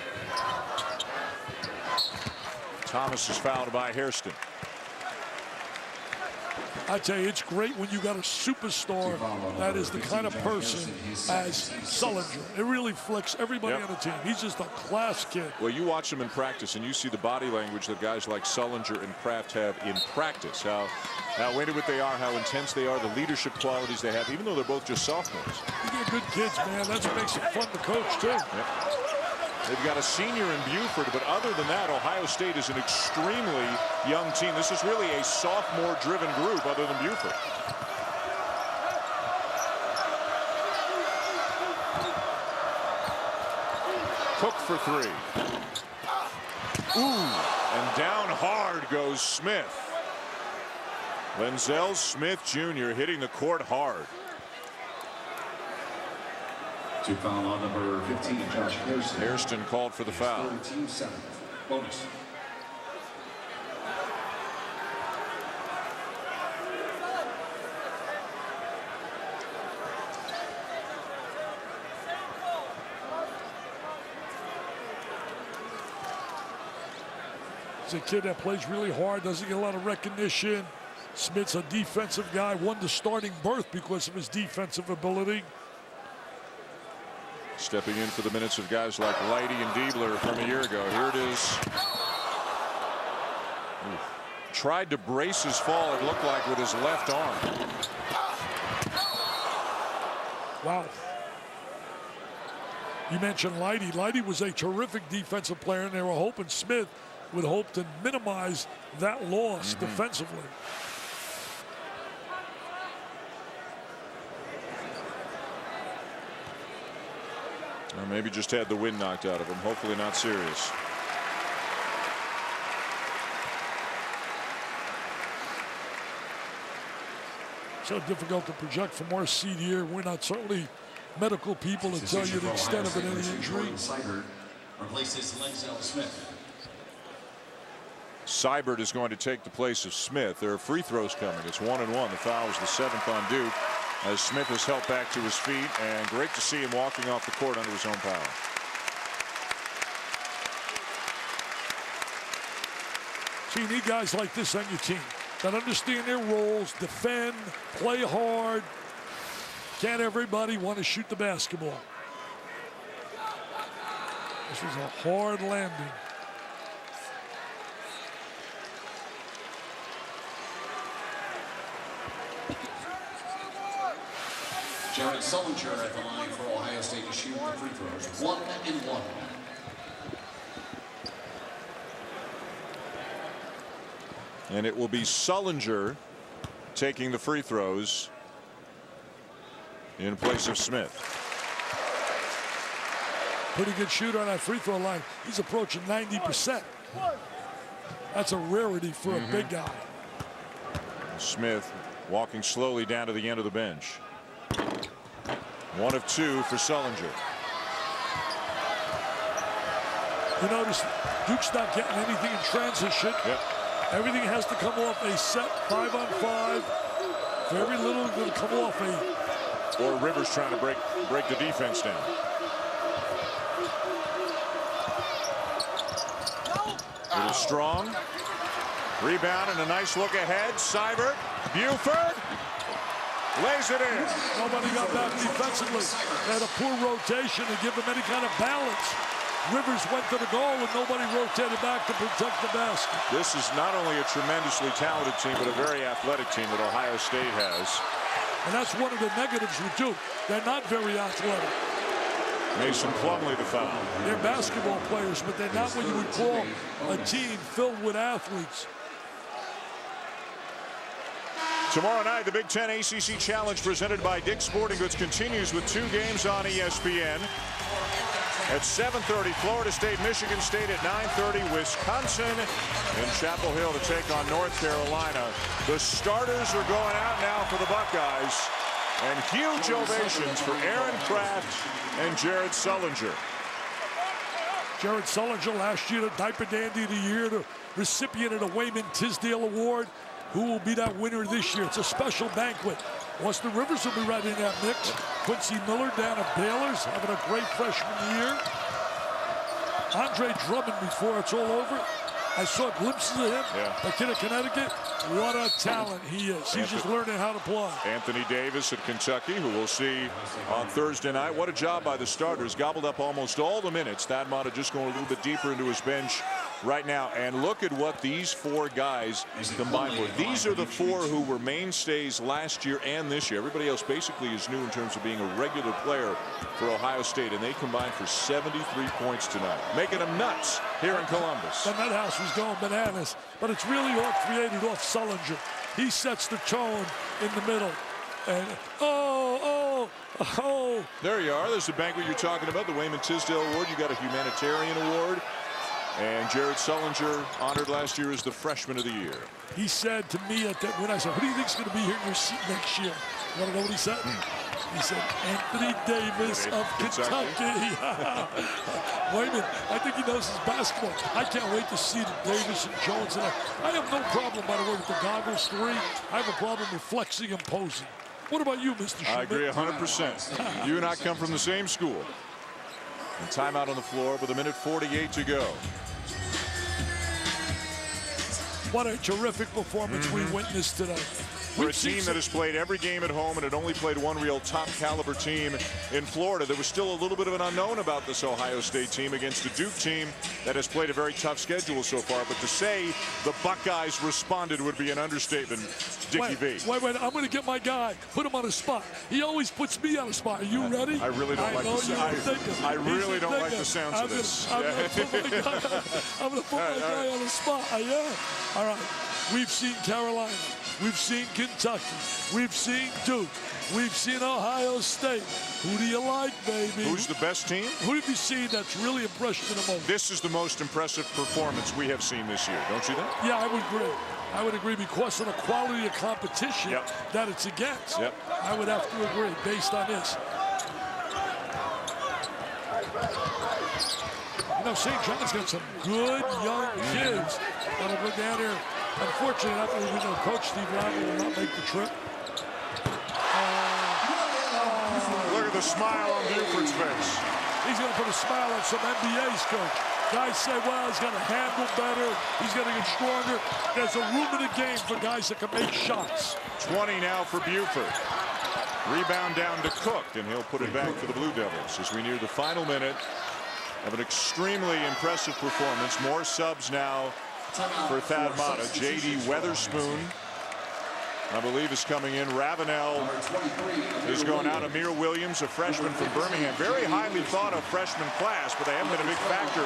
Thomas is fouled by Hairston. I tell you, it's great when you got a superstar that is the kind of person as Sullinger. It really flicks everybody on the team. He's just a class kid. Well, you watch them in practice, and you see the body language that guys like Sullinger and Kraft have in practice. How into it they are, how intense they are, the leadership qualities they have, even though they're both just sophomores. You get good kids, man. That's what makes it fun to coach, too. Yep. They've got a senior in Buford, but other than that, Ohio State is an extremely young team. This is really a sophomore-driven group other than Buford. Cook for three. Ooh, and down hard goes Smith. Lenzel Smith Jr. hitting the court hard. To foul on number 15, Josh Hairston. Hairston called for the foul. Team 7. Bonus. He's a kid that plays really hard, doesn't get a lot of recognition. Smith's a defensive guy, won the starting berth because of his defensive ability. Stepping in for the minutes of guys like Lighty and Diebler from a year ago. Here it is. Tried to brace his fall, it looked like, with his left arm. Wow. You mentioned Lighty. Lighty was a terrific defensive player, and they were hoping Smith would hope to minimize that loss defensively. Or maybe just had the wind knocked out of him. Hopefully not serious. So difficult to project from our seat here. We're not certainly medical people to tell you the extent of any injury. Replaces Lenzel Smith. Seibert is going to take the place of Smith. There are free throws coming. It's 1-1. The foul is the 7th on Duke, as Smith is helped back to his feet, and great to see him walking off the court under his own power. So you need guys like this on your team that understand their roles, defend, play hard. Can't everybody want to shoot the basketball? This was a hard landing. Jared Sullinger at the line for Ohio State to shoot the free throws. 1-1. And it will be Sullinger taking the free throws in place of Smith. Pretty good shooter on that free throw line. He's approaching 90%. That's a rarity for a big guy. Smith walking slowly down to the end of the bench. 1 of 2 for Sullinger. You notice Duke's not getting anything in transition. Yep. Everything has to come off a set 5-on-5. Very little will come off a. Or Rivers trying to break the defense down. It is Strong. Rebound and a nice look ahead. Seibert. Buford. Lays it in. Nobody got back defensively. They had a poor rotation to give them any kind of balance. Rivers went to the goal and nobody rotated back to protect the basket. This is not only a tremendously talented team, but a very athletic team that Ohio State has. And that's one of the negatives with Duke. They're not very athletic. Mason Plumlee the foul. They're basketball players, but they're not what you would call a team filled with athletes. Tomorrow night, the Big Ten ACC Challenge presented by Dick's Sporting Goods continues with 2 games on ESPN. At 7:30, Florida State, Michigan State. At 9:30, Wisconsin in Chapel Hill to take on North Carolina. The starters are going out now for the Buckeyes. And huge ovations for Aaron Craft and Jared Sullinger. Jared Sullinger last year, the Diaper Dandy of the Year, the recipient of the Wayman Tisdale Award. Who will be that winner this year? It's a special banquet. Austin Rivers will be right in that mix. Quincy Miller down at Baylor's having a great freshman year. Andre Drummond before it's all over. I saw glimpses of him. The kid of Connecticut. What a talent he is. He's just learning how to play. Anthony Davis at Kentucky, who we'll see on Thursday night. What a job by the starters. Gobbled up almost all the minutes. Thad Matta just going a little bit deeper into his bench right now. And look at what these 4 guys combined for. These are the 4 who were mainstays last year and this year. Everybody else basically is new in terms of being a regular player for Ohio State. And they combined for 73 points tonight, making them nuts here in Columbus. The Nut House was going bananas, but it's really all created off Sullinger. He sets the tone in the middle. And oh. There you are. There's the banquet you're talking about, the Wayman Tisdale Award. You got a humanitarian award. And Jared Sullinger honored last year as the Freshman of the Year. He said to me when I said, who do you think's going to be here in your seat next year? You want to know what he said? He said, Anthony Davis of Kentucky. Wayman, I think he knows his basketball. I can't wait to see the Davis and Jones. I have no problem, by the way, with the goggles 3. I have a problem with flexing and posing. What about you, Mr. Schmidt? I agree 100%. You and I come from the same school. And timeout on the floor with 1:48 to go. What a terrific performance we witnessed today. For a team that has played every game at home and had only played one real top caliber team in Florida, there was still a little bit of an unknown about this Ohio State team against a Duke team that has played a very tough schedule so far. But to say the Buckeyes responded would be an understatement, Dickie V. Wait, I'm going to get my guy. Put him on the spot. He always puts me on the spot. Are you ready? I really don't like the sound. I really don't like the sounds of this. I'm going to put my guy on the spot. I am. All right. We've seen Carolina. We've seen Kentucky. We've seen Duke. We've seen Ohio State. Who do you like, baby? Who's the best team? Who have you seen that's really impressed you the most? This is the most impressive performance we have seen this year. Don't you think? Yeah, I would agree. I would agree because of the quality of competition that it's against. I would have to agree based on this. You know, St. John's got some good young kids that'll go down here. Unfortunately, I believe we know Coach Steve Lavin will not make the trip. Look at the smile on Buford's face. He's going to put a smile on some NBA's coach. Guys say, well, he's going to handle better. He's going to get stronger. There's a room in the game for guys that can make shots. 20 now for Buford. Rebound down to Cook, and he'll put it back for the Blue Devils as we near the final minute of an extremely impressive performance. More subs now for Thad Matta. J.D. Weatherspoon, I believe, is coming in. Ravenel is going out. Amir Williams, a freshman from Birmingham. Very highly thought of freshman class, but they haven't been a big factor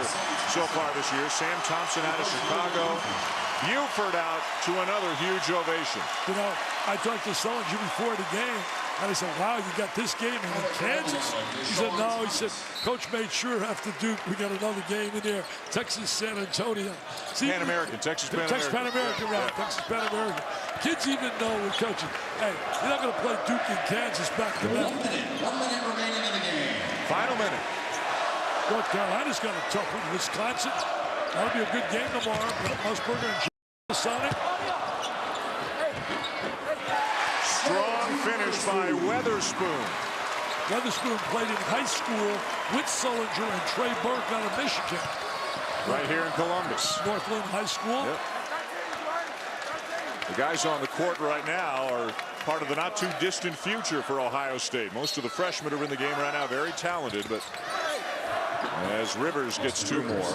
so far this year. Sam Thompson out of Chicago. Buford out to another huge ovation. You know, I talked to Sullinger before the game, and I said, wow, you got this game in Kansas? He said, no. He said, Coach made sure after Duke we got another game in there. Texas, San Antonio. Pan American, Texas Pan American. Texas Pan American, right. Texas Pan American. Kids even know with coaching, hey, you're not going to play Duke in Kansas back to back. 1 minute remaining in the game. Final minute. North Carolina's got a tough one. Wisconsin. That'll be a good game tomorrow. Musburger and Sonic. Strong finish by Weatherspoon. Weatherspoon played in high school with Sullinger and Trey Burke out of Michigan. Right here in Columbus. Northland High School. Yep. The guys on the court right now are part of the not too distant future for Ohio State. Most of the freshmen are in the game right now, very talented, but as Rivers gets two more.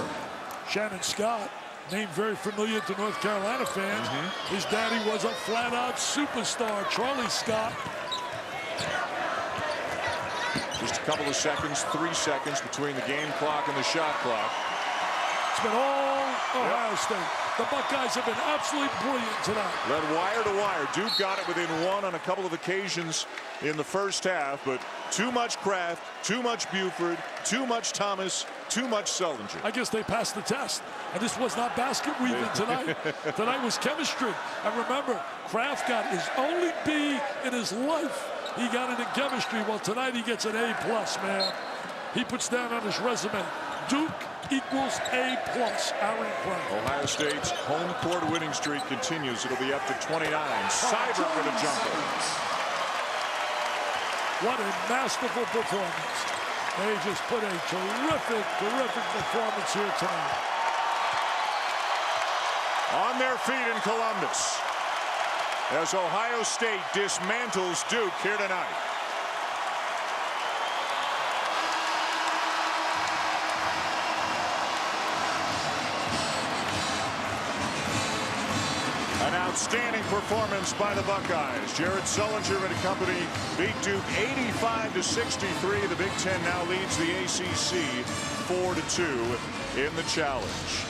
Shannon Scott, name very familiar to North Carolina fans. His daddy was a flat-out superstar, Charlie Scott. Just a couple of seconds, 3 seconds between the game clock and the shot clock. It's been all Ohio State. The Buckeyes have been absolutely brilliant tonight. Led wire to wire. Duke got it within one on a couple of occasions in the first half, but too much Kraft, too much Buford, too much Thomas, too much Sullinger. I guess they passed the test. And this was not basket weaving tonight. Tonight was chemistry. And remember, Kraft got his only B in his life. He got it in chemistry. Well, tonight he gets an A+, man. He puts down on his resume, Duke equals A+, Aaron Kraft. Ohio State's home court winning streak continues. It'll be up to 29. Seibert with a jumper. What a masterful performance. They just put a terrific performance here tonight. On their feet in Columbus as Ohio State dismantles Duke here tonight. An outstanding performance by the Buckeyes. Jared Sullinger and company beat Duke 85-63. The Big Ten now leads the ACC 4-2 in the challenge.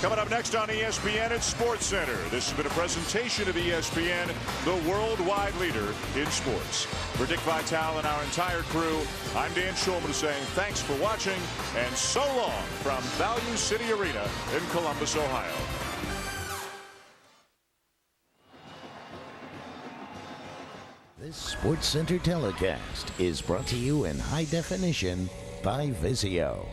Coming up next on ESPN at SportsCenter. This has been a presentation of ESPN, the worldwide leader in sports. For Dick Vitale and our entire crew, I'm Dan Schulman saying thanks for watching and so long from Value City Arena in Columbus, Ohio. This SportsCenter telecast is brought to you in high definition by Vizio.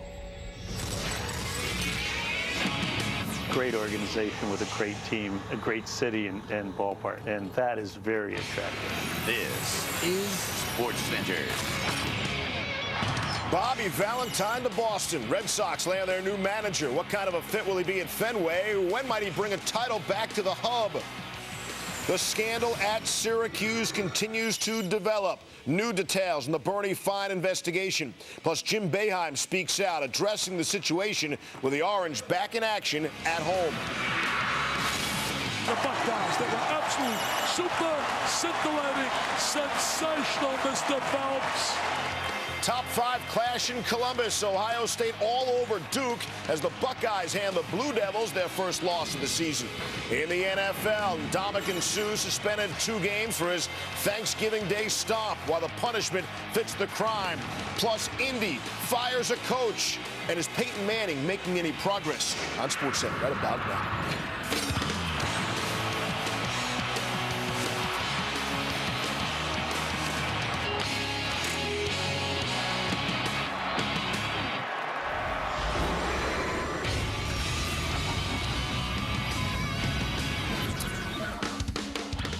Great organization with a great team, a great city and ballpark, and that is very attractive. This is SportsCenter. Bobby Valentine to Boston. Red Sox land their new manager. What kind of a fit will he be at Fenway? When might he bring a title back to the hub? The scandal at Syracuse continues to develop. New details in the Bernie Fine investigation. Plus, Jim Boeheim speaks out, addressing the situation with the Orange back in action at home. The Buckeyes, they were absolutely super scintillating, sensational, Mr. Phelps. Top 5 clash in Columbus. Ohio State all over Duke as the Buckeyes hand the Blue Devils their first loss of the season. In the NFL, Ndamukong Suh suspended 2 games for his Thanksgiving Day stomp while the punishment fits the crime. Plus, Indy fires a coach. And is Peyton Manning making any progress? On SportsCenter right about now.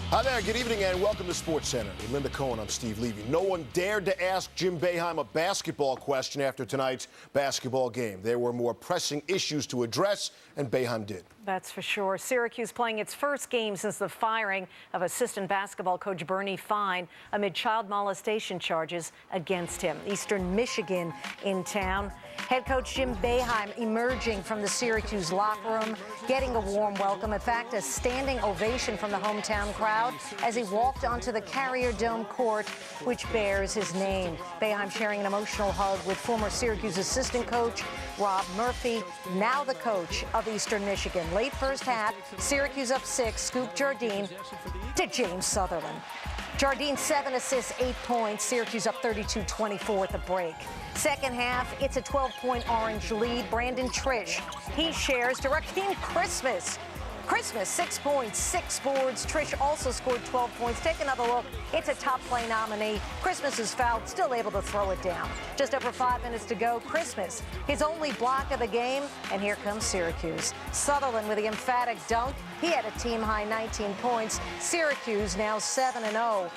Hi there, good evening, and welcome to SportsCenter. With Linda Cohen, I'm Steve Levy. No one dared to ask Jim Boeheim a basketball question after tonight's basketball game. There were more pressing issues to address, and Boeheim did. That's for sure. Syracuse playing its first game since the firing of assistant basketball coach Bernie Fine amid child molestation charges against him. Eastern Michigan in town. Head coach Jim Boeheim emerging from the Syracuse locker room, getting a warm welcome. In fact, a standing ovation from the hometown crowd as he walked onto the Carrier Dome court, which bears his name. Boeheim sharing an emotional hug with former Syracuse assistant coach Rob Murphy, now the coach of Eastern Michigan. Late first half, Syracuse up 6, Scoop Jardine to James Sutherland. Jardine 7 assists, 8 points. Syracuse up 32-24 at the break. Second half, it's a 12-point Orange lead. Brandon Trish, he shares to Rakeem Christmas. Christmas, 6 points, 6 boards. Trish also scored 12 points. Take another look. It's a top play nominee. Christmas is fouled, still able to throw it down. Just over 5 minutes to go. Christmas, his only block of the game. And here comes Syracuse. Sutherland with the emphatic dunk. He had a team-high 19 points. Syracuse now 7-0.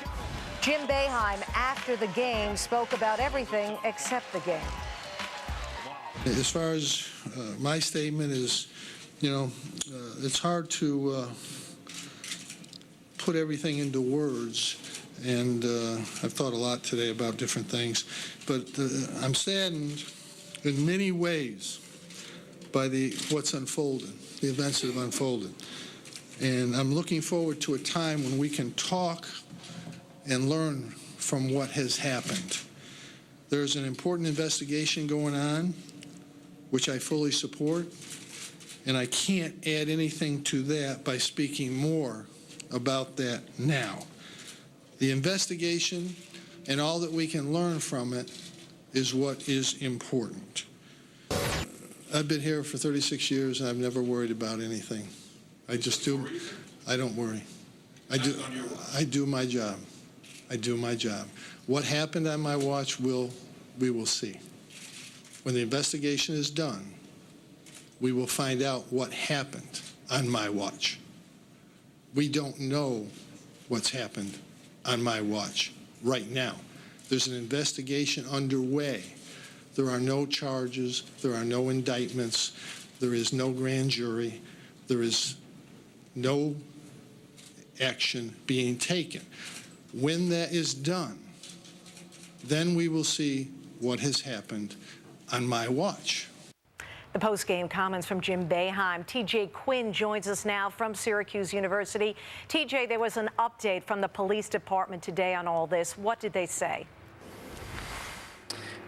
Jim Boeheim, after the game, spoke about everything except the game. As far as my statement is, it's hard to put everything into words, and I've thought a lot today about different things, but I'm saddened in many ways by what's unfolded, the events that have unfolded. And I'm looking forward to a time when we can talk and learn from what has happened. There's an important investigation going on, which I fully support. And I can't add anything to that by speaking more about that now. The investigation and all that we can learn from it is what is important. I've been here for 36 years and I've never worried about anything. I just do. I don't worry. I do my job. I do my job. What happened on my watch, we will see. When the investigation is done, we will find out what happened on my watch. We don't know what's happened on my watch right now. There's an investigation underway. There are no charges. There are no indictments. There is no grand jury. There is no action being taken. When that is done, then we will see what has happened on my watch. The post-game comments from Jim Boeheim. TJ Quinn joins us now from Syracuse University. TJ, there was an update from the police department today on all this. What did they say?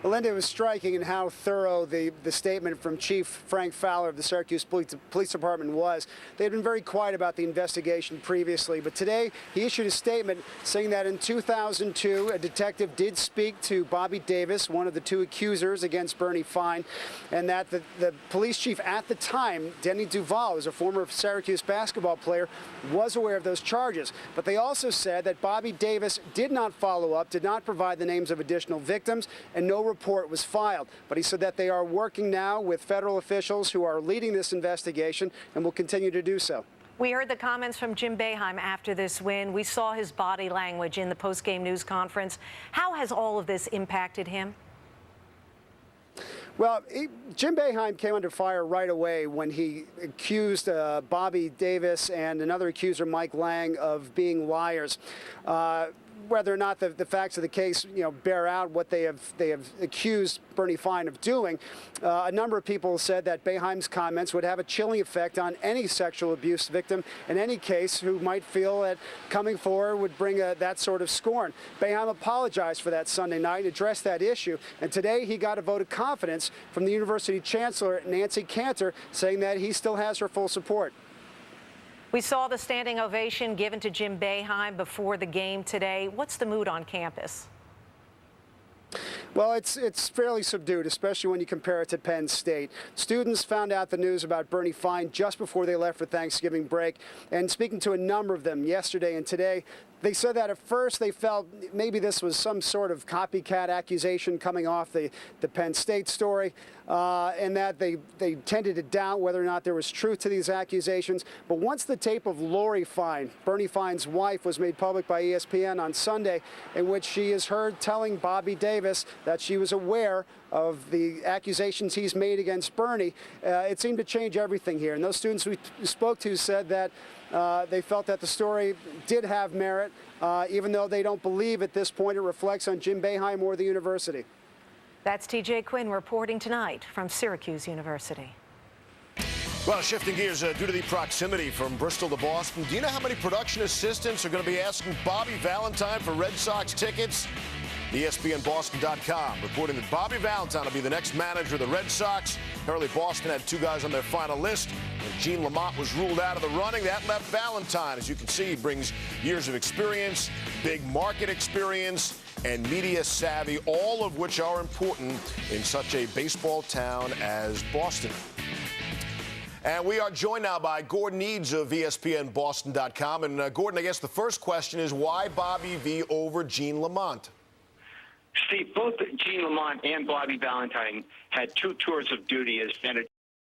Linda, it was striking in how thorough the statement from Chief Frank Fowler of the Syracuse Police Department was. They had been very quiet about the investigation previously, but today he issued a statement saying that in 2002, a detective did speak to Bobby Davis, one of the 2 accusers against Bernie Fine, and that the police chief at the time, Denny Duval, was a former Syracuse basketball player, was aware of those charges. But they also said that Bobby Davis did not follow up, did not provide the names of additional victims, and no report was filed. But he said that they are working now with federal officials who are leading this investigation and will continue to do so. We heard the comments from Jim Boeheim after this win. We saw his body language in the post-game news conference. How has all of this impacted him? Well, Jim Boeheim came under fire right away when he accused Bobby Davis and another accuser, Mike Lang, of being liars. Whether or not the facts of the case, bear out what they have accused Bernie Fine of doing, a number of people said that Boeheim's comments would have a chilling effect on any sexual abuse victim in any case who might feel that coming forward would bring that sort of scorn. Boeheim apologized for that Sunday night, addressed that issue, and today he got a vote of confidence from the university chancellor, Nancy Cantor, saying that he still has her full support. We saw the standing ovation given to Jim Boeheim before the game today. What's the mood on campus? Well, it's fairly subdued, especially when you compare it to Penn State. Students found out the news about Bernie Fine just before they left for Thanksgiving break, and speaking to a number of them yesterday and today, they said that at first they felt maybe this was some sort of copycat accusation coming off the Penn State story, and that they tended to doubt whether or not there was truth to these accusations. But once the tape of Lori Fine, Bernie Fine's wife, was made public by ESPN on Sunday, in which she is heard telling Bobby Davis that she was aware of the accusations he's made against Bernie, it seemed to change everything here. And those students we spoke to said that they felt that the story did have merit, even though they don't believe at this point it reflects on Jim Boeheim or the university. That's TJ Quinn reporting tonight from Syracuse University. Well, shifting gears due to the proximity from Bristol to Boston, do you know how many production assistants are going to be asking Bobby Valentine for Red Sox tickets? ESPNBoston.com reporting that Bobby Valentine will be the next manager of the Red Sox. Apparently, Boston had two guys on their final list. When Gene Lamont was ruled out of the running, that left Valentine. As you can see, he brings years of experience, big market experience, and media savvy, all of which are important in such a baseball town as Boston. And we are joined now by Gordon Eads of ESPNBoston.com. And Gordon, I guess the first question is, why Bobby V over Gene Lamont? Steve, both Gene Lamont and Bobby Valentine had 2 tours of duty as manager